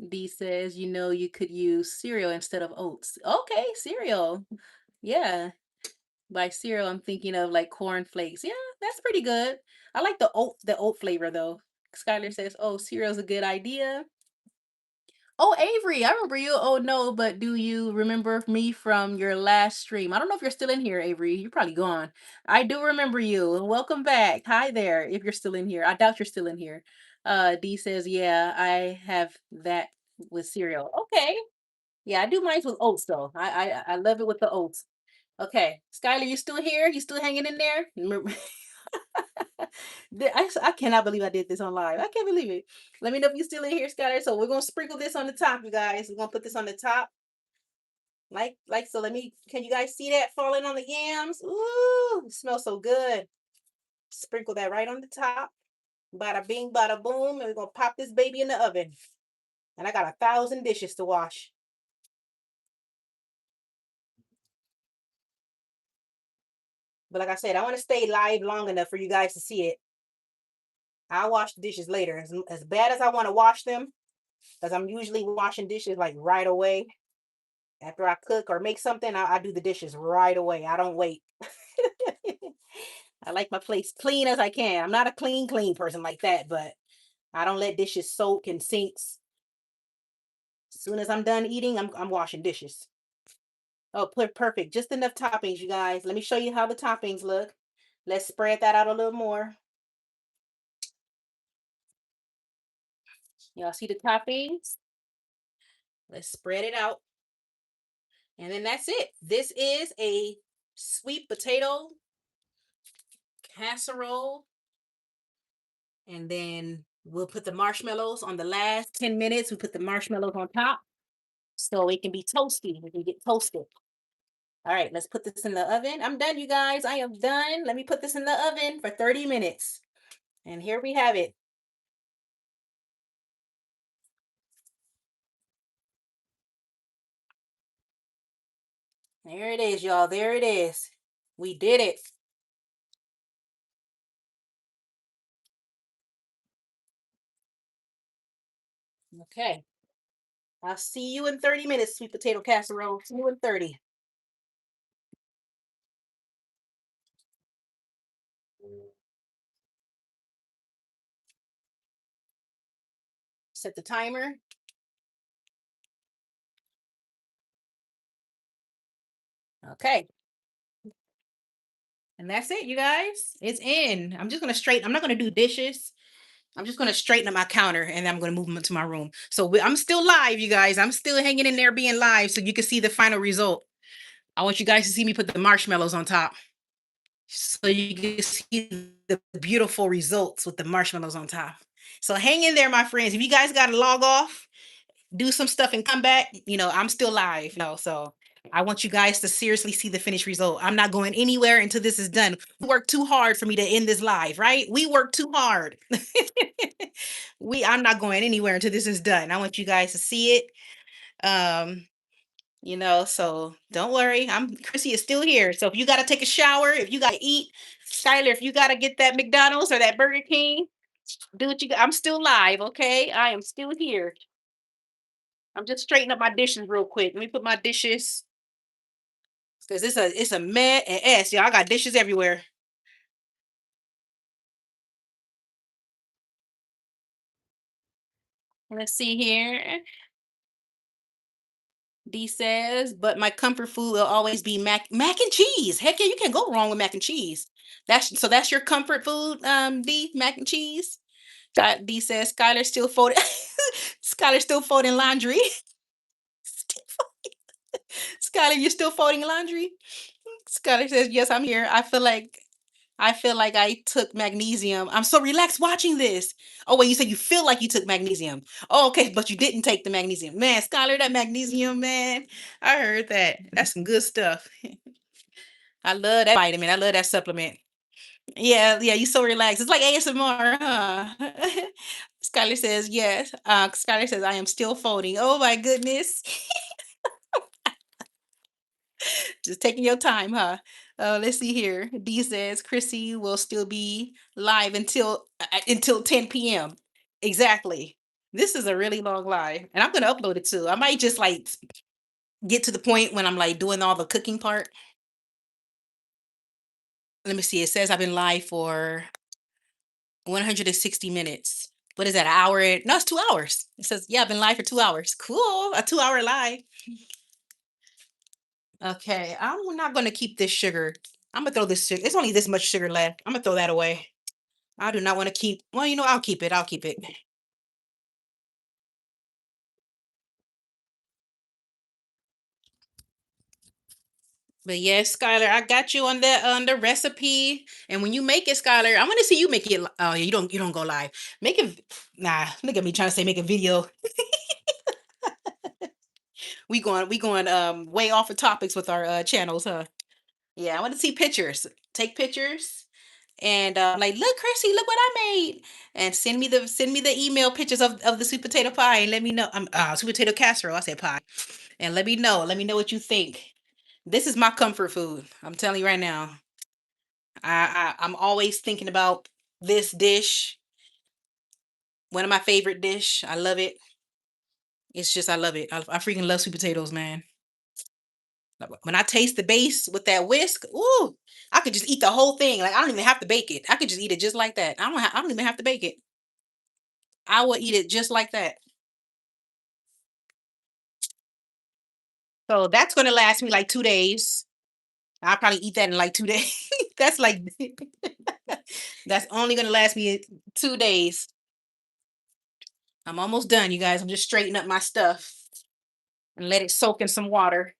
D says, you could use cereal instead of oats. Okay, cereal. Yeah. By cereal, I'm thinking of like corn flakes. Yeah, that's pretty good. I like the oat flavor though. Skylar says, "Oh, cereal's a good idea." Oh, Avery, I remember you. Oh no, but do you remember me from your last stream? I don't know if you're still in here, Avery. You're probably gone. I do remember you. Welcome back. Hi there. If you're still in here, I doubt you're still in here. D says, "Yeah, I have that with cereal." Okay. Yeah, I do mine with oats though. I love it with the oats. Okay, Skylar, you still here? You still hanging in there? I cannot believe I did this on live. I can't believe it. Let me know if you're still in here, Skylar. So we're gonna sprinkle this on the top, you guys. We're gonna put this on the top, like so. Can you guys see that falling on the yams? Ooh, it smells so good. Sprinkle that right on the top. Bada bing, bada boom, and we're gonna pop this baby in the oven. And I got 1,000 dishes to wash. But like I said, I want to stay live long enough for you guys to see it. I'll wash the dishes later. As bad as I want to wash them, because I'm usually washing dishes like right away. After I cook or make something, I do the dishes right away. I don't wait. I like my place clean as I can. I'm not a clean person like that, but I don't let dishes soak in sinks. As soon as I'm done eating, I'm washing dishes. Oh, perfect. Just enough toppings, you guys. Let me show you how the toppings look. Let's spread that out a little more. Y'all see the toppings? Let's spread it out. And then that's it. This is a sweet potato casserole. And then we'll put the marshmallows on the last 10 minutes. We put the marshmallows on top so it can be toasty. We can get toasted. All right, let's put this in the oven. I'm done, you guys. I am done. Let me put this in the oven for 30 minutes. And here we have it. There it is, y'all. There it is. We did it. Okay. I'll see you in 30 minutes, sweet potato casserole. See you in 30. Set the timer. Okay. And that's it, you guys. It's in. I'm not gonna do dishes. I'm just gonna straighten up my counter and then I'm gonna move them into my room. So I'm still live, you guys. I'm still hanging in there being live so you can see the final result. I want you guys to see me put the marshmallows on top. so you can see the beautiful results with the marshmallows on top. So hang in there, my friends. If you guys got to log off, do some stuff and come back, I'm still live, so I want you guys to seriously see the finished result. I'm not going anywhere until this is done. We worked too hard for me to end this live, right? We worked too hard. I'm not going anywhere until this is done. I want you guys to see it. Um, so don't worry. Chrissy is still here. So if you gotta take a shower, if you gotta eat, Skylar, if you gotta get that McDonald's or that Burger King, do what you got. I'm still live, okay? I am still here. I'm just straightening up my dishes real quick. Let me put my dishes because it's a mess. Yeah, I got dishes everywhere. Let's see here. D says, but my comfort food will always be mac and cheese. Heck yeah, you can't go wrong with mac and cheese. That's your comfort food, D, mac and cheese. D says Skylar still folding. Skylar still folding laundry. Skylar, you're still folding laundry. Skylar says, yes, I'm here. I feel like I took magnesium. I'm so relaxed watching this. Oh, wait, you said you feel like you took magnesium. Oh, okay, but you didn't take the magnesium. Man, Skylar, that magnesium, man. I heard that. That's some good stuff. I love that vitamin. I love that supplement. Yeah, yeah, you so relaxed. It's like ASMR, huh? Skylar says, yes. Skylar says, I am still folding. Oh my goodness. Just taking your time, huh? Let's see here. D says Chrissy will still be live until 10 p.m. Exactly. This is a really long live, and I'm gonna upload it too. I might just like get to the point when I'm like doing all the cooking part. Let me see. It says I've been live for 160 minutes. What is that? An hour? No, it's 2 hours. It says, yeah, I've been live for 2 hours. Cool. A 2 hour live. Okay. I'm not going to keep this sugar. I'm going to throw this sugar. It's only this much sugar left. I'm going to throw that away. I do not want to keep. Well, I'll keep it. I'll keep it. But yes, Skylar, I got you on the recipe. And when you make it, Skylar, I want to see you make it. Oh, you don't go live. Make it. Nah, look at me trying to say make a video. We going way off of topics with our channels, huh? Yeah, I want to see pictures. Take pictures and like, look, Chrissy, look what I made, and send me the email pictures of the sweet potato pie and let me know. Sweet potato casserole. I said pie, and let me know. Let me know what you think. This is my comfort food. I'm telling you right now. I'm always thinking about this dish. One of my favorite dish. I love it. It's just I love it. I freaking love sweet potatoes, man. When I taste the base with that whisk, ooh, I could just eat the whole thing. Like I don't even have to bake it. I could just eat it just like that. I don't even have to bake it. I will eat it just like that. So that's gonna last me like 2 days. I'll probably eat that in like 2 days. That's like that's only gonna last me 2 days. I'm almost done, you guys. I'm just straightening up my stuff and let it soak in some water.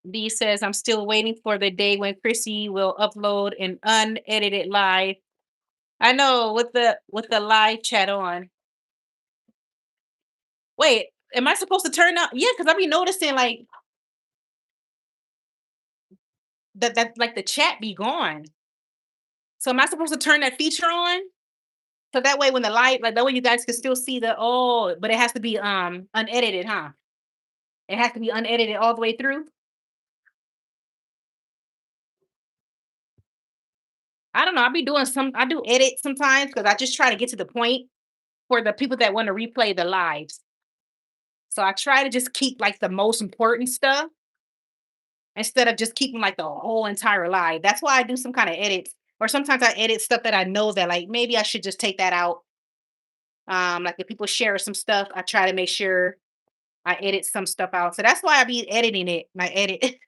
D says I'm still waiting for the day when Chrissy will upload an unedited live. I know with the live chat on. Wait, am I supposed to turn up? Yeah, because I be noticing like that like the chat be gone. So am I supposed to turn that feature on? So that way when the live like that way you guys can still see but it has to be unedited, huh? It has to be unedited all the way through. I don't know. I do edit sometimes because I just try to get to the point for the people that want to replay the lives. So I try to just keep like the most important stuff instead of just keeping like the whole entire live. That's why I do some kind of edits. Or sometimes I edit stuff that I know that like maybe I should just take that out. Like if people share some stuff, I try to make sure I edit some stuff out. So that's why I be editing it. My edit.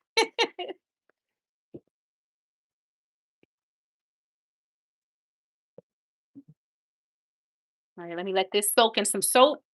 All right, let me let this soak in some soap.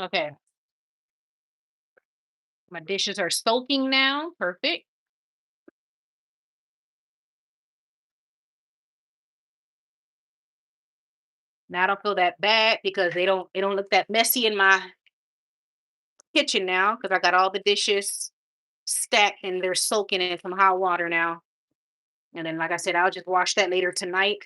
Okay. My dishes are soaking now. Perfect. Now I don't feel that bad because they don't look that messy in my kitchen now because I got all the dishes stacked and they're soaking in some hot water now. And then, like I said, I'll just wash that later tonight.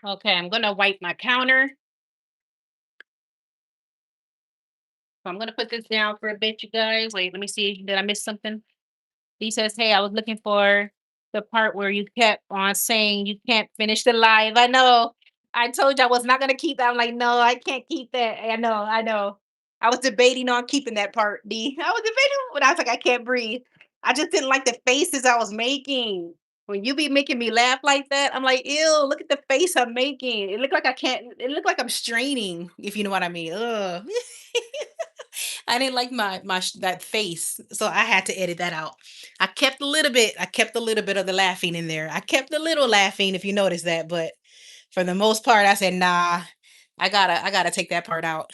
Okay, I'm gonna wipe my counter. So I'm gonna put this down for a bit, you guys. Wait, let me see. Did I miss something? He says, "Hey, I was looking for the part where you kept on saying you can't finish the live." I know. I told you I was not gonna keep that. I'm like, no, I can't keep that. I know, I know. I was debating on keeping that part, D. I was debating, but I was like, I can't breathe. I just didn't like the faces I was making. When you be making me laugh like that, I'm like, ew, look at the face I'm making. It looked like I can't, it looked like I'm straining, if you know what I mean. Ugh. I didn't like that face, so I had to edit that out. I kept a little bit. I kept a little bit of the laughing in there. I kept a little laughing, if you notice that, but for the most part, I said, "Nah, I gotta take that part out."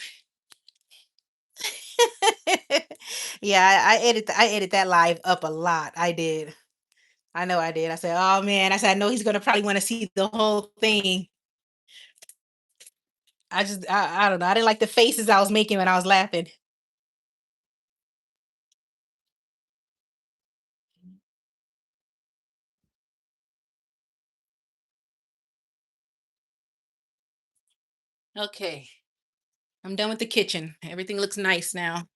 Yeah, I edit that live up a lot. I did. I know I did. I said, "Oh man," I said, "I know he's gonna probably want to see the whole thing." I don't know. I didn't like the faces I was making when I was laughing. Okay, I'm done with the kitchen. Everything looks nice now.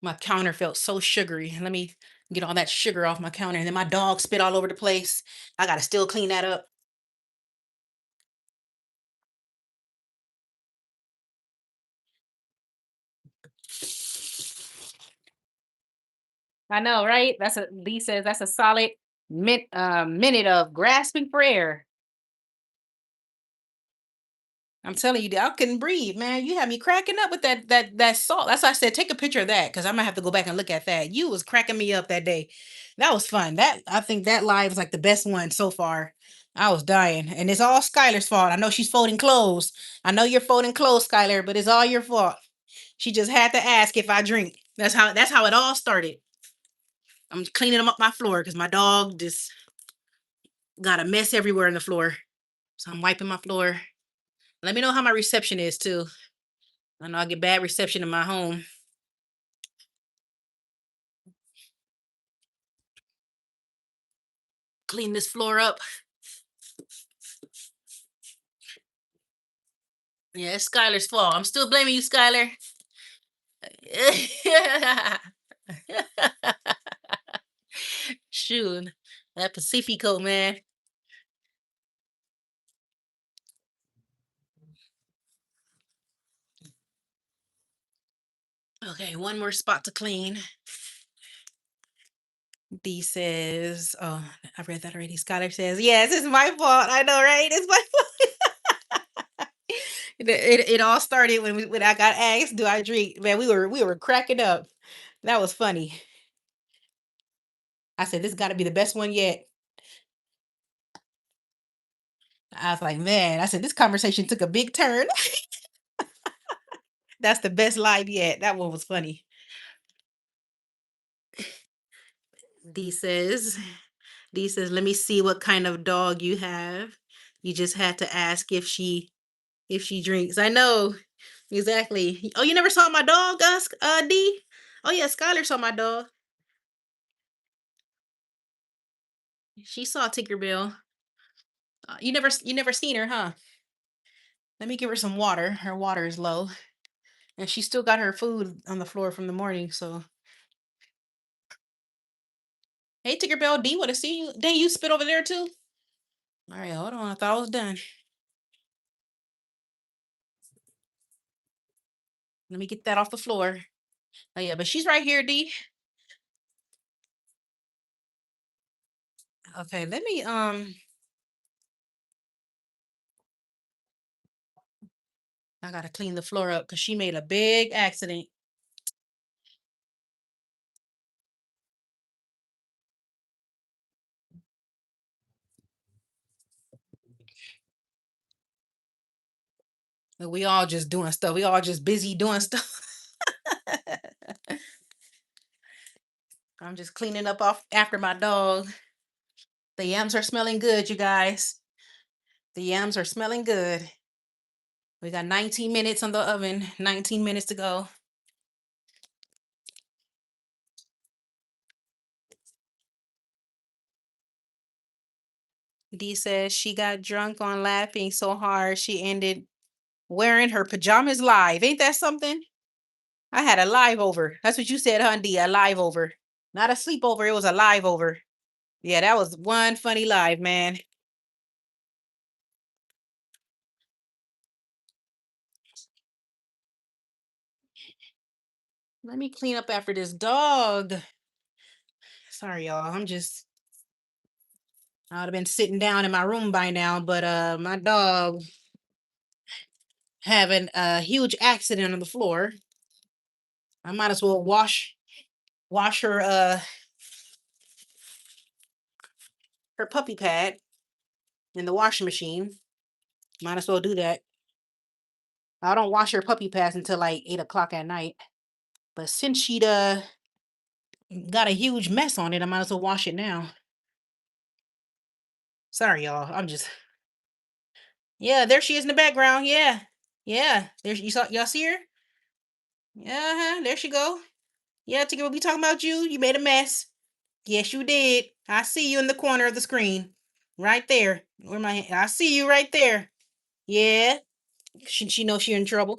My counter felt so sugary. Let me get all that sugar off my counter. And then my dog spit all over the place. I gotta still clean that up. I know, right? That's a Lee says that's a solid minute of grasping for air. I'm telling you, I couldn't breathe, man. You had me cracking up with that salt. That's why I said take a picture of that because I'm gonna have to go back and look at that. You was cracking me up that day. That was fun. That I think that live was like the best one so far. I was dying, and it's all Skylar's fault. I know she's folding clothes. I know you're folding clothes, Skylar, but it's all your fault. She just had to ask if I drink. That's how it all started. I'm cleaning up my floor because my dog just got a mess everywhere in the floor. So I'm wiping my floor. Let me know how my reception is too. I know I get bad reception in my home. Clean this floor up. Yeah, it's Skylar's fault. I'm still blaming you, Skylar. Shoot, that Pacifico, man. Okay, one more spot to clean. D says, oh, I read that already. Skylar says, yes, it's my fault. I know, right? It's my fault. It all started when I got asked, do I drink? Man, we were cracking up. That was funny. I said, this got to be the best one yet. I was like, man, I said, this conversation took a big turn. That's the best live yet. That one was funny. D says, D says, let me see what kind of dog you have. You just had to ask if she drinks. I know. Exactly. Oh, you never saw my dog, D? Oh yeah, Skylar saw my dog. She saw Tinkerbell. You never seen her, huh? Let me give her some water. Her water is low. And she still got her food on the floor from the morning, so hey Tinkerbell, D wanna see you. Dang, you spit over there too? Alright, hold on. I thought I was done. Let me get that off the floor. Oh yeah, but she's right here, D. Okay, let me I gotta clean the floor up because she made a big accident. We all just doing stuff. We all just busy doing stuff. I'm just cleaning up off after my dog. The yams are smelling good, you guys. The yams are smelling good. We got 19 minutes on the oven, 19 minutes to go. Dee says she got drunk on laughing so hard she ended wearing her pajamas live. Ain't that something? I had a live over. That's what you said, huh, Dee? A live over. Not a sleepover, it was a live over. Yeah, that was one funny live, man. Let me clean up after this dog. Sorry, y'all. I would have been sitting down in my room by now, but my dog having a huge accident on the floor. I might as well wash her puppy pad in the washing machine. Might as well do that. I don't wash her puppy pads until like 8 o'clock at night. But since she got a huge mess on it, I might as well wash it now. Sorry, y'all. Yeah, there she is in the background. Yeah. Yeah. There y'all see her? Yeah, there she go. Yeah, Tigger, we'll be talking about you. You made a mess. Yes, you did. I see you in the corner of the screen. Right there. I see you right there. Yeah. She knows she's in trouble.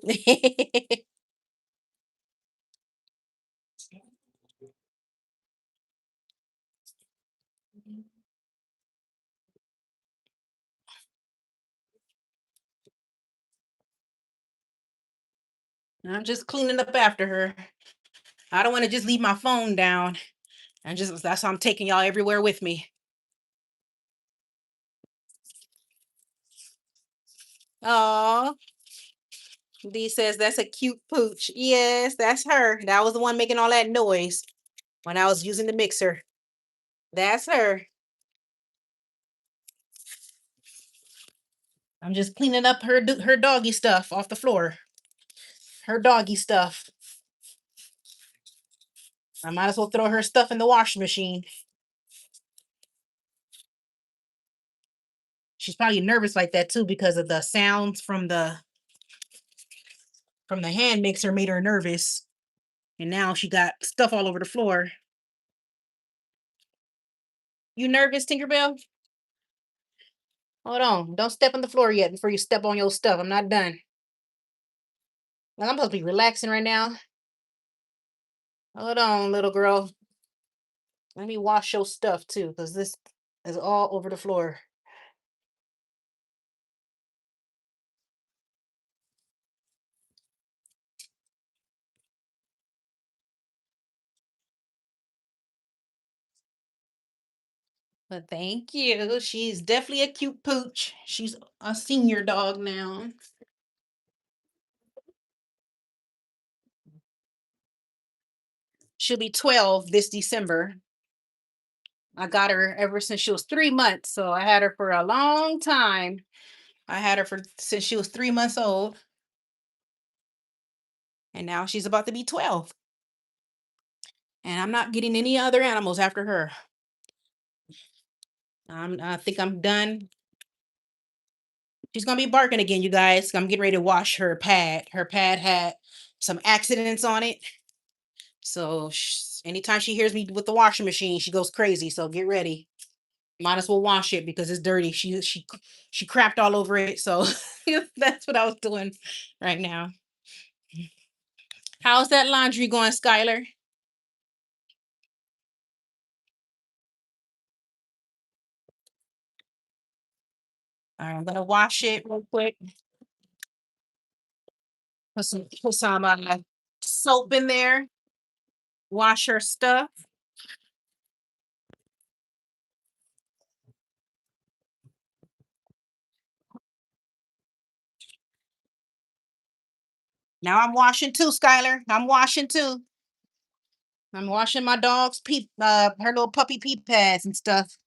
I'm just cleaning up after her. I don't want to just leave my phone down. And just that's how I'm taking y'all everywhere with me. Oh, Dee says that's a cute pooch. Yes, that's her. That was the one making all that noise when I was using the mixer. That's her. I'm just cleaning up her doggy stuff off the floor. Her doggy stuff. I might as well throw her stuff in the washing machine. She's probably nervous like that too because of the sounds from the hand mixer made her nervous. And now she got stuff all over the floor. You nervous, Tinkerbell? Hold on. Don't step on the floor yet before you step on your stuff. I'm not done. Well, I'm supposed to be relaxing right now. Hold on, little girl. Let me wash your stuff too, because this is all over the floor. But thank you. She's definitely a cute pooch. She's a senior dog now. She'll be 12 this December. I got her ever since she was 3 months. So I had her for a long time. I had her for since she was 3 months old. And now she's about to be 12. And I'm not getting any other animals after her. I think I'm done. She's gonna be barking again, you guys. I'm getting ready to wash her pad. Her pad had some accidents on it. So anytime she hears me with the washing machine, she goes crazy. So get ready. Might as well wash it because it's dirty. She crapped all over it. So that's what I was doing right now. How's that laundry going, Skylar? All right, I'm gonna wash it real quick. Put some soap in there. wash her stuff. Now I'm washing too, Skylar. I'm washing too. I'm washing my dog's her little puppy pee pads and stuff.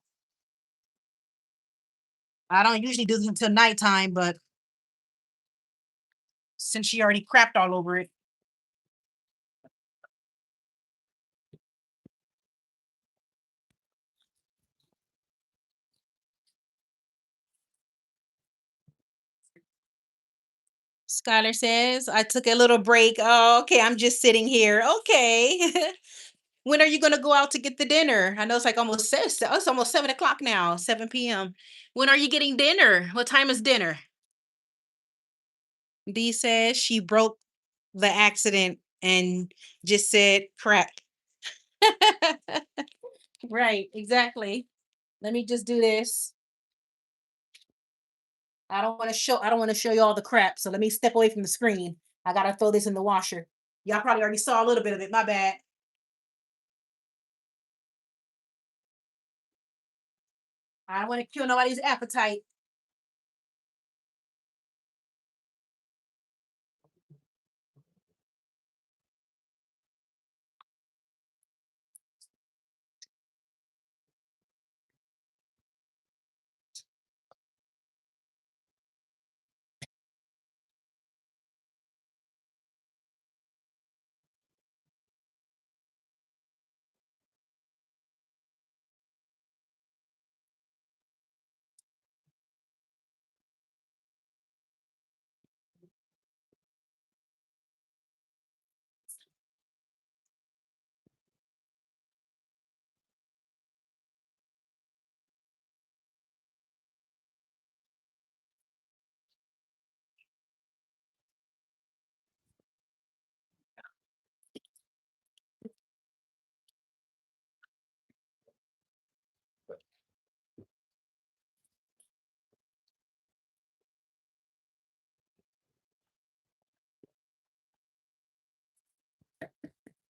I don't usually do this until nighttime, but since she already crapped all over it. Skylar says, I took a little break. Oh, okay. I'm just sitting here. Okay. When are you going to go out to get the dinner? I know it's like it's almost 7 o'clock now, 7 p.m. When are you getting dinner? What time is dinner? Dee says she broke the accident and just said crap. Right, exactly. Let me just do this. I don't want to show you all the crap. So let me step away from the screen. I gotta throw this in the washer. Y'all probably already saw a little bit of it. My bad. I don't want to kill nobody's appetite.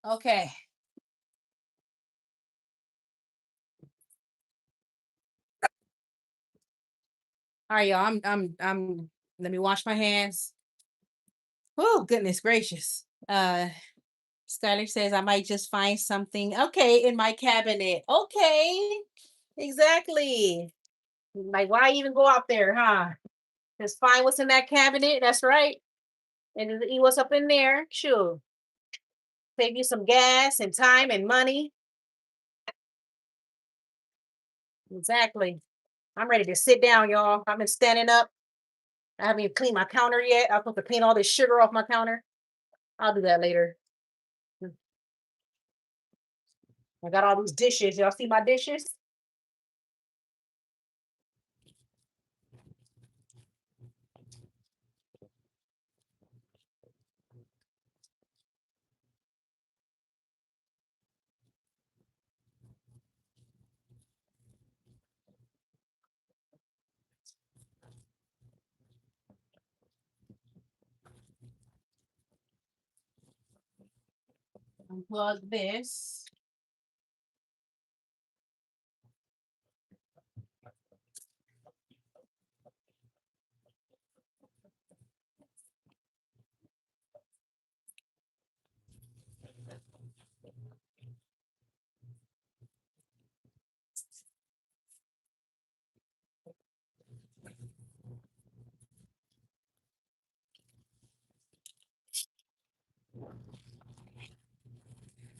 Okay. All right, y'all. Let me wash my hands. Oh, goodness gracious. Skylar says I might just find something. Okay, in my cabinet. Okay. Exactly. Like, why even go out there, huh? Just find what's in that cabinet. That's right. And just eat what's up in there. Sure. Save you some gas and time and money. Exactly. I'm ready to sit down, y'all. I've been standing up. I haven't even cleaned my counter yet. I'm supposed to clean all this sugar off my counter. I'll do that later. I got all these dishes. Y'all see my dishes? Unplug this.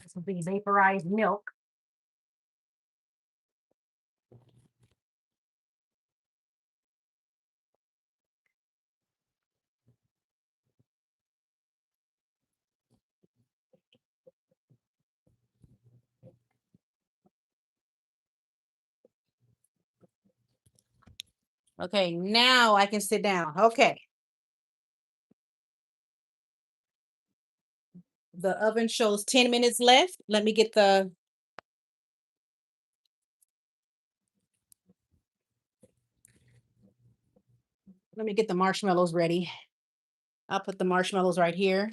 This will be vaporized milk. Okay, now I can sit down. Okay. The oven shows 10 minutes left. Let me get the marshmallows ready. I'll put the marshmallows right here.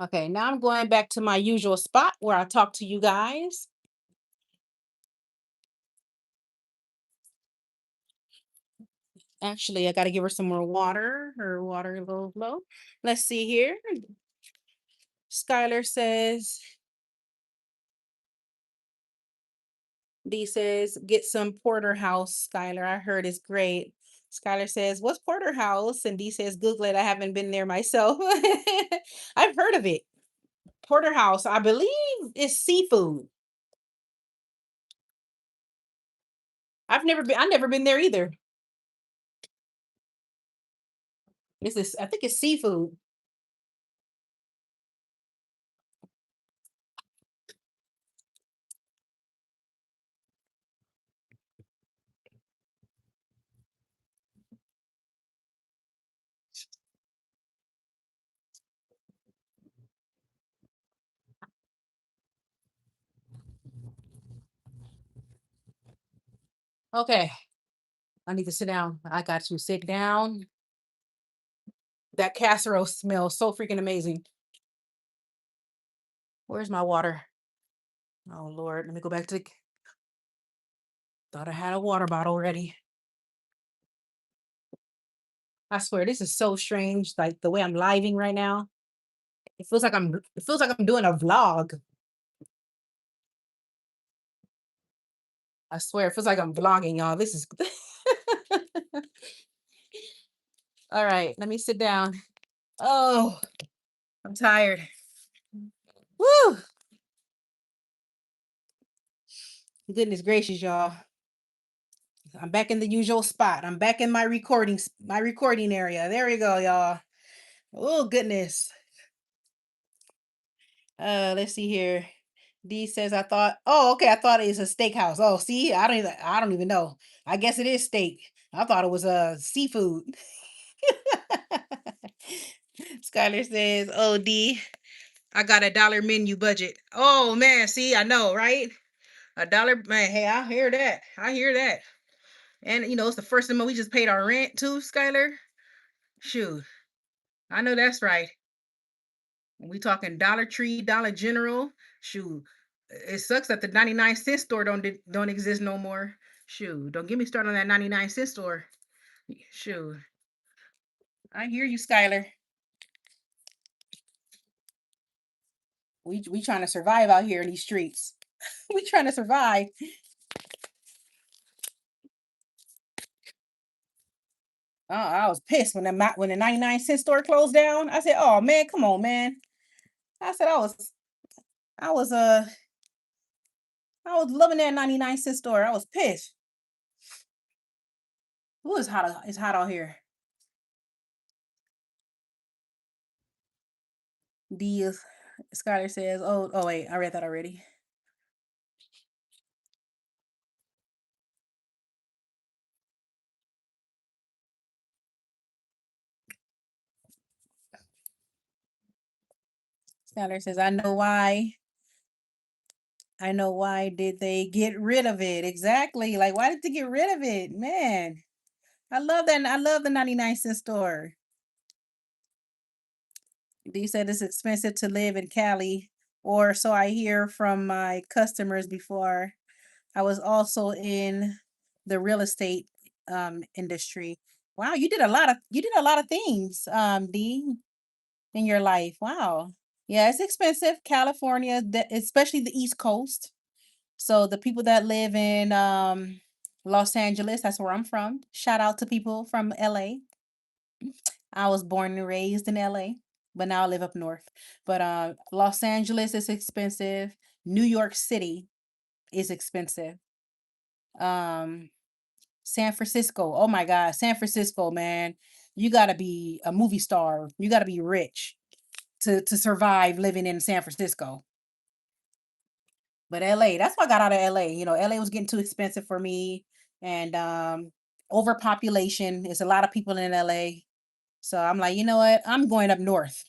Okay, now I'm going back to my usual spot where I talk to you guys. Actually, I got to give her some more water. Her water a little low. Let's see here. Skylar says, D says, get some porterhouse, Skylar. I heard it's great. Skylar says, what's porterhouse? And D says, Google it. I haven't been there myself. I've heard of it. Porterhouse, I believe, is seafood. I've never been there either. This is, I think it's seafood. Okay, I need to sit down. I got to sit down. That casserole smells so freaking amazing. Where's my water? Oh Lord, let me go back to the. Thought I had a water bottle ready. I swear this is so strange. Like the way I'm living right now. It feels like I'm doing a vlog. I swear it feels like I'm vlogging, y'all. This is all right. Let me sit down. Oh, I'm tired. Woo! Goodness gracious, y'all. I'm back in the usual spot. I'm back in my recording area. There we go, y'all. Oh goodness. Let's see here. D says I thought, oh, okay, I thought it was a steakhouse. Oh, see, I don't even know. I guess it is steak. I thought it was seafood. Skylar says, oh D, I got a dollar menu budget. Oh man, see, I know, right? A dollar, man. Hey, I hear that. I hear that. And you know, it's the first time we just paid our rent too, Skylar. Shoot, I know that's right. We talking Dollar Tree, Dollar General. Shoot, it sucks that the 99-cent store don't exist no more. Shoot, don't get me started on that 99-cent store. Shoot, I hear you, Skylar. We trying to survive out here in these streets. We trying to survive. I was pissed when the 99-cent store closed down. I said, "Oh man, come on, man." I said I was I was loving that 99-cent store. I was pissed. Ooh, it's hot out here. D is Skylar says, oh wait, I read that already. Skylar says, I know why did they get rid of it? Exactly. Like why did they get rid of it? Man. I love that. I love the 99-cent store. D said it's expensive to live in Cali, or so I hear from my customers before. I was also in the real estate industry. Wow, you did a lot of things, D, in your life. Wow. Yeah, it's expensive. California, especially the East Coast. So the people that live in Los Angeles, that's where I'm from. Shout out to people from LA. I was born and raised in LA, but now I live up north. But Los Angeles is expensive. New York City is expensive. Um San Francisco. Oh my God, San Francisco, man. You got to be a movie star. You got to be rich to survive living in San Francisco. But LA, that's why I got out of LA. You know, LA was getting too expensive for me and overpopulation. There's a lot of people in LA. So I'm like, you know what? I'm going up north.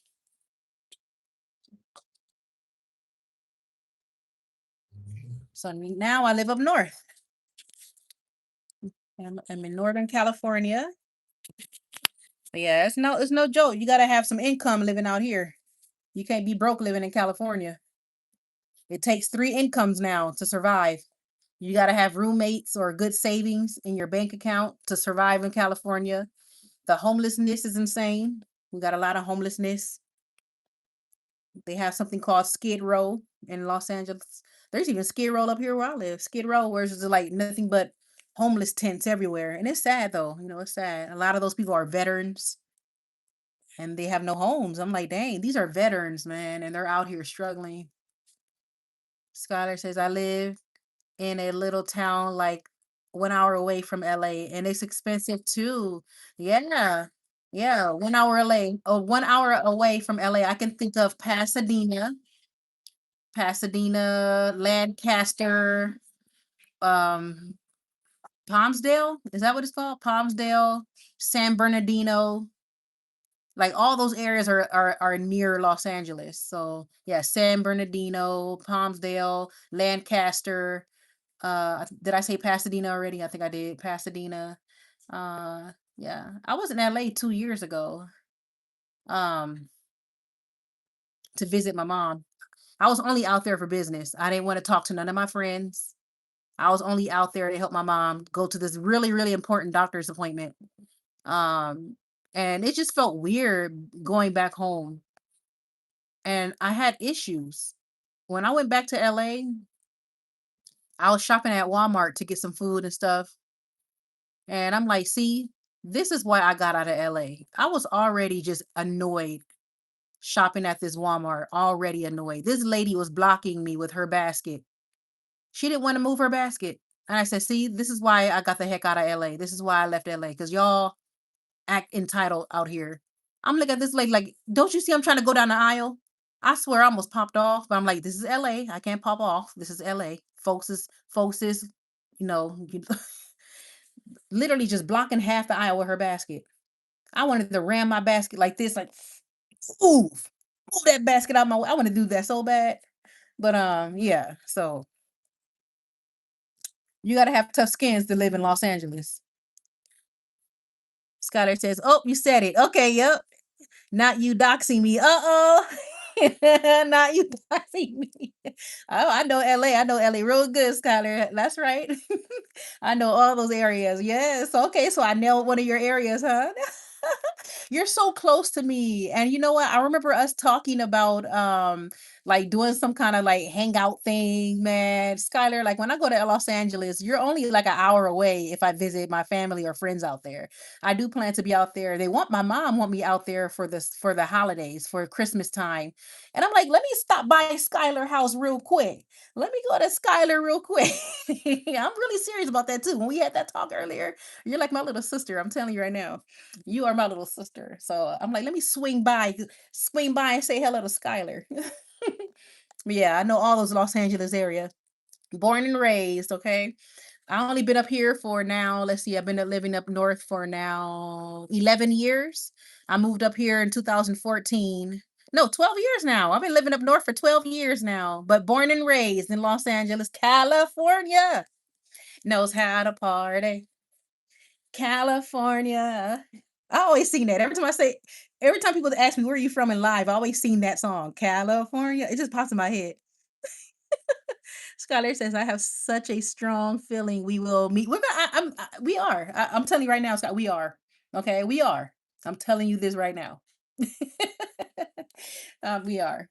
So now I live up north. I'm in Northern California. But yeah, it's no joke. You gotta have some income living out here. You can't be broke living in California. It takes 3 incomes now to survive. You gotta have roommates or good savings in your bank account to survive in California. The homelessness is insane. We got a lot of homelessness. They have something called Skid Row in Los Angeles. There's even Skid Row up here where I live. Skid Row, where it's just like nothing but homeless tents everywhere. And it's sad though. It's sad. A lot of those people are veterans and they have no homes. I'm like, dang, these are veterans, man, and they're out here struggling. Skylar says, I live in a little town like 1 hour away from LA and it's expensive too. Yeah. Yeah. 1 hour LA. Oh, 1 hour away from LA. I can think of Pasadena, Lancaster, um, Palmsdale. Is that what it's called? Palmsdale, San Bernardino. Like all those areas are near Los Angeles. So yeah, San Bernardino, Palmsdale, Lancaster. Did I say Pasadena already? I think I did. Pasadena. Yeah. I was in LA 2 years ago. Um, to visit my mom. I was only out there for business. I didn't want to talk to none of my friends. I was only out there to help my mom go to this really, really important doctor's appointment. Um, and it just felt weird going back home. And I had issues. When I went back to LA, I was shopping at Walmart to get some food and stuff. And I'm like, see, this is why I got out of LA. I was already just annoyed shopping at this Walmart, already annoyed. This lady was blocking me with her basket. She didn't want to move her basket. And I said, see, this is why I got the heck out of LA. This is why I left LA. Because y'all act entitled out here. I'm looking at this lady like, don't you see I'm trying to go down the aisle? I swear I almost popped off, but I'm like, this is LA. I can't pop off. This is LA. Folks is, you know, literally just blocking half the aisle with her basket. I wanted to ram my basket like this, like, move, move that basket out my way. I want to do that so bad. But yeah. So you gotta have tough skins to live in Los Angeles. Skylar says, "Oh, you said it. Okay, yep. Not you doxing me. Uh-oh. Not you doxing me. Oh, I know LA. I know LA real good, Skylar. That's right. I know all those areas. Yes. Okay, so I nailed one of your areas, huh? You're so close to me. And you know what? I remember us talking about like doing some kind of like hangout thing, man. Skylar, like when I go to Los Angeles, you're only like an hour away if I visit my family or friends out there. I do plan to be out there. They want my mom want me out there for this for the holidays, for Christmas time. And I'm like, let me stop by Skylar house real quick. Let me go to Skylar real quick. I'm really serious about that too. When we had that talk earlier, you're like my little sister. I'm telling you right now. You are my little sister. So I'm like, let me swing by and say hello to Skylar. Yeah, I know all those Los Angeles area. Born and raised, okay? I only been up here for now, let's see, I've been living up north for now 11 years. I moved up here in 2014. No, 12 years now. I've been living up north for 12 years now, but born and raised in Los Angeles, California. Knows how to party. California. I always sing that. Every time people ask me where are you from in live, I always sing that song. California. It just pops in my head. Skylar says, I have such a strong feeling we will meet. We are. I'm telling you right now, Scott, we are. Okay, we are. I'm telling you this right now. We are.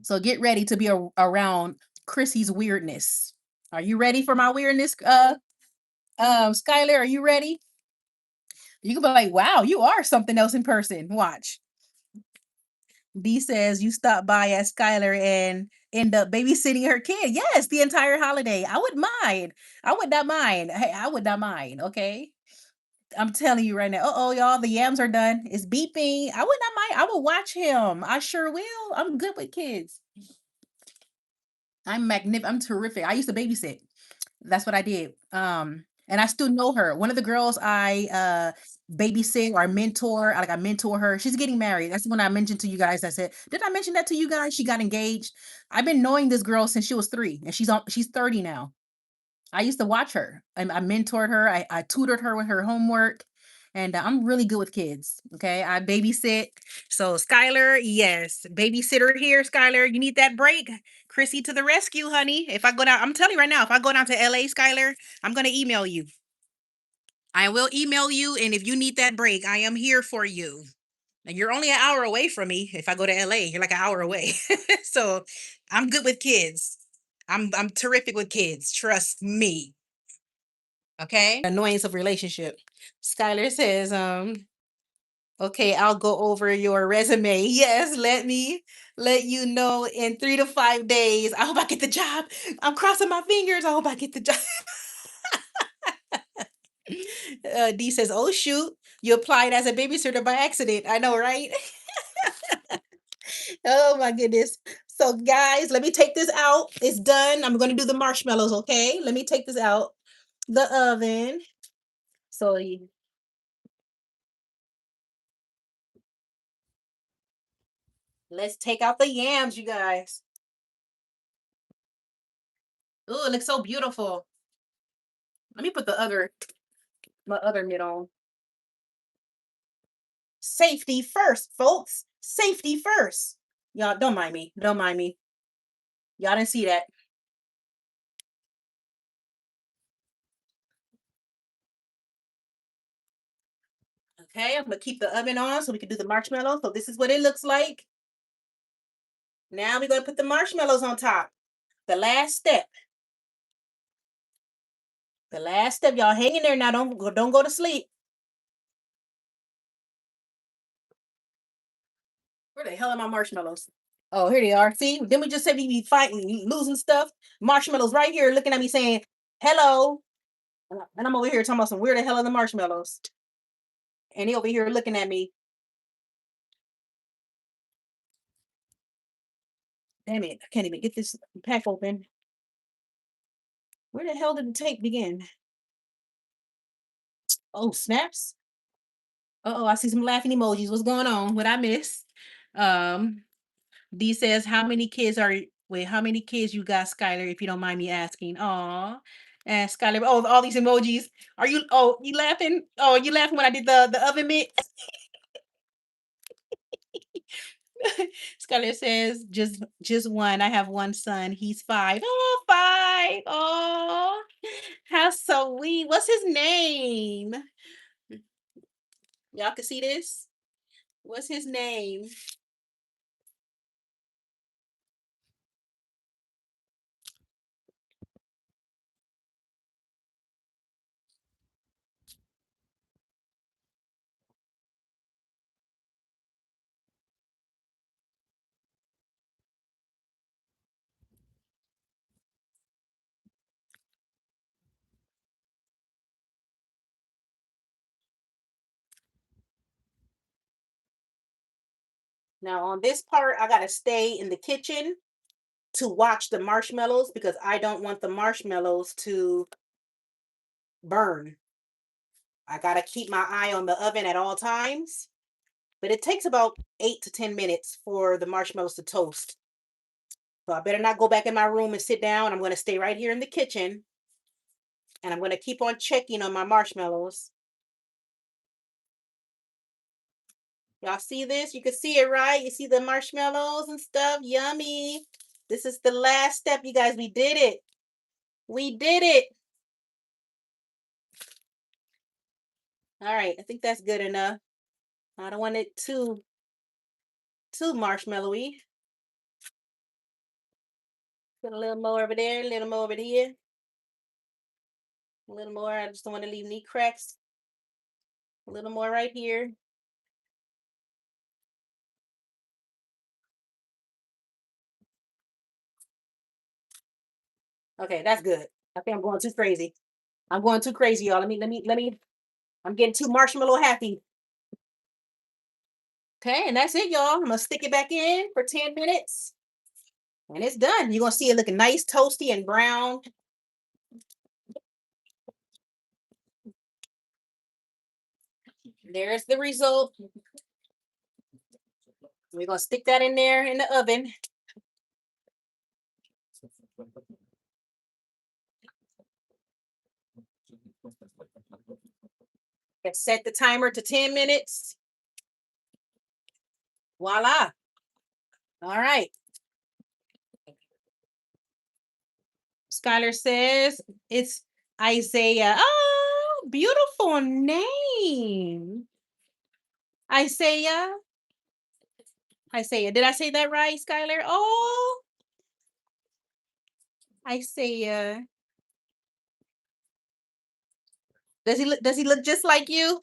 So get ready to be around Chrissy's weirdness. Are you ready for my weirdness? Skylar, are you ready? You can be like, wow, you are something else in person. Watch. B says you stop by at Skylar and end up babysitting her kid. Yes, the entire holiday. I would mind. I would not mind. Hey, I would not mind. Okay. I'm telling you right now. Oh, y'all, the yams are done. It's beeping. I would not mind. I will watch him. I sure will. I'm good with kids. I'm magnificent. I'm terrific. I used to babysit. That's what I did. And I still know her. One of the girls I babysit or mentor, like I mentor her. She's getting married. That's when I mentioned to you guys. I said, did I mention that to you guys? She got engaged. I've been knowing this girl since she was 3, and she's 30 now. I used to watch her, and I mentored her. I tutored her with her homework. and I'm really good with kids. Okay, I babysit. So Skylar, yes, babysitter here. Skylar, you need that break? Chrissy to the rescue, honey. If I go down, I'm telling you right now, if I go down to LA, Skylar, I'm gonna email you. I will email you, and if you need that break, I am here for you. And you're only an hour away from me. If I go to LA, you're like an hour away. So I'm good with kids. I'm terrific with kids. Trust me. Okay. Annoyance of relationship. Skylar says, okay, I'll go over your resume. Yes, let you know in 3 to 5 days. I hope I get the job. I'm crossing my fingers. I hope I get the job. D says, oh shoot, you applied as a babysitter by accident. I know, right? Oh my goodness. So guys, let me take this out. It's done. I'm going to do the marshmallows, okay? Let me take this out the oven. So let's take out the yams, you guys. Oh, it looks so beautiful. Let me put my other mitt on. Safety first, folks. Safety first. Y'all don't mind me. Don't mind me. Y'all didn't see that. Okay, I'm gonna keep the oven on so we can do the marshmallows. So this is what it looks like. Now we're gonna put the marshmallows on top. The last step. The last step. Y'all hang in there now. Don't go to sleep. Where the hell are my marshmallows? Oh, here they are. See, then we just said we be fighting, losing stuff. Marshmallows right here looking at me saying, hello. And I'm over here talking about some where the hell are the marshmallows? And he over here looking at me. Damn it, I can't even get this pack open. Where the hell did the tape begin? Oh, snaps. Uh-oh, I see some laughing emojis. What's going on? What I miss? Um, D says, how many kids you got, Skylar, if you don't mind me asking? Aw. And Skylar, oh, all these emojis. You laughing? Oh, you laughing when I did the oven mitt? Skylar says, just one. I have one son. He's 5. Oh, 5. Oh, how sweet. What's his name? Y'all can see this? What's his name? Now on this part, I gotta stay in the kitchen to watch the marshmallows because I don't want the marshmallows to burn. I gotta keep my eye on the oven at all times. But it takes about 8 to 10 minutes for the marshmallows to toast. So I better not go back in my room and sit down. I'm gonna stay right here in the kitchen and I'm gonna keep on checking on my marshmallows. Y'all see this? You can see it, right? You see the marshmallows and stuff. Yummy. This is the last step, you guys. We did it. We did it. All right. I think that's good enough. I don't want it too marshmallowy. Put a little more over there, a little more over here. A little more. I just don't want to leave any cracks. A little more right here. Okay, that's good. I think I'm going too crazy. I'm going too crazy, y'all. Let me. I'm getting too marshmallow happy. Okay, and that's it, y'all. I'm gonna stick it back in for 10 minutes. And it's done. You're gonna see it looking nice, toasty, and brown. There's the result. We're gonna stick that in there in the oven. Let's set the timer to 10 minutes. Voila. All right. Skylar says it's Isaiah. Oh, beautiful name. Isaiah. Isaiah. Did I say that right, Skylar? Oh, Isaiah. Does he look just like you?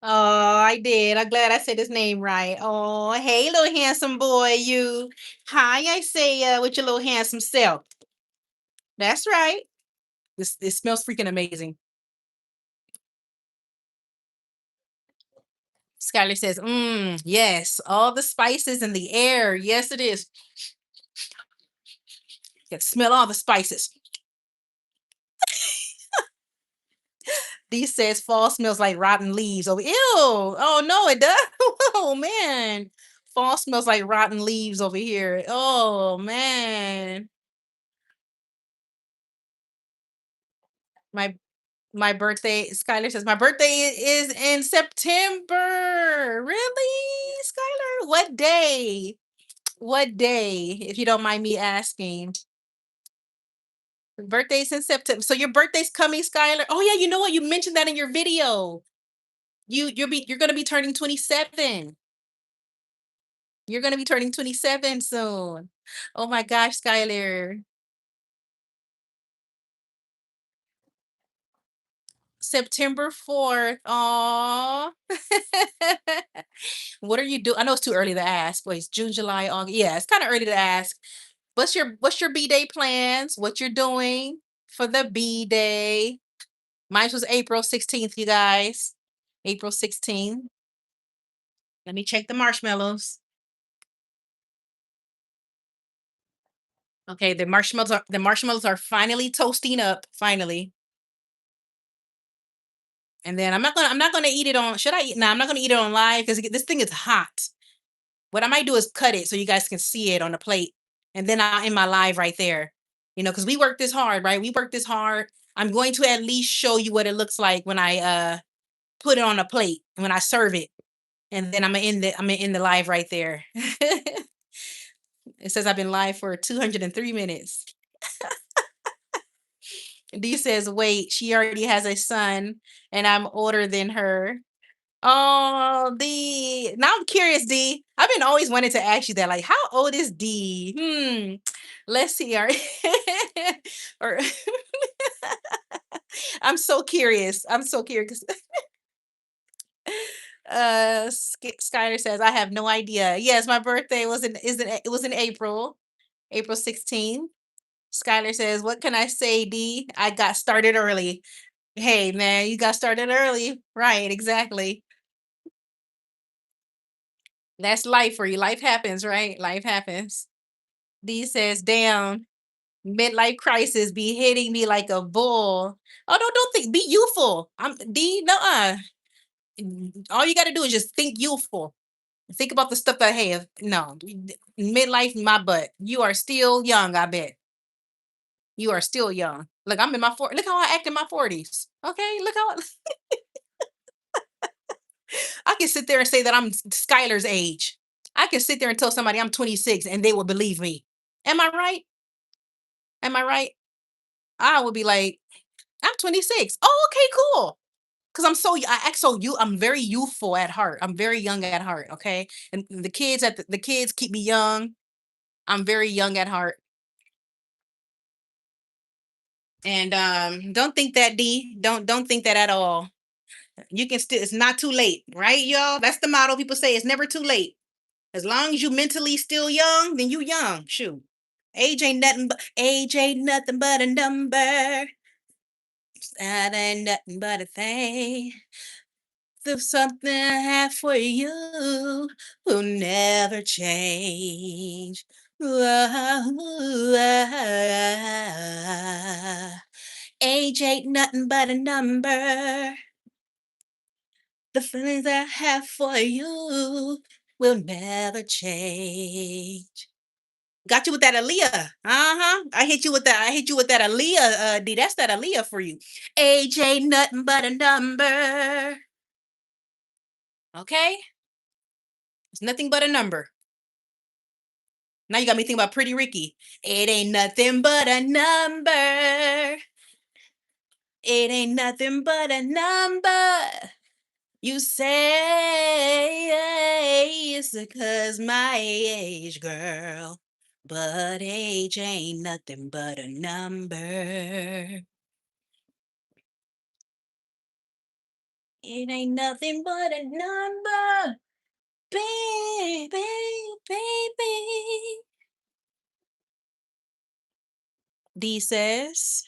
Oh, I did. I'm glad I said his name right. Oh, hey, little handsome boy, you. Hi, Isaiah, with your little handsome self. That's right. This smells freaking amazing. Skylar says, yes, all the spices in the air. Yes, it is. You can smell all the spices. Dee says fall smells like rotten leaves. Oh, ew. Oh no, it does. Oh man. Fall smells like rotten leaves over here. Oh man. My my birthday, Skylar says, my birthday is in September. Really, Skylar? What day? What day, if you don't mind me asking? Birthday's in September. So your birthday's coming, Skylar. Oh yeah, you know what? You mentioned that in your video. You're gonna be turning 27. You're gonna be turning 27 soon. Oh my gosh, Skylar. September 4th. Aw. What are you doing? I know it's too early to ask. Wait, it's June, July, August. Yeah, it's kind of early to ask. What's your B-Day plans? What you're doing for the B-Day? Mine was April 16th, you guys. April 16th. Let me check the marshmallows. Okay, the marshmallows are finally toasting up. Finally. And then I'm not gonna eat it on. Should I eat? No, I'm not gonna eat it on live because this thing is hot. What I might do is cut it so you guys can see it on the plate, and then I'll end my live right there. Because we worked this hard, right? We worked this hard. I'm going to at least show you what it looks like when I put it on a plate and when I serve it, and then I'm gonna end the live right there. It says I've been live for 203 minutes. D says, wait, she already has a son, and I'm older than her. Oh, D. Now I'm curious, D. I've been always wanted to ask you that. Like, how old is D? Let's see. Or I'm so curious. I'm so curious. Skyler says, I have no idea. Yes, my birthday was in April, April 16th. Skyler says, what can I say, D? I got started early. Hey man, you got started early. Right, exactly. That's life for you. Life happens, right? Life happens. D says, damn, midlife crisis be hitting me like a bull. Oh, don't think, be youthful. I'm D, no. All you gotta do is just think youthful. Think about the stuff I have. No, midlife, my butt. You are still young, I bet. You are still young. Look, I'm in my 40s. Look how I act in my 40s. Okay, look how I can sit there and say that I'm Skylar's age. I can sit there and tell somebody I'm 26 and they will believe me. Am I right? Am I right? I would be like, I'm 26. Oh, okay, cool. Because I act I'm very youthful at heart. I'm very young at heart. Okay. And the kids keep me young. I'm very young at heart. And don't think that, D. Don't think that at all. You can still, it's not too late, right, y'all? That's the motto. People say it's never too late. As long as you mentally still young, then you young. Shoot. Age ain't nothing but a number. That ain't nothing but a thing. There's something I have for you will never change. Age ain't nothing but a number. The feelings I have for you. will never change. Got you with that Aaliyah. Uh-huh. I hit you with that. I hit you with that Aaliyah. D. That's that Aaliyah for you. Age ain't nothing but a number. Okay? It's nothing but a number. Now you got me thinking about Pretty Ricky. It ain't nothing but a number. It ain't nothing but a number. You say it's because my age, girl. But age ain't nothing but a number. It ain't nothing but a number. Baby, baby. D says,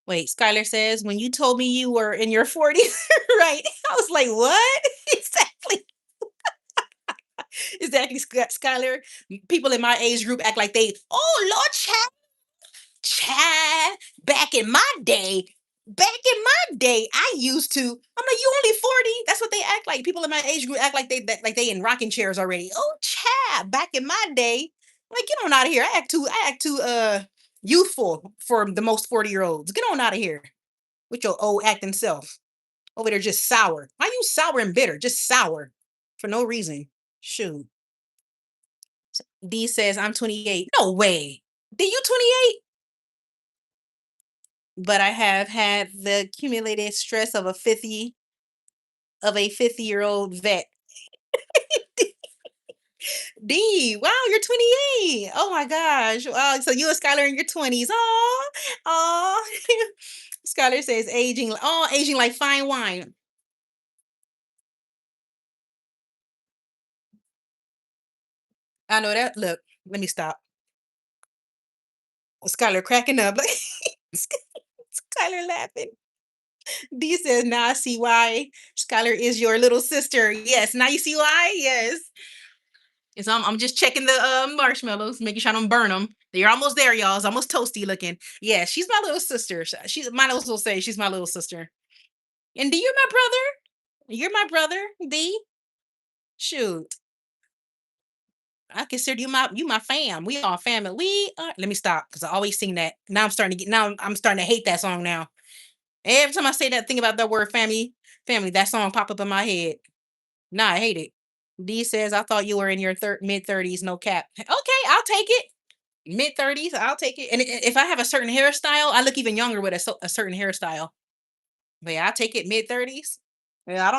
wait, Skylar says, when you told me you were in your 40s, right? I was like, what? Exactly. Exactly, Skylar. People in my age group act like they, oh, Lord, child, back in my day, I used to. I'm like, you only 40. That's what they act like. People in my age group act like like they in rocking chairs already. Oh, child, back in my day. Like, get on out of here. I act too youthful for the most 40-year-olds. Get on out of here with your old acting self. Over there just sour. Why you sour and bitter? Just sour. For no reason. Shoot. D says I'm 28. No way. D, you 28? But I have had the accumulated stress of a 50-year-old vet. D, wow, you're 28. Oh my gosh. Wow, so you and Skylar in your 20s. Oh, oh. Skylar says aging like fine wine. I know that. Look, let me stop. Skylar cracking up. Skylar laughing. D says, now I see why Skylar is your little sister. Yes, now you see why? Yes. So I'm just checking the marshmallows, making sure I don't burn them. They're almost there, y'all. It's almost toasty looking. Yeah, she's my little sister. She's might as well say she's my little sister. And D, you're my brother. You're my brother, D. Shoot. I consider you my fam. We all family. We are, let me stop because I always sing that. Now I'm starting to hate that song now. Every time I say that thing about that word family, that song pop up in my head. Nah, I hate it. D says, I thought you were in your mid-30s, no cap. Okay, I'll take it. Mid-30s, I'll take it. And if I have a certain hairstyle, I look even younger with a certain hairstyle. But yeah, I'll take it mid-30s. Yeah, I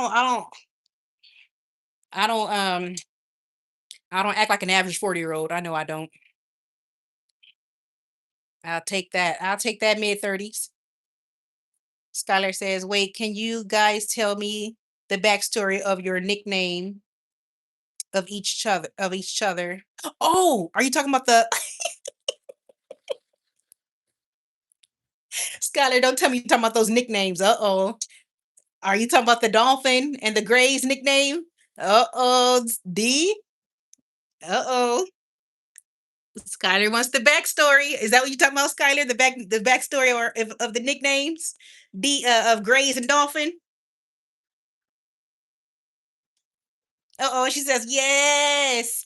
don't I don't act like an average 40-year-old. I know I don't. I'll take that. I'll take that mid-30s. Skylar says, wait, can you guys tell me the backstory of your nickname of each other? Oh, are you talking about the Skylar? Don't tell me you're talking about those nicknames. Uh-oh. Are you talking about the dolphin and the Gray's nickname? Uh-oh, D. Uh-oh. Skylar wants the backstory. Is that what you're talking about, Skylar? The backstory or of the nicknames? D of Gray's and Dolphin? Uh-oh, she says yes.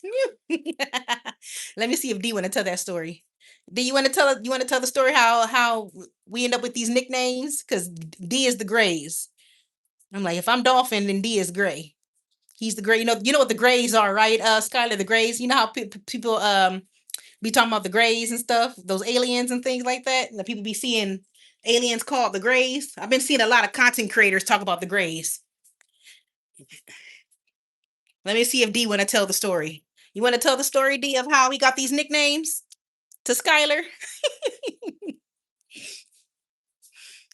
Let me see if D want to tell that story. Do you want to tell the story how we end up with these nicknames? Because D is the Grays. I'm like, if I'm Dolphin, then D is Gray. He's the Gray. You know what the Grays are, right? Skylar, the Grays. You know how people be talking about the Grays and stuff, those aliens and things like that. And the people be seeing aliens called the Grays. I've been seeing a lot of content creators talk about the Grays. Let me see if D want to tell the story. You want to tell the story, D, of how we got these nicknames to Skylar?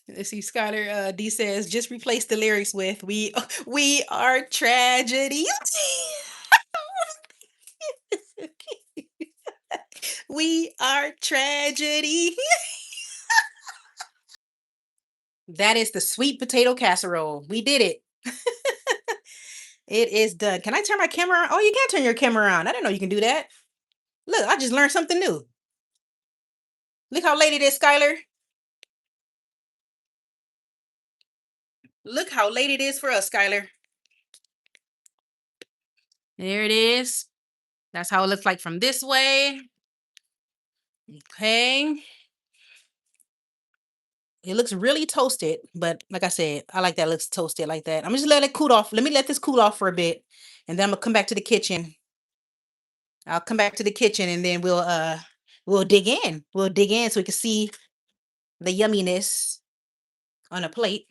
Let's see, Skylar. D says, just replace the lyrics with "We are tragedy." We are tragedy. That is the sweet potato casserole. We did it. It is done. Can I turn my camera on? Oh, you can turn your camera on. I didn't know you can do that. Look, I just learned something new. Look how late it is, Skylar. Look how late it is for us, Skylar. There it is. That's how it looks like from this way. Okay. It looks really toasted, but like I said, I like that it looks toasted like that. I'm just let it cool off. Let me let this cool off for a bit, and then I'm gonna come back to the kitchen. I'll come back to the kitchen, and then we'll dig in. We'll dig in so we can see the yumminess on a plate.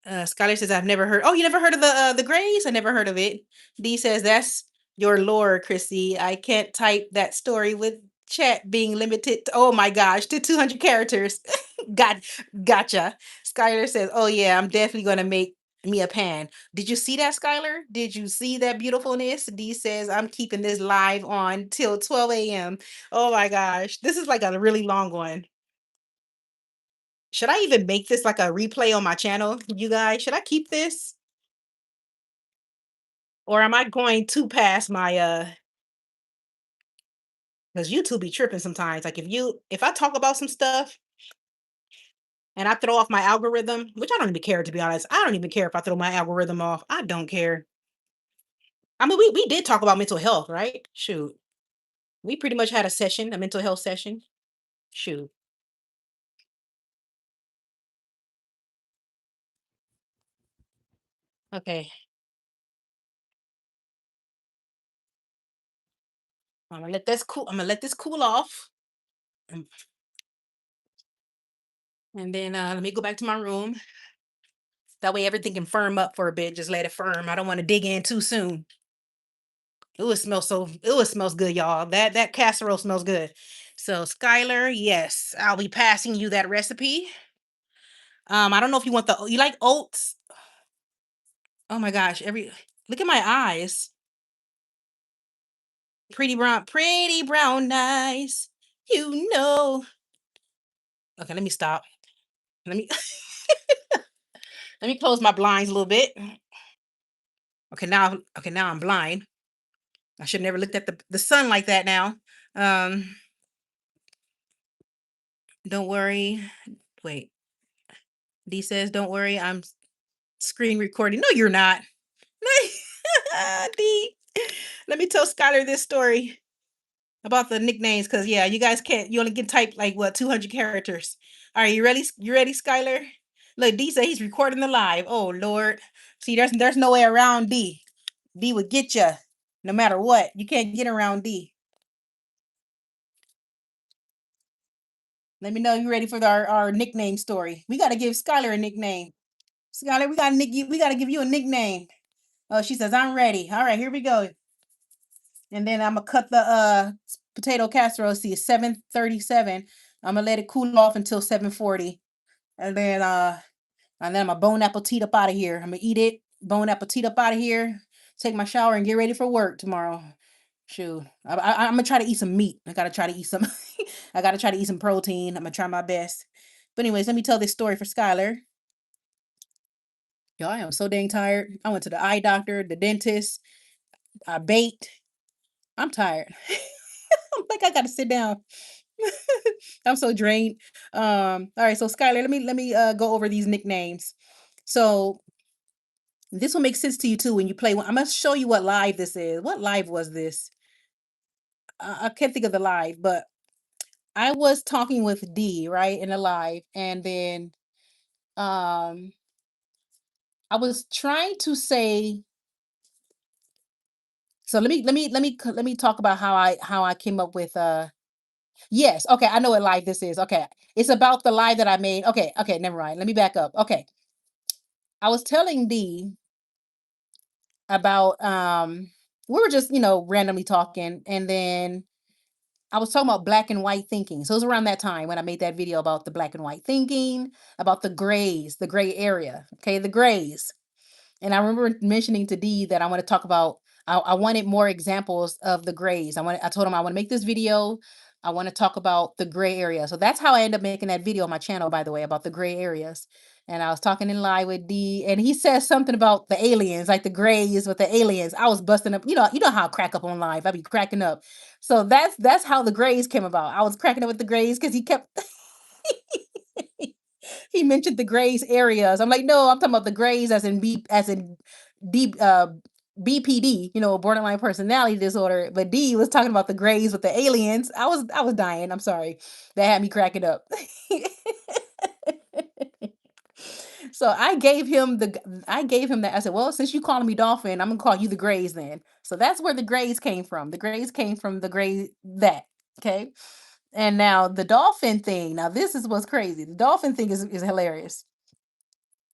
Skylar says, "I've never heard." Oh, you never heard of the Grays? I never heard of it. D says, "That's your lore, Chrissy. I can't type that story with chat being limited. Oh my gosh, to 200 characters." Got gotcha. Skylar says, "Oh yeah, I'm definitely gonna make me a pan." Did you see that, Skylar? Did you see that beautifulness? D says, "I'm keeping this live on till 12 a.m." Oh my gosh, this is like a really long one. Should I even make this like a replay on my channel, you guys? Should I keep this? Or am I going too past my because YouTube be tripping sometimes. Like if I talk about some stuff and I throw off my algorithm, which I don't even care to be honest. I don't even care if I throw my algorithm off. I don't care. I mean, we did talk about mental health, right? Shoot. We pretty much had a session, a mental health session. Shoot. Okay. I'm gonna let this cool. I'm gonna let this cool off. And and then let me go back to my room. That way everything can firm up for a bit. Just let it firm. I don't want to dig in too soon. It smells good, y'all. That casserole smells good. So Skylar, yes, I'll be passing you that recipe. I don't know if you want you like oats. Oh my gosh, look at my eyes. Pretty brown eyes. You know. Okay, let me stop. Let me let me close my blinds a little bit. Okay, now I'm blind. I should never looked at the sun like that now. Um, don't worry. Wait. D says, "Don't worry, I'm screen recording." No, you're not. D. Let me tell Skylar this story about the nicknames, because yeah, you guys can't. You only can type like what 200 characters. All right, you ready? You ready, Skylar? Look, D said he's recording the live. Oh Lord, see, there's no way around D. D would get you, no matter what. You can't get around D. Let me know you ready for our nickname story. We got to give Skylar a nickname. Skylar, we got to give you a nickname. Oh, she says I'm ready. All right, here we go. And then I'm gonna cut the potato casserole. See, it's 7:37. I'm gonna let it cool off until 7:40, and then I'm gonna bone appetit up out of here. I'm gonna eat it, bone appetit up out of here, take my shower, and get ready for work tomorrow. Shoot, I'm gonna try to eat some meat. I gotta try to eat some. I gotta try to eat some protein. I'm gonna try my best. But anyways, let me tell this story for Skylar. Yo, I am so dang tired. I went to the eye doctor, the dentist. I baked. I'm tired. I'm like I gotta sit down. I'm so drained. All right, so Skylar, let me go over these nicknames. So this will make sense to you too when you play one. I'm gonna show you what live this is. What live was this? I can't think of the live, but I was talking with D, right, in a live, and then um I was trying to say, so let me talk about how I came up with yes, okay, I know what live this is. Okay. It's about the live that I made. Okay, okay, never mind. Let me back up. Okay. I was telling D about we were just, randomly talking, and then I was talking about black and white thinking. So it was around that time when I made that video about the black and white thinking, about the grays, the gray area. Okay, the grays. And I remember mentioning to D that I want to talk about. I wanted more examples of the grays. I told him I want to make this video. I want to talk about the gray area. So that's how I ended up making that video on my channel, by the way, about the gray areas. And I was talking in live with D, and he says something about the aliens, like the grays with the aliens. I was busting up. You know how I crack up on live. I be cracking up. So that's how the grays came about. I was cracking up with the grays because he kept he mentioned the grays areas. I'm like, no, I'm talking about the grays as in deep BPD, borderline personality disorder, but D was talking about the grays with the aliens. I was dying. I'm sorry. That had me cracking up. So I gave him that. I said, "Well, since you calling me dolphin, I'm gonna call you the grays then." So that's where the grays came from. The grays came from the gray that. Okay. And now the dolphin thing. Now this is what's crazy. The dolphin thing is hilarious.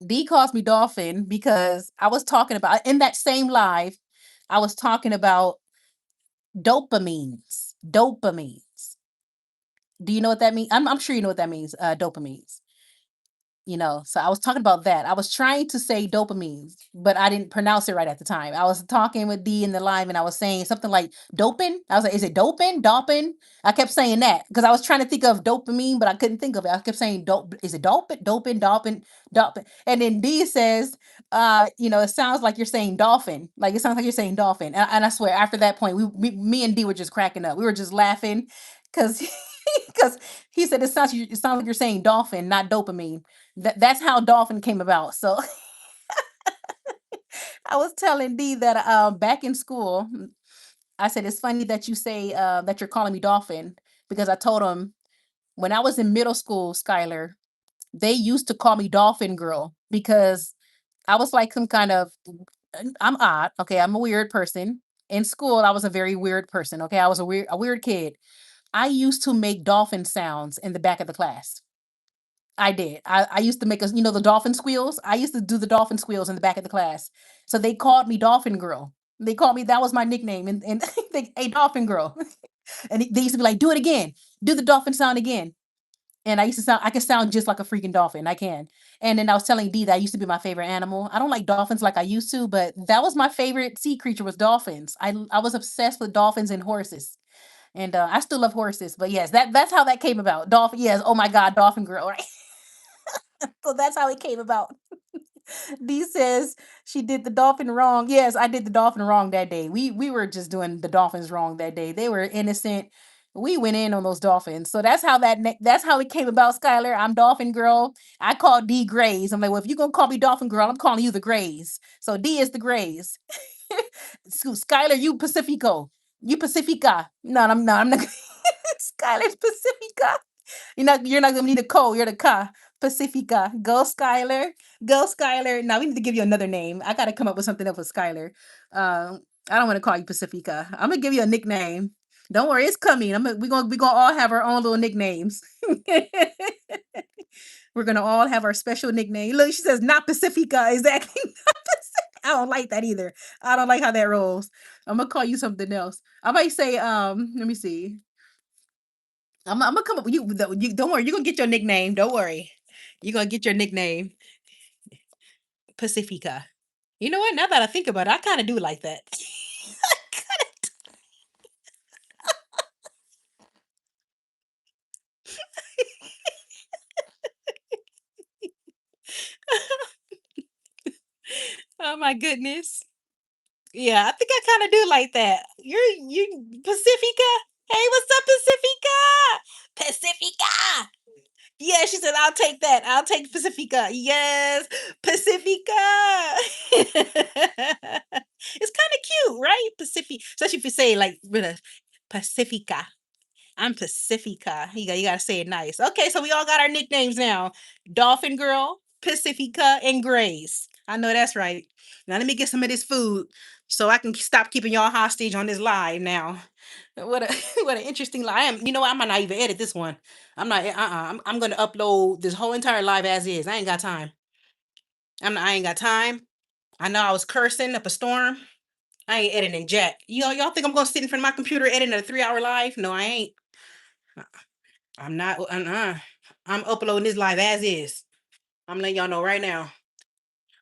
D calls me dolphin because I was talking about in that same live, I was talking about dopamines. Dopamines. Do you know what that means? I'm sure you know what that means. Dopamines. So I was talking about that. I was trying to say dopamines, but I didn't pronounce it right at the time. I was talking with D in the live and I was saying something like doping. I was like, is it doping? Doping? I kept saying that because I was trying to think of dopamine, but I couldn't think of it. I kept saying dope. Is it doping? Doping, doping, doping. And then D says, it sounds like you're saying dolphin. Like it sounds like you're saying dolphin. And I swear after that point, me and D were just cracking up. We were just laughing because because he said it sounds like you're saying dolphin, not dopamine. That's how dolphin came about. So I was telling D that back in school, I said it's funny that you say that you're calling me dolphin because I told him when I was in middle school, Skylar, they used to call me dolphin girl because I was like some kind of I'm odd. Okay, I'm a weird person. In school, I was a very weird person. Okay, I was a weird kid. I used to make dolphin sounds in the back of the class. I did. I used to make us, the dolphin squeals. I used to do the dolphin squeals in the back of the class. So they called me Dolphin Girl. They called me, that was my nickname. And a Dolphin Girl. And they used to be like, do it again. Do the dolphin sound again. And I can sound just like a freaking dolphin. I can. And then I was telling D that used to be my favorite animal. I don't like dolphins like I used to, but that was my favorite sea creature was dolphins. I was obsessed with dolphins and horses. And I still love horses. But yes, that's how that came about. Dolphin, yes. Oh my God, Dolphin Girl, right? So that's how it came about. Dee says she did the dolphin wrong. Yes, I did the dolphin wrong that day. We were just doing the dolphins wrong that day. They were innocent. We went in on those dolphins. So that's how it came about, Skylar. I'm Dolphin Girl. I call D Grays. I'm like, well, if you're gonna call me Dolphin Girl, I'm calling you the Grays. So D is the Grays. So Skylar, you Pacifico. You Pacifica. No, I'm not. Skylar's Pacifica. You're not gonna need a co, you're the ka. Pacifica. Go Skylar. Go Skylar. Now we need to give you another name. I gotta come up with something else with Skylar. I don't want to call you Pacifica. I'm gonna give you a nickname. Don't worry, it's coming. We're gonna all have our own little nicknames. We're gonna all have our special nickname. Look, she says not Pacifica. Exactly. I don't like that either. I don't like how that rolls. I'm gonna call you something else. I might say, let me see. I'm gonna come up with you. Don't worry, you're gonna get your nickname. Don't worry. You're gonna get your nickname. Pacifica. You know what? Now that I think about it, I kind of do like that. Oh my goodness. Yeah, I think I kind of do like that. You Pacifica. Hey, what's up, Pacifica? Pacifica. Yeah, she said, I'll take that. I'll take Pacifica. Yes, Pacifica. It's kind of cute, right? Pacific, especially if you say like with a Pacifica. I'm Pacifica. You gotta say it nice. Okay, so we all got our nicknames now. Dolphin Girl, Pacifica, and Grace. I know that's right. Now let me get some of this food so I can stop keeping y'all hostage on this live now. What a what an interesting live. You know what? I might not even edit this one. I'm not. I'm gonna upload this whole entire live as is. I ain't got time. I ain't got time. I know I was cursing up a storm. I ain't editing jack. Y'all think I'm gonna sit in front of my computer editing a 3 hour live? No, I ain't. I'm not. I'm uploading this live as is. I'm letting y'all know right now.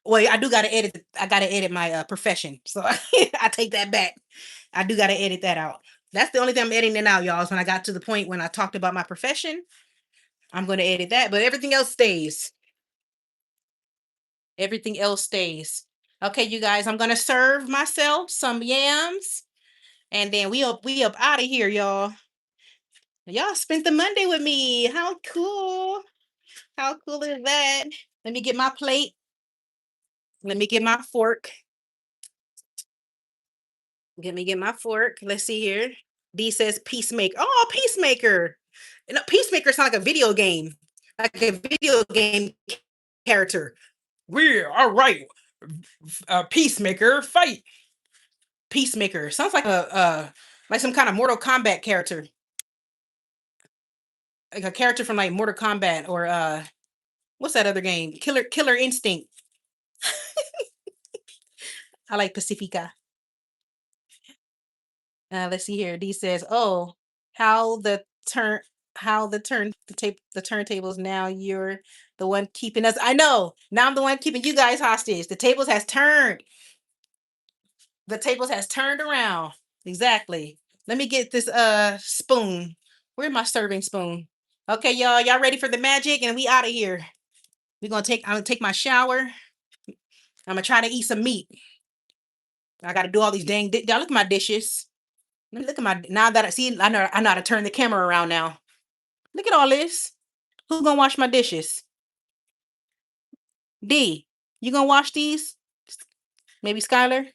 Well, I do gotta edit. I gotta edit my profession, so I take that back. I do gotta edit that out. That's the only thing I'm editing out, y'all. Is when I got to the point when I talked about my profession, I'm gonna edit that, but everything else stays. Everything else stays. Okay, you guys. I'm gonna serve myself some yams, and then we up out of here, y'all. Y'all spent the Monday with me. How cool! How cool is that? Let me get my plate. Let me get my fork. Let me get my fork. Let's see here. D says Peacemaker. Oh, Peacemaker. You know, Peacemaker sounds like a video game. Like a video game character. We're all right. Peacemaker, fight. Peacemaker. Sounds like some kind of Mortal Kombat character. Like a character from like Mortal Kombat or what's that other game? Killer Instinct. I like Pacifica. Let's see here. D says, "Oh, how the turn, how the turntables. Now you're the one keeping us. I know. Now I'm the one keeping you guys hostage. The tables has turned. The tables has turned around. Exactly. Let me get this spoon. Where's my serving spoon? Okay, y'all ready for the magic? And we out of here. I'm gonna take my shower. I'm gonna try to eat some meat. I gotta do all these y'all look at my dishes. Let me look at my now that I see I know how to turn the camera around now. Look at all this. Who's gonna wash my dishes? D. You gonna wash these? Maybe Skylar?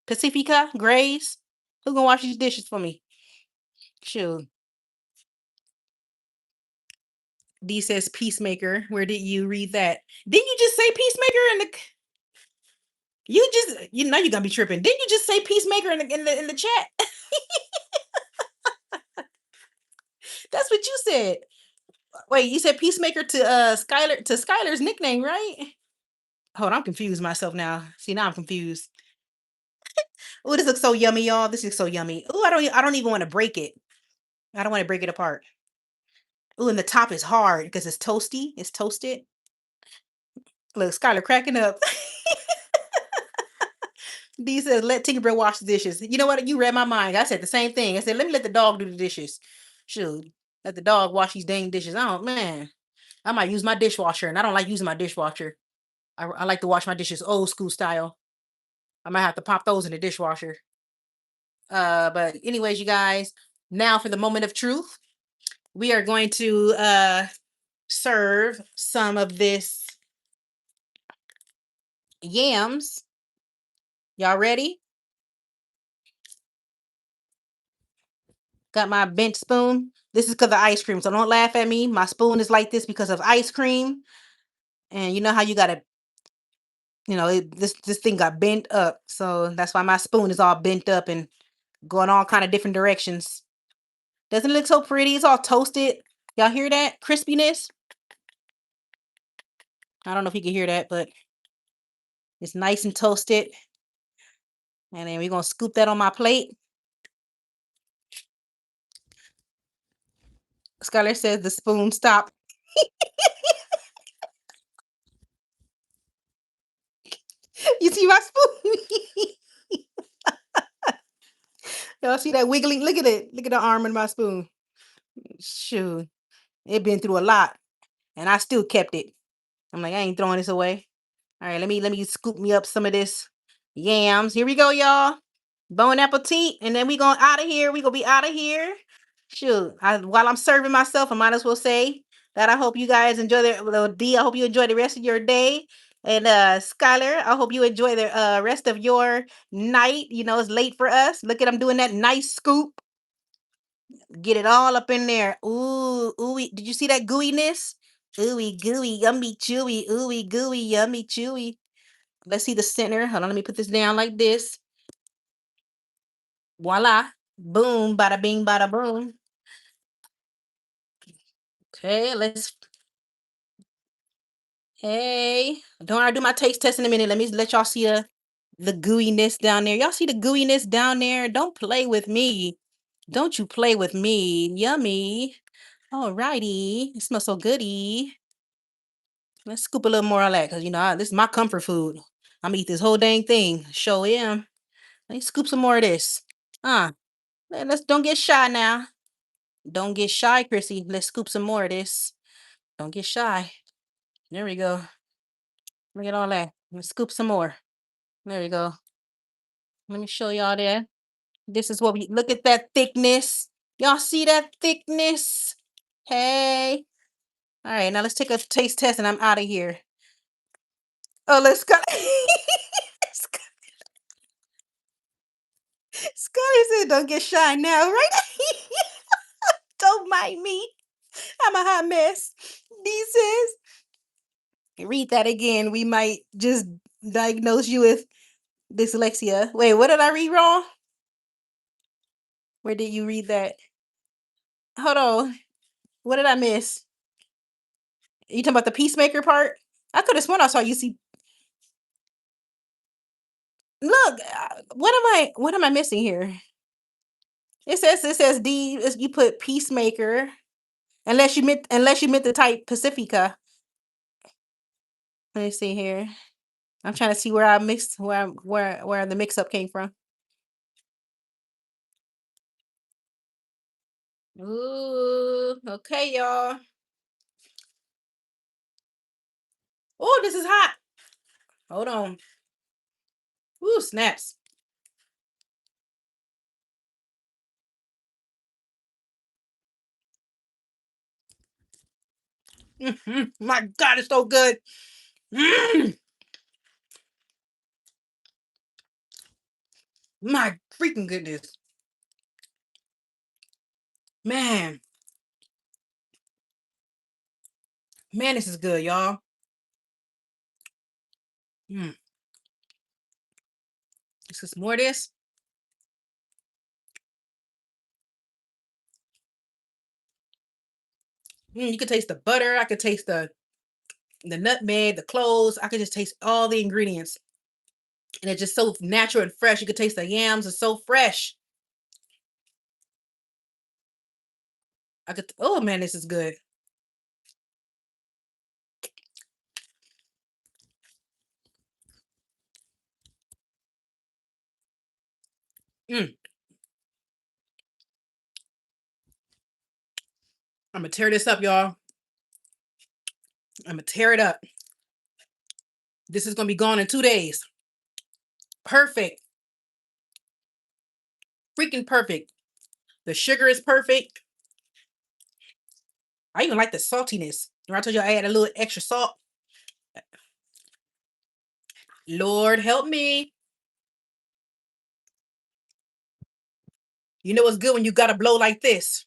Pacifica? Grace? Who gonna wash these dishes for me? Shoot. D says Peacemaker. Where did you read that? Didn't you just say Peacemaker in the you know you're gonna be tripping. Didn't you just say Peacemaker in the chat? That's what you said. Wait, you said Peacemaker to Skylar's nickname, right? Hold on, I'm confused myself now. See, now I'm confused. Oh, this looks so yummy, y'all. This looks so yummy. Oh, I don't even want to break it. I don't want to break it apart. Oh, and the top is hard because it's toasty. It's toasted. Look, Skylar cracking up. D says, let Tinkerbell wash the dishes. You know what? You read my mind. I said the same thing. I said, let me let the dog do the dishes. Shoot. Let the dog wash these dang dishes. Oh, man. I might use my dishwasher, and I don't like using my dishwasher. I like to wash my dishes old school style. I might have to pop those in the dishwasher. But anyways, you guys, now for the moment of truth. We are going to serve some of this yams. Y'all ready? Got my bent spoon. This is because of ice cream, so don't laugh at me. My spoon is like this because of ice cream. And you know how you gotta, this thing got bent up, so that's why my spoon is all bent up and going all kind of different directions. Doesn't it look so pretty? It's all toasted. Y'all hear that crispiness? I don't know if you can hear that, but it's nice and toasted. And then we're gonna scoop that on my plate. Skylar says the spoon stop. You see my spoon? Y'all see that wiggling? Look at it. Look at the arm in my spoon. Shoot. It been through a lot. And I still kept it. I'm like, I ain't throwing this away. All right, let me scoop me up some of this yams. Here we go, y'all. Bon appetit. And then we going out of here. We gonna be out of here. Shoot. While I'm serving myself, I might as well say that I hope you guys enjoy D. I hope you enjoy the rest of your day. And Skylar, I hope you enjoy the rest of your night. You know, it's late for us. Look at I'm doing that nice scoop. Get it all up in there. Ooh, ooey. Did you see that gooiness? Ooey gooey, yummy chewy. Ooey gooey, yummy chewy. Let's see the center. Hold on, let me put this down like this. Voila. Boom, bada bing, bada boom. Okay, let's. Hey, don't I do my taste test in a minute? Let me let y'all see the gooiness down there. Y'all see the gooiness down there? Don't play with me. Don't you play with me. Yummy. All righty. It smells so goody. Let's scoop a little more of that because this is my comfort food. I'm gonna eat this whole dang thing. Show am. Let me scoop some more of this. Let's don't get shy now. Don't get shy, Chrissy. Let's scoop some more of this. Don't get shy. There we go. Look at all that. Let's scoop some more. There we go. Let me show y'all there. This is what we look at that thickness. Y'all see that thickness? Hey. All right, now let's take a taste test and I'm out of here. Oh, let's go. Don't get shy now, right? Don't mind me. I'm a hot mess. D says, read that again. We might just diagnose you with dyslexia. Wait, what did I read wrong? Where did you read that? Hold on. What did I miss? You talking about the peacemaker part? I could have sworn I saw you see. Look, what am I missing here? It says D. You put peacemaker unless you meant the type Pacifica. Let me see here. I'm trying to see where I mixed where the mix up came from. Ooh, okay, y'all. Oh, this is hot. Hold on. Ooh, snaps. My God, it's so good. Mm, my freaking goodness. Man, man, this is good, y'all. Mm, this is more of this. You could taste the butter. I could taste the nutmeg, the cloves. I could just taste all the ingredients. And it's just so natural and fresh. You could taste the yams. It's so fresh. Oh man, this is good. Mm, I'm gonna tear this up, y'all. I'm gonna tear it up. This is gonna be gone in 2 days. Perfect. Freaking perfect. The sugar is perfect. I even like the saltiness. Remember I told you I add a little extra salt. Lord help me. You know what's good when you gotta blow like this.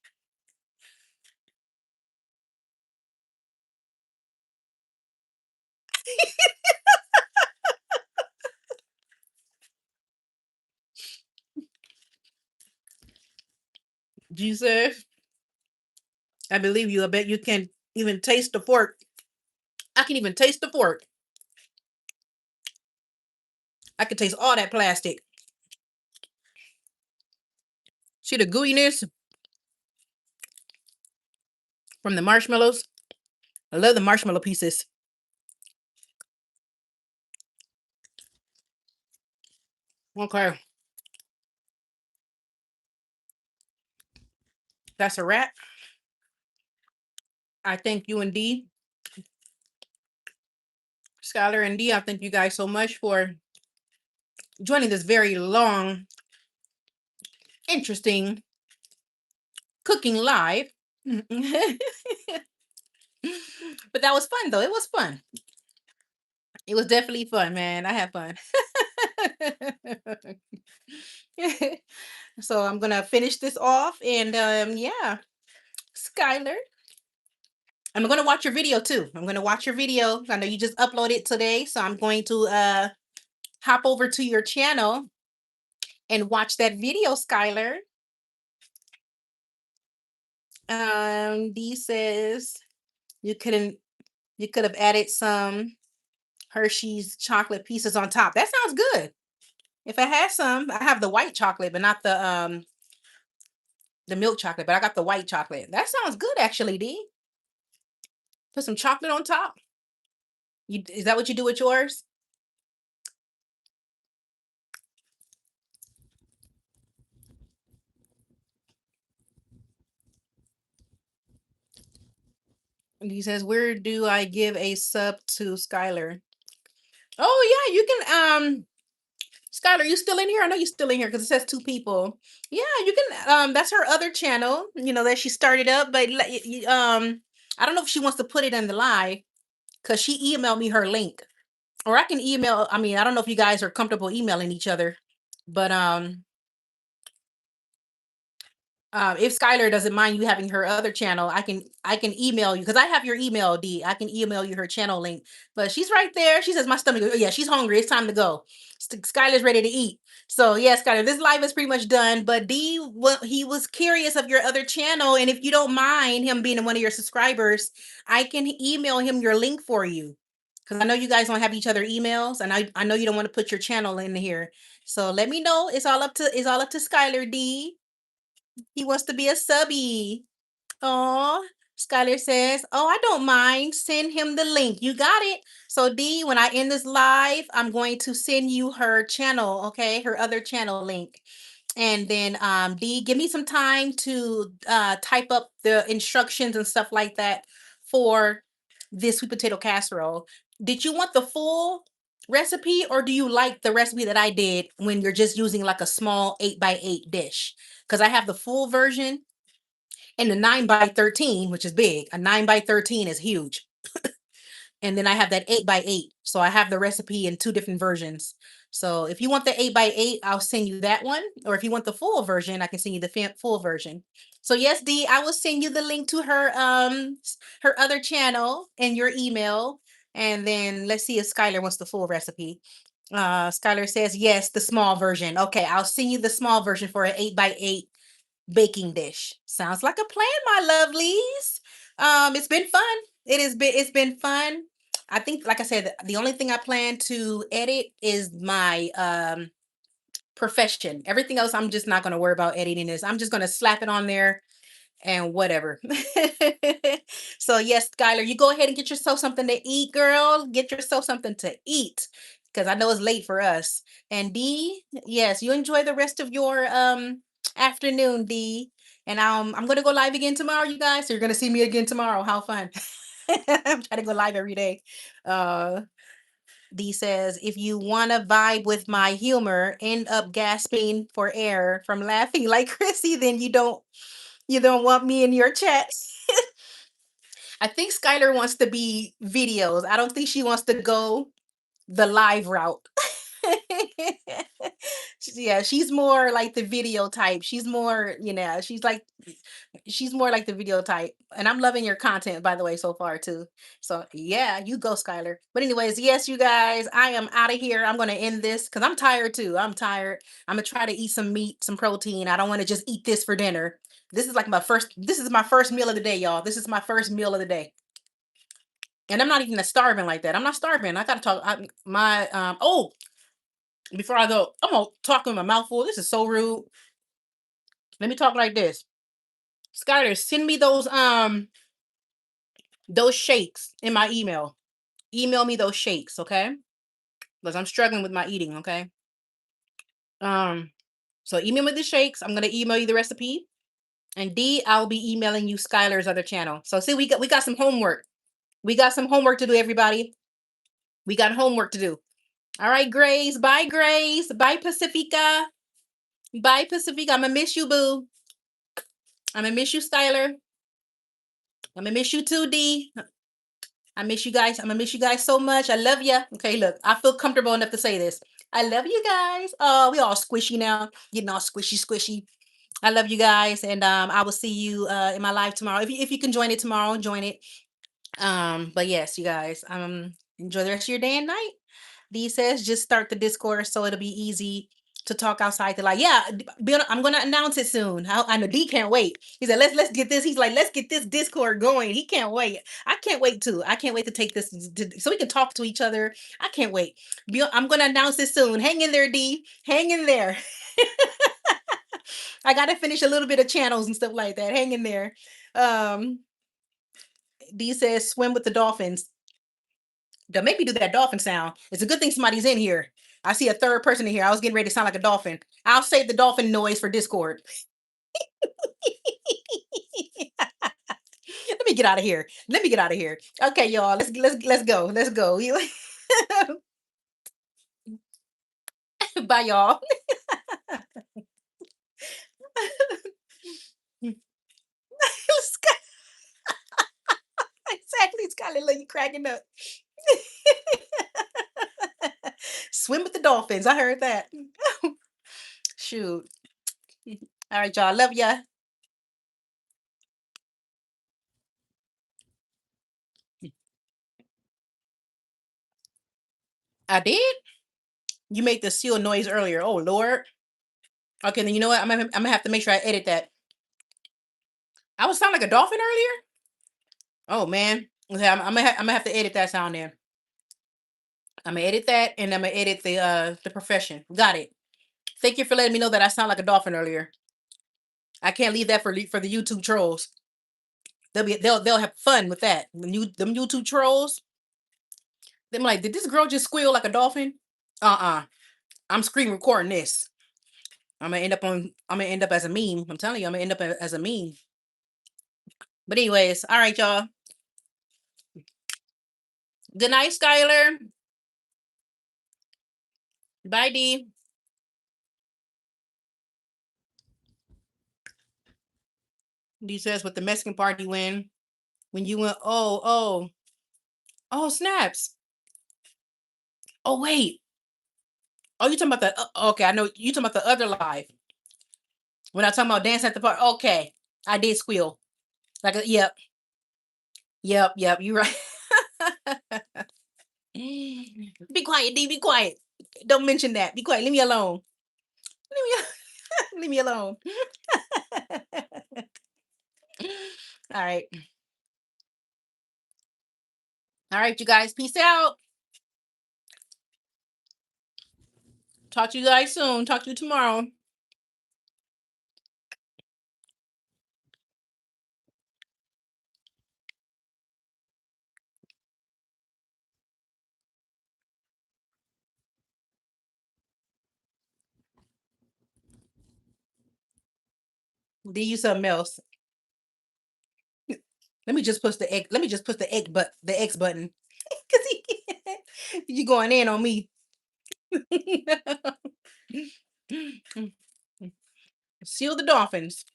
Jesus, I believe you. I bet you can even taste the fork. I can even taste the fork. I can taste all that plastic. See the gooiness from the marshmallows? I love the marshmallow pieces. Okay, that's a wrap. I thank you and D, Skylar and D. I thank you guys so much for joining this very long, interesting cooking live. But that was fun though. It was fun. It was definitely fun, man. I had fun. So I'm gonna finish this off and yeah, Skylar. I'm gonna watch your video too. I'm gonna watch your video. I know you just uploaded today, so I'm going to hop over to your channel and watch that video, Skylar. D says you couldn't you could have added some Hershey's chocolate pieces on top. That sounds good. If I had some, I have the white chocolate, but not the milk chocolate, but I got the white chocolate. That sounds good actually, D. Put some chocolate on top. Is that what you do with yours? And he says, "Where do I give a sub to Skylar?" Oh yeah, you can Skylar, you still in here? I know you're still in here because it says two people. Yeah, you can that's her other channel, that she started up, but I don't know if she wants to put it in the live because she emailed me her link. Or I can email, I mean, I don't know if you guys are comfortable emailing each other, but If Skylar doesn't mind you having her other channel, I can email you because I have your email, D. I can email you her channel link. But she's right there. She says my stomach. Yeah, she's hungry. It's time to go. Skylar's ready to eat. So yeah, Skylar, this live is pretty much done. But D, what he was curious of your other channel, and if you don't mind him being one of your subscribers, I can email him your link for you. Because I know you guys don't have each other emails, and I know you don't want to put your channel in here. So let me know. It's all up to Skylar D. He wants to be a subby. Oh, Skylar says, "Oh, I don't mind. Send him the link. You got it." So D, when I end this live, I'm going to send you her channel, okay? Her other channel link. And then D, give me some time to type up the instructions and stuff like that for this sweet potato casserole. Did you want the full recipe or do you like the recipe that I did when you're just using like a small 8x8 dish? Because I have the full version and the 9x13, which is big. A 9x13 is huge. And then I have that 8x8. So I have the recipe in two different versions. So if you want the 8x8, I'll send you that one. Or if you want the full version, I can send you the full version. So yes, D, I will send you the link to her other channel in your email. And then let's see if Skylar wants the full recipe. Skylar says yes, the small version. Okay, I'll send you the small version for an 8x8 baking dish. Sounds like a plan, my lovelies. It's been fun. It's been fun. I think, like I said, the only thing I plan to edit is my profession. Everything else, I'm just not gonna worry about editing this. I'm just gonna slap it on there and whatever. So yes, Skylar, you go ahead and get yourself something to eat, girl. Get yourself something to eat because I know it's late for us. And D, yes, you enjoy the rest of your afternoon, D. And I'm gonna go live again tomorrow, you guys. So you're gonna see me again tomorrow. How fun! I'm trying to go live every day. Uh, D says, if you want to vibe with my humor, end up gasping for air from laughing like Chrissy, then you don't want me in your chat. I think Skylar wants to be videos. I don't think she wants to go the live route. Yeah, she's more like the video type. She's more like the video type. And I'm loving your content, by the way, so far too. So yeah, you go, Skylar. But anyways, yes, you guys, I am out of here. I'm gonna end this because I'm tired too. I'm tired. I'm gonna try to eat some meat, some protein. I don't want to just eat this for dinner. This is my first meal of the day, y'all. This is my first meal of the day. And I'm not even starving like that. I'm not starving. I gotta talk. Before I go, I'm gonna talk with my mouth full. This is so rude. Let me talk like this. Skyler, send me those shakes in my email. Email me those shakes, okay? Because I'm struggling with my eating, okay? Um, so email me the shakes. I'm gonna email you the recipe. And D, I'll be emailing you Skylar's other channel. So see, we got some homework. We got some homework to do, everybody. We got homework to do. All right, Grace. Bye, Grace. Bye, Pacifica. Bye, Pacifica. I'm gonna miss you, boo. I'm gonna miss you, Skylar. I'm gonna miss you too, D. I miss you guys. I'm gonna miss you guys so much. I love you. Okay, look, I feel comfortable enough to say this. I love you guys. Oh, we all squishy now, getting all squishy, squishy. I love you guys, and I will see you in my live tomorrow. If you can join it tomorrow, join it. But yes, you guys, enjoy the rest of your day and night. D says just start the Discord so it'll be easy to talk outside the light. Yeah, I'm gonna announce it soon. I know D can't wait. He said, let's get this. He's like, let's get this Discord going. He can't wait. I can't wait too. I can't wait to take this so we can talk to each other. I can't wait. I'm gonna announce it soon. Hang in there, D. Hang in there. I gotta finish a little bit of channels and stuff like that. Hang in there. Um, D says swim with the dolphins. Don't make me do that dolphin sound. It's a good thing somebody's in here. I see a third person in here. I was getting ready to sound like a dolphin. I'll save the dolphin noise for Discord. Let me get out of here. Let me get out of here. Okay, y'all. Let's go. Let's go. Bye, y'all. Exactly, Skylar. Look, you cracking up. Swim with the dolphins. I heard that. Shoot. All right, y'all. Love ya. I did. You made the seal noise earlier. Oh Lord. Okay, then you know what? I'm gonna have to make sure I edit that. I was sound like a dolphin earlier. Oh man. Okay, I'm gonna have to edit that sound in. I'm gonna edit that, and I'm gonna edit the profession. Got it. Thank you for letting me know that I sound like a dolphin earlier. I can't leave that for the YouTube trolls. They'll have fun with that. Them YouTube trolls. They're like, did this girl just squeal like a dolphin? I'm screen recording this. I'm gonna end up as a meme. I'm telling you, I'm gonna end up as a meme. But anyways, all right, y'all. Good night, Skylar. Bye, D. D says with the Mexican party when you went, oh, snaps. Oh, wait. Oh, you talking about okay, I know you talking about the other live. When I talking about dance at the park. Okay. I did squeal. Like yep. Yep, you right. Be quiet, D, be quiet. Don't mention that. Be quiet. Leave me alone. Leave me, leave me alone. All right. All right, you guys. Peace out. Talk to you guys soon. Talk to you tomorrow. Do you something else. Let me just push the egg. Let me just push the X button. Cause you going in on me. Seal the dolphins.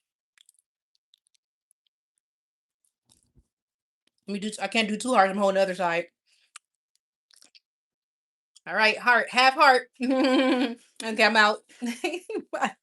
Let me do. I can't do too hard. I'm holding the other side. All right, heart, half heart. Okay, I'm out. Bye.